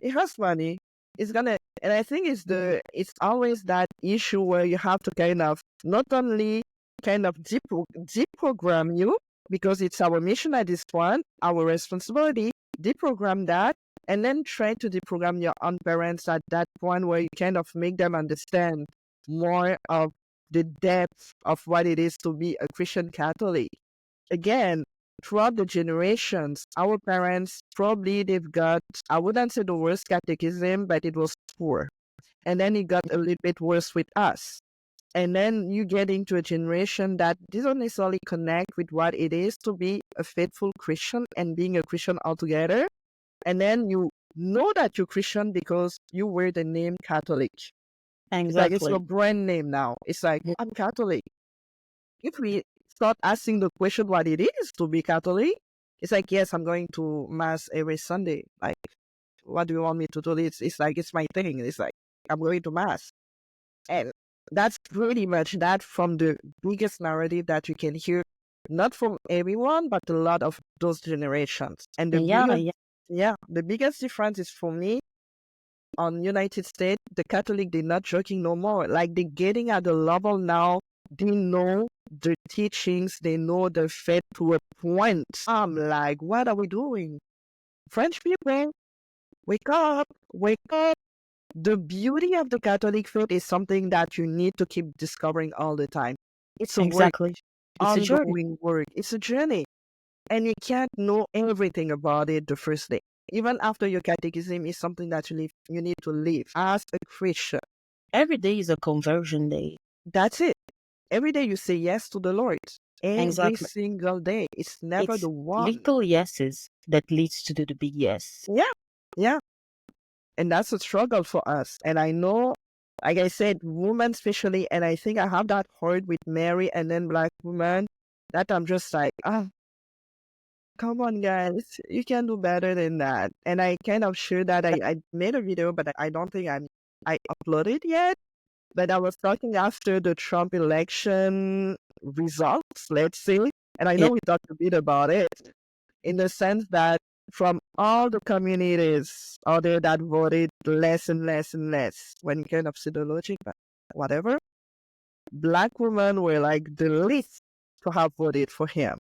It has money. It's gonna, and I think it's always that issue where you have to kind of not only kind of deprogram you, because it's our mission at this point, our responsibility, deprogram that, and then try to deprogram your own parents at that point where you kind of make them understand more of the depth of what it is to be a Christian Catholic. Again, throughout the generations, our parents probably they've got, I wouldn't say the worst catechism, but it was poor. And then it got a little bit worse with us. And then you get into a generation that doesn't necessarily connect with what it is to be a faithful Christian and being a Christian altogether. And then you know that you're Christian because you wear the name Catholic. It's like it's your brand name now. It's like, I'm Catholic. If we start asking the question what it is to be Catholic, it's like, yes, I'm going to Mass every Sunday. Like, what do you want me to do? It's like, it's my thing. It's like, I'm going to Mass. And that's pretty much that from the biggest narrative that you can hear, not from everyone, but a lot of those generations. And the biggest difference is for me, on United States, the Catholic, they're not joking no more. Like they're getting at the level now, they know the teachings, they know the faith to a point. I'm like, what are we doing? French people, wake up, wake up. The beauty of the Catholic faith is something that you need to keep discovering all the time. It's a Exactly. work, It's a journey. ongoing work. It's a journey. And you can't know everything about it the first day. Even after your catechism is something that you need to live as a Christian. Every day is a conversion day. That's it. Every day you say yes to the Lord. Every Exactly. single day. It's never It's the one. little yeses that leads to the big yes. Yeah. And that's a struggle for us. And I know, like I said, women especially, and I think I have that heart with Mary and then black women, that I'm just like, come on, guys, you can do better than that. And I kind of sure that I made a video, but I don't think I uploaded yet. But I was talking after the Trump election results, let's say. And I know we talked a bit about it in the sense that from all the communities out there that voted less and less and less, when you kind of see the logic, but whatever, black women were like the least to have voted for him.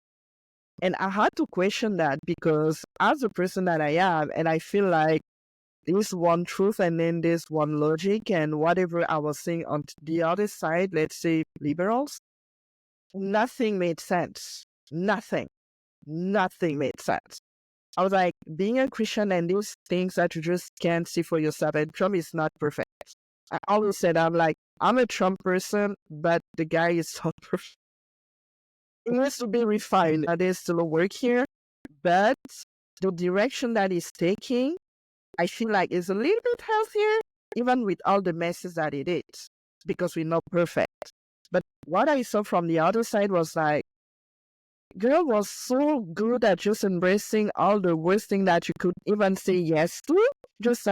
And I had to question that because as a person that I am, and I feel like there's one truth and then there's one logic, and whatever I was saying on the other side, let's say liberals, nothing made sense. Nothing made sense. I was like, being a Christian and these things that you just can't see for yourself, and Trump is not perfect. I always said, I'm a Trump person, but the guy is not perfect. It needs to be refined. There's still a work here, but the direction that he's taking, I feel like is a little bit healthier, even with all the messes that it is, because we're not perfect. But what I saw from the other side was like, girl was so good at just embracing all the worst thing that you could even say yes to. Just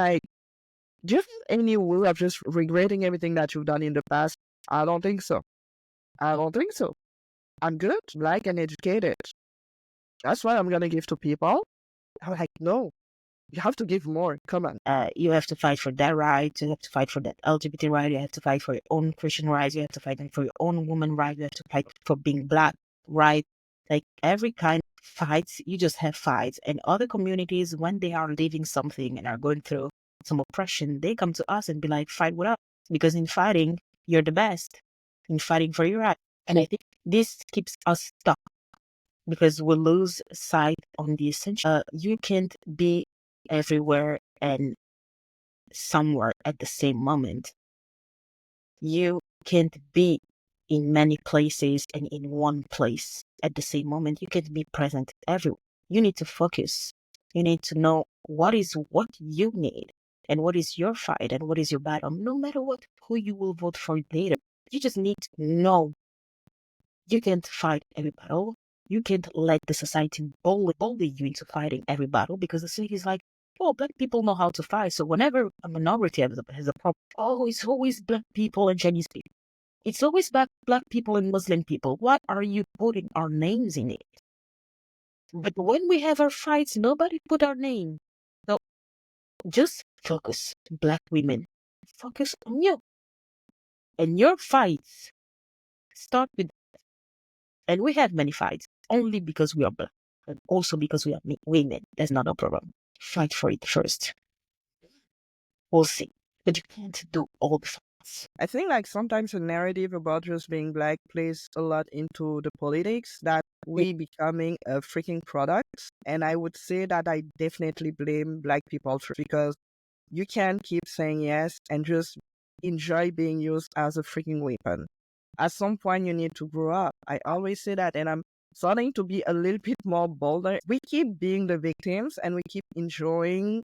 any way of just regretting everything that you've done in the past. I don't think so. I'm good, black, and educated. That's what I'm going to give to people. I'm like, no, you have to give more. Come on. You have to fight for that right. You have to fight for that LGBT right. You have to fight for your own Christian rights. You have to fight for your own woman right. You have to fight for being black right. Like every kind of fights, you just have fights. And other communities, when they are living something and are going through some oppression, they come to us and be like, fight with us. because in fighting, you're the best in fighting for your right. And I think this keeps us stuck because we lose sight on the essential. You can't be everywhere and somewhere at the same moment. You can't be in many places and in one place at the same moment. You can't be present everywhere. You need to focus. You need to know what is what you need and what is your fight and what is your battle. No matter what, who you will vote for later. You just need to know. You can't fight every battle. You can't let the society bully you into fighting every battle because the society is like, oh, black people know how to fight. So whenever a minority has a problem, oh, it's always black people and Chinese people. It's always black people and Muslim people. Why are you putting our names in it? But when we have our fights, nobody put our name. So just focus, black women. Focus on you. And your fights start with, and we have many fights, only because we are black. And also because we are women. That's not a problem. Fight for it first. We'll see. But you can't do all the fights. I think like sometimes the narrative about just being black plays a lot into the politics that we becoming a freaking product. And I would say that I definitely blame black people for because you can't keep saying yes and just enjoy being used as a freaking weapon. At some point you need to grow up. I always say that, and I'm starting to be a little bit more bolder. We keep being the victims and we keep enjoying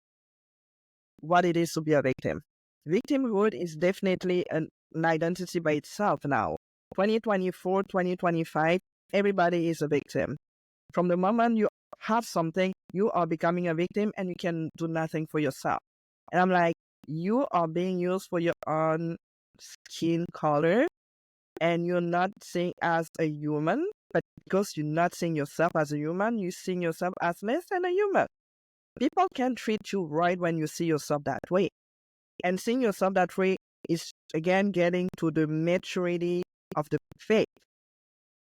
what it is to be a victim. Victimhood is definitely an identity by itself now. 2024, 2025, everybody is a victim. From the moment you have something, you are becoming a victim and you can do nothing for yourself. And I'm like, you are being used for your own skin color and you're not seeing as a human, but because you're not seeing yourself as a human, you're seeing yourself as less than a human. People can treat you right when you see yourself that way. And seeing yourself that way is, again, getting to the maturity of the faith,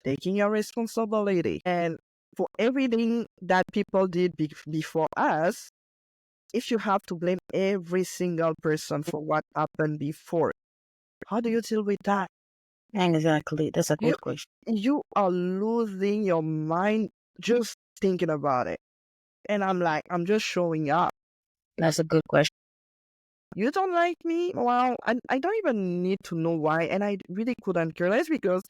taking your responsibility. And for everything that people did before us, if you have to blame every single person for what happened before, how do you deal with that? Exactly. That's a You, good question. you are losing your mind just thinking about it. And I'm like, I'm just showing up. That's a good question. You don't like me? Well, I don't even need to know why. And I really couldn't care less because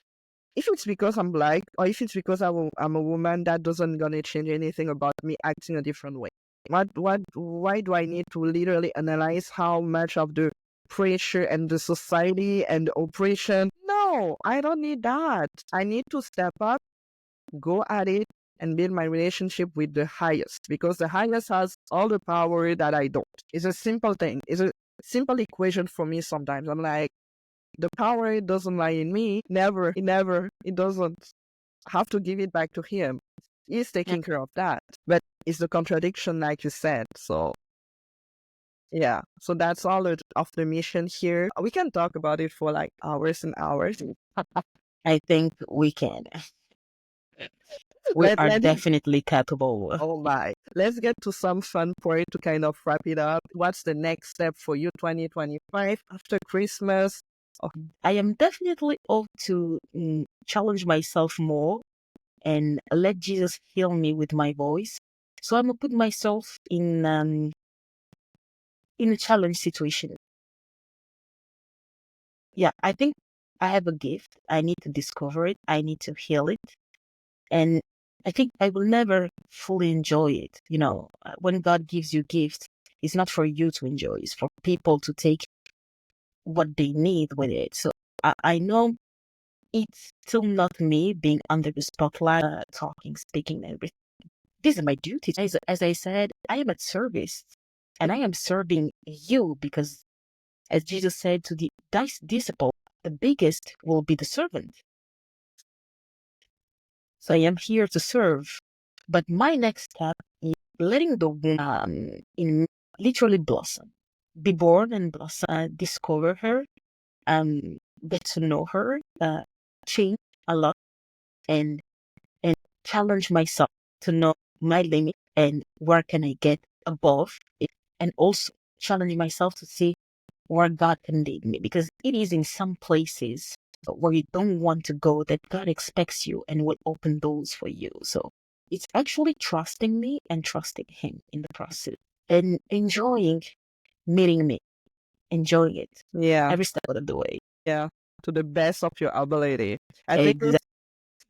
if it's because I'm black or if it's because I'm a woman, that doesn't gonna change anything about me acting a different way. Why do I need to literally analyze how much of the pressure and the society and the oppression? No, I don't need that. I need to step up, go at it, and build my relationship with the highest because the highest has all the power that I don't. It's a simple thing. It's a simple equation for me sometimes. I'm like, the power doesn't lie in me. Never, it doesn't. Have to give it back to him. He's taking care of that. But it's the contradiction, like you said. So, yeah. So that's all of the mission here. We can talk about it for like hours and hours. I think we can. We are Let definitely capable. Oh my. Let's get to some fun part to kind of wrap it up. What's the next step for you 2025 after Christmas? Oh, I am definitely off to challenge myself more and let Jesus heal me with my voice. So I'm gonna put myself in a challenge situation. Yeah, I think I have a gift. I need to discover it. I need to heal it. And I think I will never fully enjoy it. You know, when God gives you gifts, it's not for you to enjoy. It's for people to take what they need with it. So I know it's still not me being under the spotlight, talking, speaking, everything. This is my duty. As I said, I am at service and I am serving you because, as Jesus said to the disciple, the biggest will be the servant. So I am here to serve. But my next step is letting the woman in literally blossom, be born and blossom, discover her, get to know her, change a lot, and challenge myself to know my limit and where can I get above it, and also challenge myself to see where God can lead me, because it is in some places where you don't want to go that God expects you and will open doors for you. So it's actually trusting me and trusting Him in the process and enjoying meeting me, enjoying it Yeah, every step of the way. yeah, to the best of your ability. I think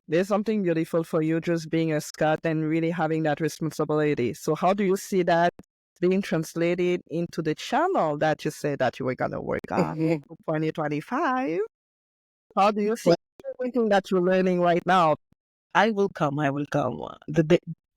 there's something beautiful for you just being a scout and really having that responsibility. So how do you see that being translated into the channel that you said that you were gonna work on in 2025? How do you see everything that you're learning right now? I will come. I will come.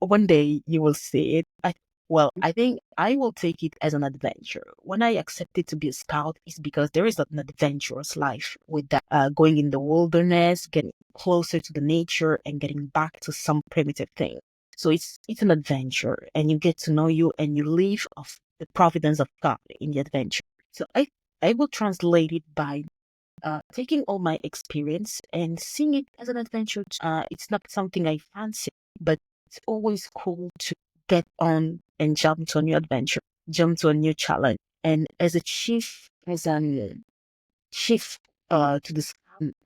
One day you will see it. I think I will take it as an adventure. When I accepted to be a scout, it's because there is an adventurous life with that, going in the wilderness, getting closer to the nature, and getting back to some primitive thing. So it's an adventure, and you get to know you, and you live of the providence of God in the adventure. So I will translate it by taking all my experience and seeing it as an adventure. It's not something I fancy, but it's always cool to get on and jump to a new adventure, jump to a new challenge. And as a chief, to this,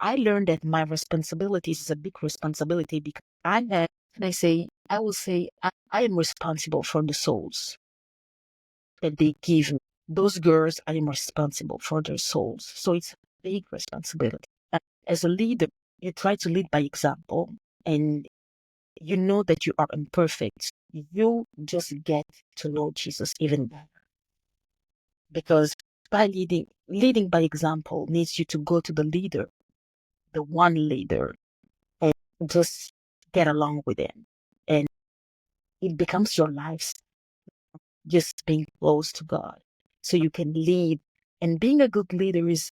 I learned that my responsibilities is a big responsibility, because I will say, I am responsible for the souls that they give me. Those girls, I am responsible for their souls. So it's a big responsibility. As a leader, you try to lead by example, and you know that you are imperfect. You just get to know Jesus even better. Because by leading by example needs you to go to the leader, the one leader, and just get along with him. And it becomes your life, just being close to God. So you can lead. And being a good leader is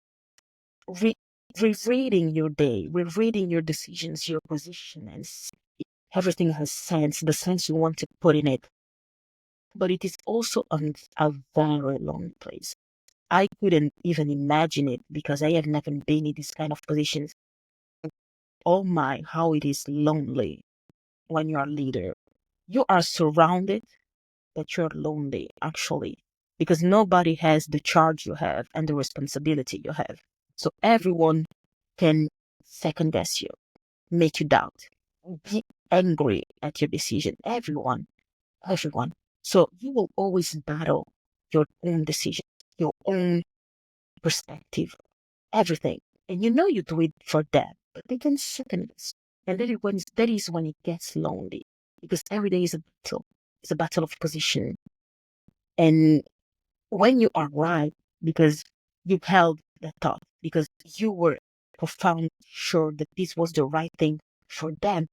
rereading your day, rereading your decisions, your position, and everything has sense, the sense you want to put in it. But it is also a very lonely place. I couldn't even imagine it, because I have never been in this kind of positions. Oh my, how it is lonely when you're a leader. You are surrounded, but you're lonely, actually, because nobody has the charge you have and the responsibility you have. So everyone can second guess you, make you doubt, be angry at your decision. Everyone. So you will always battle your own decision, your own perspective, everything. And you know you do it for them, but they can second guess. And that is when it gets lonely, because every day is a battle. It's a battle of position. And when you are right, because you held the thought, because you were profoundly sure that this was the right thing for them.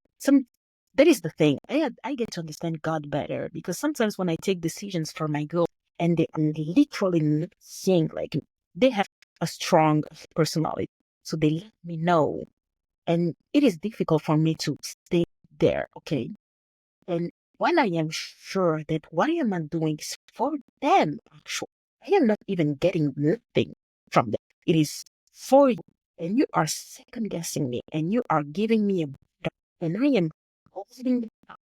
That is the thing. I get to understand God better, because sometimes when I take decisions for my girl, and they are literally not seeing, like, they have a strong personality, so they let me know, and it is difficult for me to stay there. Okay, and when I am sure that what I am doing is for them, actually, I am not even getting nothing from them. It is for you. And you are second guessing me, and you are giving me and I am holding it up.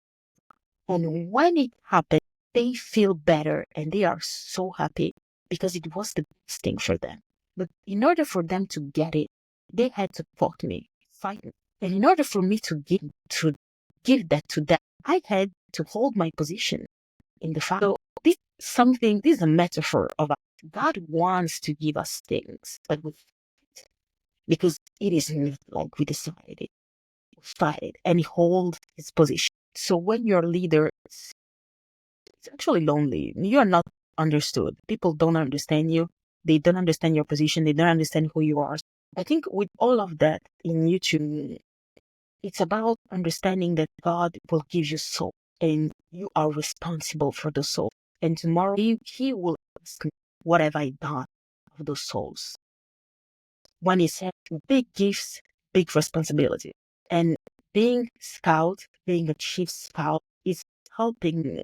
And when it happened, they feel better and they are so happy, because it was the best thing for them. But in order for them to get it, they had to fought me, fight me. And in order for me to give that to them, I had to hold my position in the family. So this is a metaphor of God wants to give us things, but because it is not like we decided it, fight it, and hold his position. So when you're a leader, it's actually lonely. You're not understood. People don't understand you. They don't understand your position. They don't understand who you are. I think with all of that in YouTube, it's about understanding that God will give you soul, and you are responsible for the soul. And tomorrow he will ask me, what have I done of those souls? When he said big gifts, big responsibility. And being scout, being a chief scout, is helping me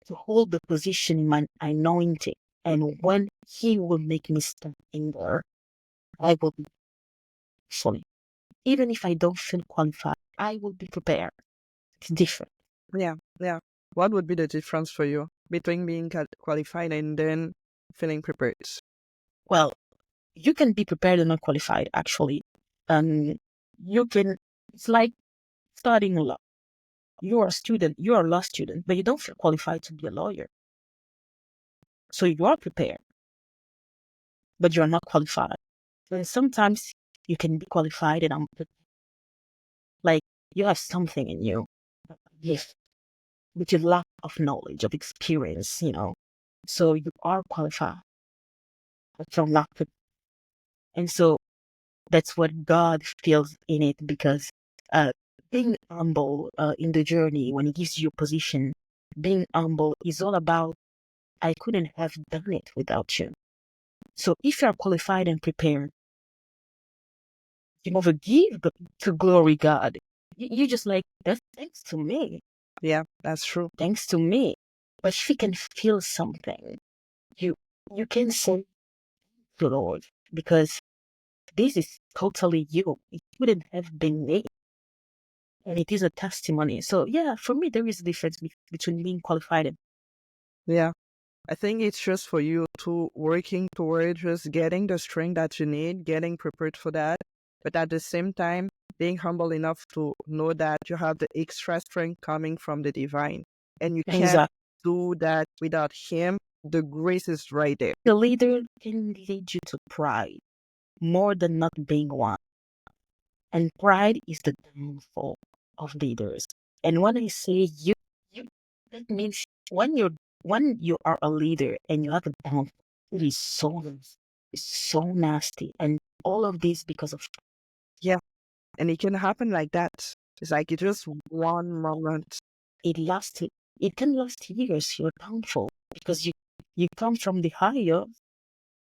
to hold the position in my anointing. And when he will make me step in there, I will be fully. Even if I don't feel qualified, I will be prepared. It's different. Yeah, yeah. What would be the difference for you between being qualified and then feeling prepared? Well, you can be prepared and not qualified, actually. It's like studying law. You are a student, you are a law student, but you don't feel qualified to be a lawyer. So you are prepared, but you're not qualified. And sometimes you can be qualified and like you have something in you, yes, with your lack of knowledge, of experience, So you are qualified, but you're not prepared. And so that's what God feels in it, because being humble in the journey, when He gives you a position, being humble is all about, I couldn't have done it without you. So if you're qualified and prepared, you never give to glory God. You just like, that's thanks to me. Yeah, that's true. Thanks to me. But if you can feel something, you can say to the Lord, because this is totally you. It wouldn't have been me. And it is a testimony. So yeah, for me, there is a difference between being qualified and... Yeah. I think it's just for you to working toward just getting the strength that you need, getting prepared for that. But at the same time, being humble enough to know that you have the extra strength coming from the divine. And you can't Exactly. do that without Him. The grace is right there. The leader can lead you to pride more than not being one. And pride is the downfall of leaders. And when I say you, that means when you are a leader and you have a downfall, it is so nasty. And all of this because of... Yeah. And it can happen like that. It's like it's just one moment. It can last years, your downfall, because you come from the higher.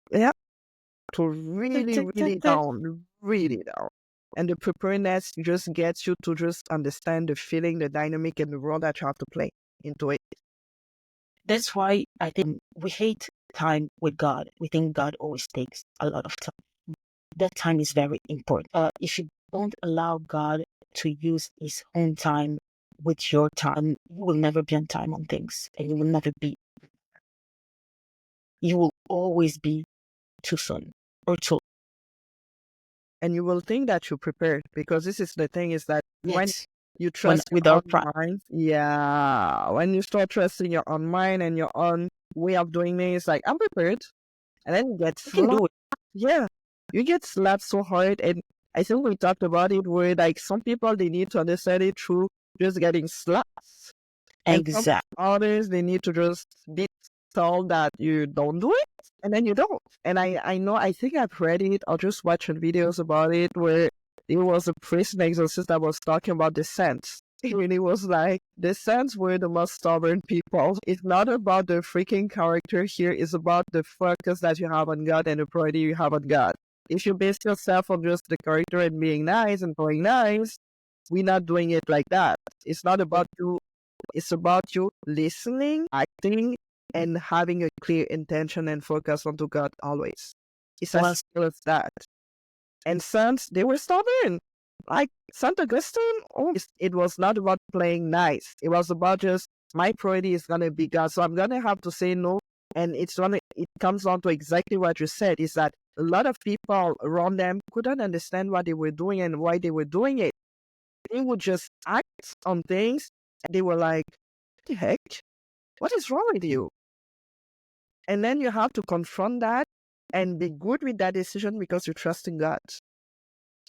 Yeah. To really down, really down. And the preparedness just gets you to just understand the feeling, the dynamic, and the role that you have to play into it. That's why I think we hate time with God. We think God always takes a lot of time. That time is very important. If you don't allow God to use His own time with your time, you will never be on time on things, and you will always be too soon or too... And you will think that you're prepared, because this is the thing, is that when Yes. you trust with your our own pride. mind, when you start trusting your own mind and your own way of doing things, like, I'm prepared, and then you get You can do it. Yeah, you get slapped so hard. And I think we talked about it, where like some people, they need to understand it through just getting slapped, and some Exactly. others, they need to just be told that you don't do it, and then you don't. And I know, I think I've read it or just watching videos about it, where there was a prison exorcist that was talking about the saints. It really was like, the saints were the most stubborn people. It's not about the freaking character here, it's about the focus that you have on God and the priority you have on God. If you base yourself on just the character and being nice and playing nice, we're not doing it like that. It's not about you. It's about you listening, acting, and having a clear intention and focus onto God always. It's as simple as that. And saints, they were stubborn. Like Saint Augustine, it was not about playing nice. It was about just, my priority is gonna be God, so I'm gonna have to say no. And it comes down to exactly what you said, is that a lot of people around them couldn't understand what they were doing and why they were doing it. They would just act on things, and they were like, what the heck? What is wrong with you? And then you have to confront that and be good with that decision, because you trust in God.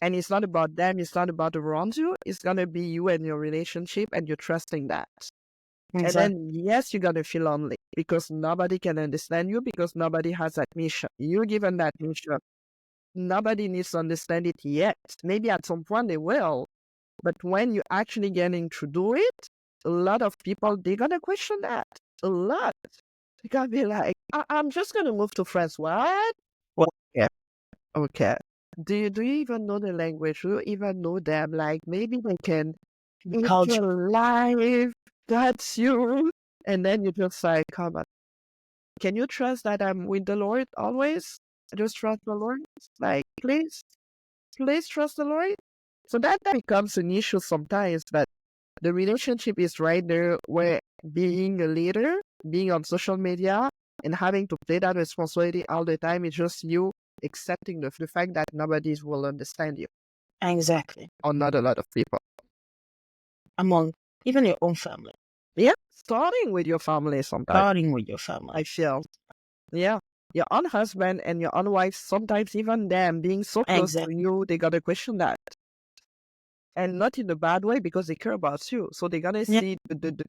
And it's not about them, it's not about around you, it's gonna be you and your relationship, and you're trusting that. Exactly. And then, yes, you're gonna feel lonely, because nobody can understand you, because nobody has that mission. You're given that mission. Nobody needs to understand it yet. Maybe at some point they will. But when you're actually getting to do it, a lot of people, they're gonna question that. A lot. They're gonna be like, I'm just gonna move to France. What? Well, yeah. Okay. Do you even know the language? Do you even know them? Like, maybe they can eat your life. That's you. And then you just like, come on. Can you trust that I'm with the Lord always? Just trust the Lord. Like, please trust the Lord. So that becomes an issue sometimes, but the relationship is right there, where being a leader, being on social media, And having to play that responsibility all the time is just you accepting the fact that nobody will understand you, Exactly. or not a lot of people. Among even your own family, Yeah, starting with your family sometimes. starting with your family. I feel, yeah, your own husband and your own wife, sometimes even them being so close Exactly. to you, they gotta question that. And not in a bad way, because they care about you. So they're gonna Yeah. see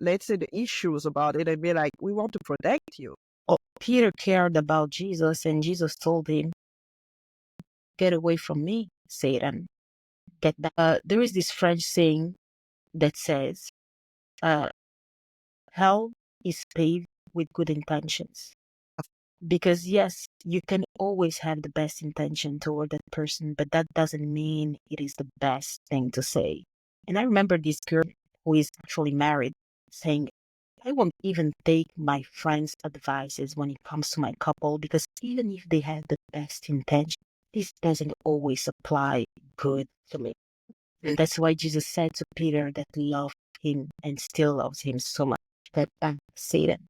let's say, the issues about it and be like, we want to protect you. Oh, Peter cared about Jesus, and Jesus told him, "Get away from me, Satan." Get that. There is this French saying that says, "Hell is paved with good intentions." Because yes, you can always have the best intention toward that person, but that doesn't mean it is the best thing to say. And I remember this girl who is actually married saying, "I won't even take my friends' advices when it comes to my couple, because even if they have the best intention, this doesn't always apply good to me." And that's why Jesus said to Peter that loved him and still loves him so much, that Satan,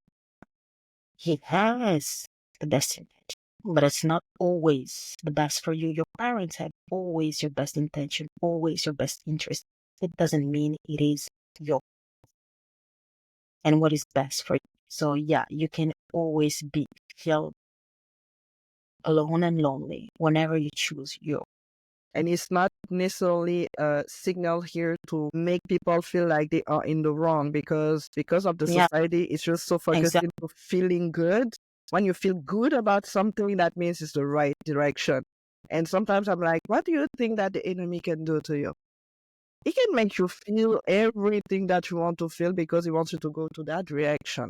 he has the best intention, but it's not always the best for you. Your parents have always your best intention, always your best interest. It doesn't mean it is your and what is best for you. So yeah, you can always feel alone and lonely whenever you choose your. And it's not necessarily a signal here to make people feel like they are in the wrong, because of the Yeah, society, it's just so focused exactly. into feeling good. When you feel good about something, that means it's the right direction. And sometimes I'm like, what do you think that the enemy can do to you? He can make you feel everything that you want to feel, because he wants you to go to that direction.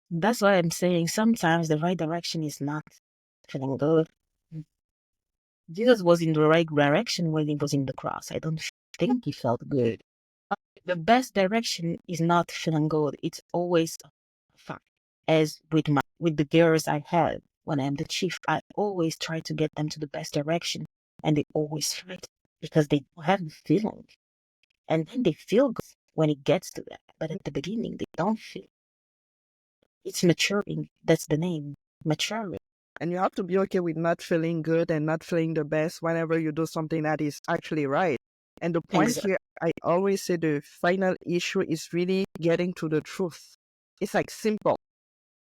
That's why I'm saying sometimes the right direction is not feeling good. Jesus was in the right direction when he was in the cross. I don't think he felt good. The best direction is not feeling good. It's always fine. As with the girls I had when I'm the chief, I always try to get them to the best direction, and they always fight because they don't have the feeling, and then they feel good when it gets to that. But at the beginning, they don't feel. It's maturing. That's the name, maturing. And you have to be okay with not feeling good and not feeling the best whenever you do something that is actually right. And the point Exactly. here, I always say the final issue is really getting to the truth. It's like simple,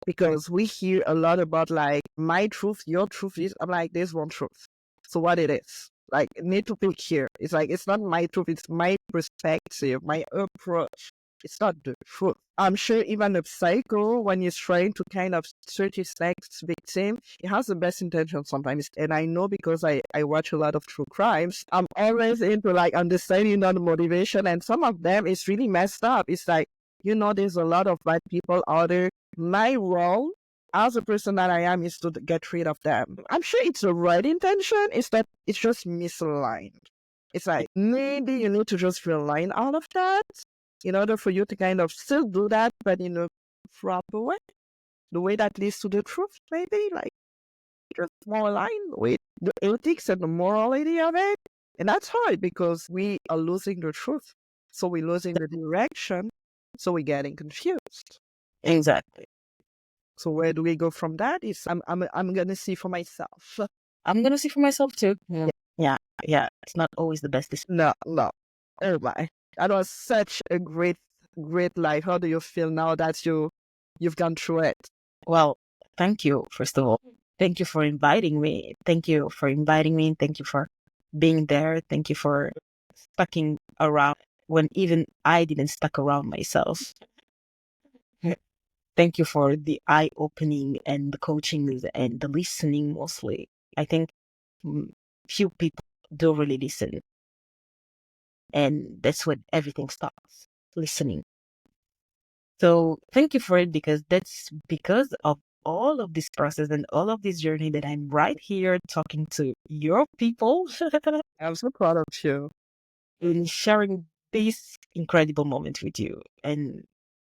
because we hear a lot about like my truth, your truth is. I'm like, there's one truth. So what it is? Like, need to pick here. It's like, it's not my truth, it's my perspective, my approach. It's not the truth. I'm sure even a psycho, when he's trying to kind of search his next victim, he has the best intentions sometimes. And I know, because I watch a lot of true crimes, I'm always into like understanding the motivation. And some of them is really messed up. It's like, there's a lot of bad people out there. My role as a person that I am is to get rid of them. I'm sure it's the right intention. It's that it's just misaligned. It's like, maybe you need to just realign all of that in order for you to kind of still do that, but in a proper way. The way that leads to the truth, maybe, like, just more aligned with the ethics and the morality of it. And that's hard, because we are losing the truth. So we're losing the direction. So we're getting confused. Exactly. So where do we go from that? Is I'm gonna see for myself. I'm gonna see for myself too. Yeah. It's not always the best decision. No. Oh my. That was such a great life. How do you feel now that you've gone through it? Well, thank you, first of all. Thank you for inviting me. Thank you for inviting me. Thank you for being there. Thank you for sticking around when even I didn't stuck around myself. Thank you for the eye opening and the coaching and the listening mostly. I think few people do really listen. And that's when everything starts, listening. So thank you for it, because that's because of all of this process and all of this journey that I'm right here talking to your people I'm so proud of you. and sharing this incredible moment with you. And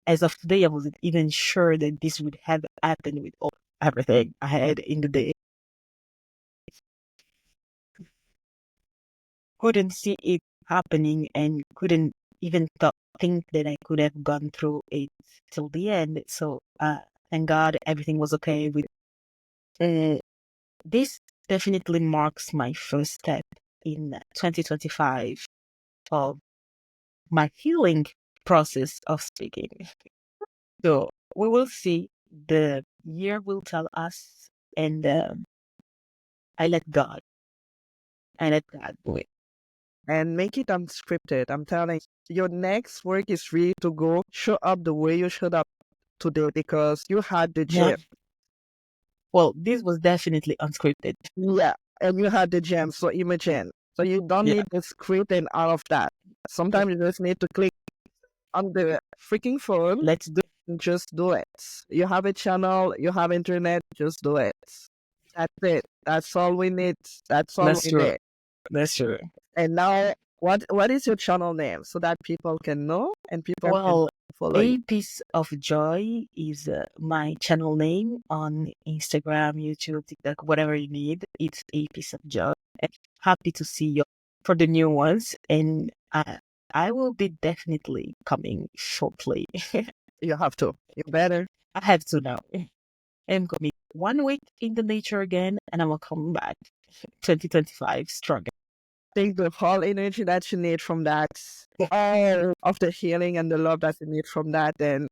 as of today, I wasn't even sure that this would have happened with everything I had in the day. Couldn't see it happening and couldn't even think that I could have gone through it till the end. So Thank God everything was okay with. This definitely marks my first step in 2025 of my healing process of speaking. So we will see. The year will tell us, and I let God. I let God do it. And make it unscripted. I'm telling you, your next work is really to go show up the way you showed up today because you had the Yeah. gym. Well, this was definitely unscripted. Yeah, and you had the gym. So imagine. So you don't Yeah. need the script and all of that. Sometimes you just need to click on the freaking phone. Let's do and just do it. You have a channel, you have internet, just do it. That's it. That's all we need. That's all That's we true. need. That's true. And now, what is your channel name so that people can know and people can Well, follow you? A Piece of Joy is my channel name on Instagram, YouTube, TikTok, whatever you need. It's A Piece of Joy. And happy to see you for the new ones. And I will be definitely coming shortly. You have to. You better. I have to now. I'm coming 1 week in the nature again, and I will come back 2025 stronger. Take the whole energy that you need from that, all of the healing and the love that you need from that. And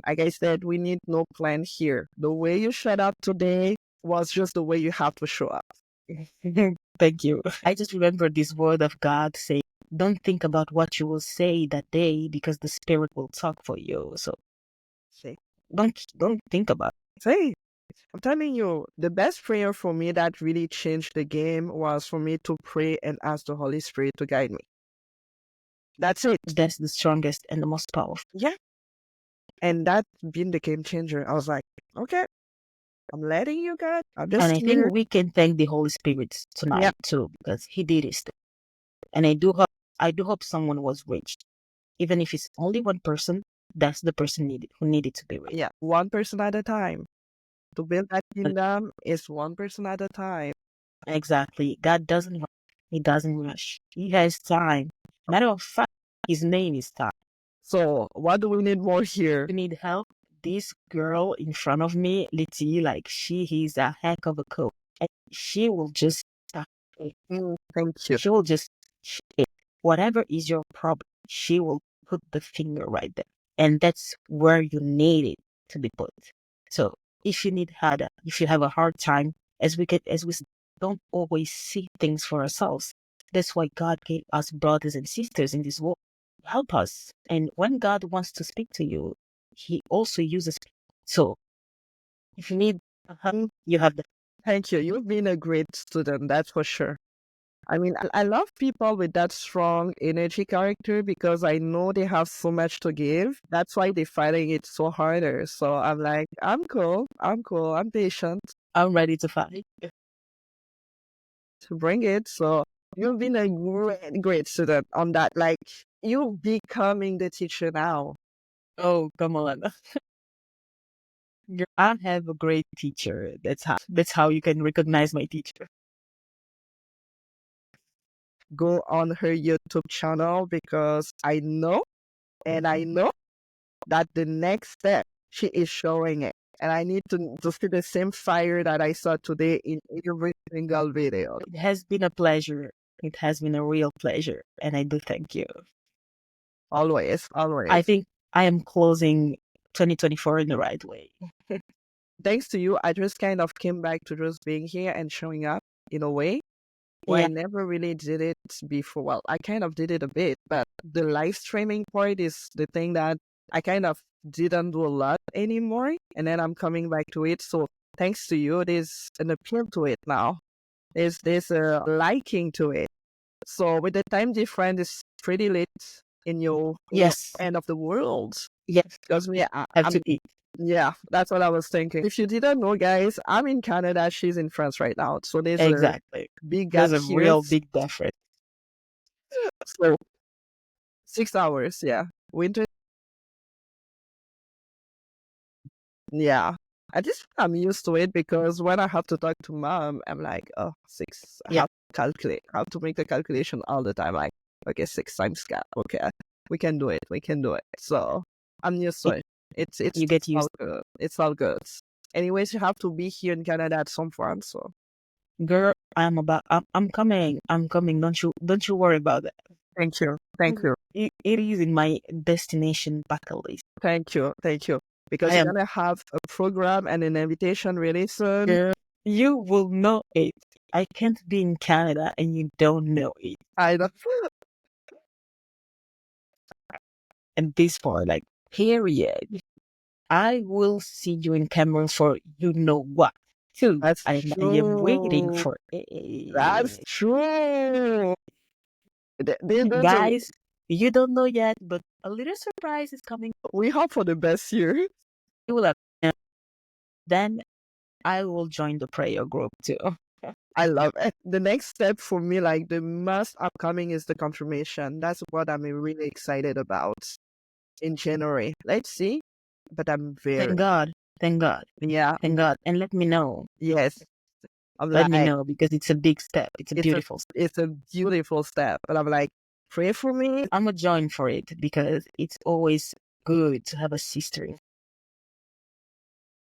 like I said, we need no plan here. The way you showed up today was just the way you have to show up. Thank you. I just remember this word of God saying, don't think about what you will say that day because the Spirit will talk for you. So See, don't think about say, I'm telling you, the best prayer for me that really changed the game was for me to pray and ask the Holy Spirit to guide me. That's it. it. That's the strongest and the most powerful. Yeah. And that being the game changer, I was like, okay, I'm letting you guys. I'm just And I here. think we can thank the Holy Spirit tonight Yeah. too, because He did His thing. And I do hope someone was reached. Even if it's only one person, that's the person who needed to be reached. Yeah. One person at a time. To build that kingdom is one person at a time. Exactly. God doesn't rush. He doesn't rush. He has time. Matter of fact, His name is time. So what do we need more here? You need help. This girl in front of me, Letty, like she is a heck of a coach. And she will just Thank you. she will just whatever is your problem, she will put the finger right there. And that's where you need it to be put. So if you need help, if you have a hard time, as we don't always see things for ourselves. That's why God gave us brothers and sisters in this world to help us. And when God wants to speak to you, He also uses people. So if you need help, you have the. Thank you. You've been a great student, that's for sure. I mean, I love people with that strong energy character because I know they have so much to give. That's why they're fighting it so harder. So I'm like, I'm cool. I'm patient. I'm ready to fight. To bring it. So you've been a great student on that. Like, you becoming the teacher now. Oh, come on. I have a great teacher. That's how you can recognize my teacher. Go on her YouTube channel because I know that the next step she is showing it. And I need to see the same fire that I saw today in every single video. It has been a pleasure. It has been a real pleasure. And I do thank you. Always. I think I am closing 2024 in the right way. Thanks to you, I just kind of came back to just being here and showing up in a way. Well, I never really did it before. Well, I kind of did it a bit, but the live streaming part is the thing that I kind of didn't do a lot anymore. And then I'm coming back to it. So thanks to you, there's an appeal to it now. There's a liking to it. So with the time difference, it's pretty late in your end of the world. Yes. Because have to eat. Yeah, that's what I was thinking. If you didn't know, guys, I'm in Canada. She's in France right now. So there's a big gap. There's a real big difference. So 6 hours, yeah. Winter. Yeah. At this point, I'm used to it because when I have to talk to mom, I'm like, oh, 6. I have to calculate. I have to make the calculation all the time. Like, okay, 6 times gap. Okay, we can do it. So I'm used to it. It's You get all used. good. It's all good. Anyways, you have to be here in Canada at some point. So Girl, I'm coming. I'm coming. Don't you worry about that. thank you, thank you, It is in my destination bucket list. thank you, thank you. Because I you're am. gonna have a program and an invitation really soon. Girl, you will know it. I can't be in Canada and you don't know it. I know. And this part, like, period. I will see you in Cameroon for you know what too. That's I am waiting true. for That's it. true. There's a, Guys, you don't know yet, but a little surprise is coming. we hope for the best here. You will have, then I will join the prayer group too. I love it. The next step for me, like the most upcoming, is the confirmation. That's what I'm really excited about in January. Let's see. But I'm very, Thank God. Thank God. yeah, Thank God. And let me know. yes. I'm Let me like, know because it's a big step. It's a it's a, beautiful step. it's a beautiful step. But I'm like, pray for me. I'm a join for it because it's always good to have a sister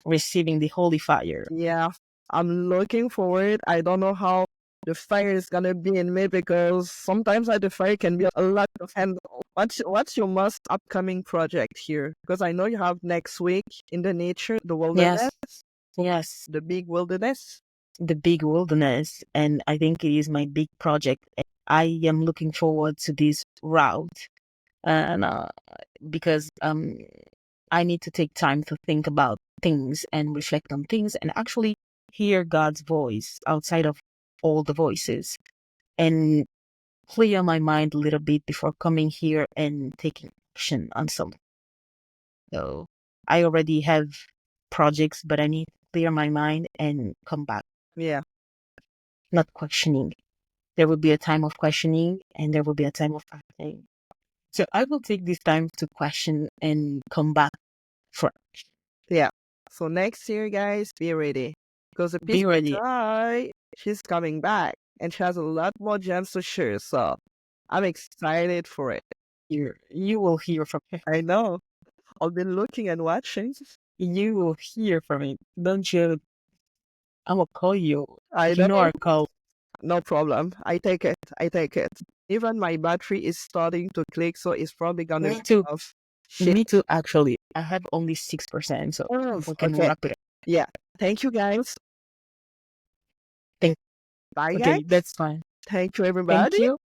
receiving the holy fire. Yeah, I'm looking forward. I don't know how the fire is gonna be in me because sometimes the fire can be a lot of handle. What's your most upcoming project here? Because I know you have next week in the nature, the wilderness, Yes. the big wilderness. The big wilderness. And I think it is my big project. I am looking forward to this route. And because I need to take time to think about things and reflect on things and actually hear God's voice outside of all the voices and clear my mind a little bit before coming here and taking action on something. So I already have projects, but I need to clear my mind and come back, Yeah, not questioning. There will be a time of questioning and there will be a time of acting. So I will take this time to question and come back for action. yeah. So next year, guys, be ready because the Be ready. Try, she's coming back and she has a lot more gems to share. So I'm excited for it. You will hear from her. I know. I'll be looking and watching. You will hear from it. Don't you? I will call you. I You know know. our call. No problem. I take it. I take it. Even my battery is starting to click, so it's probably gonna Me be too. off. Shit. Me too, actually. I have only 6%, so we can Okay. wrap it up. Yeah. Thank you, guys. Thank- Bye, Okay, guys. that's fine. Thank you, Thank everybody. you.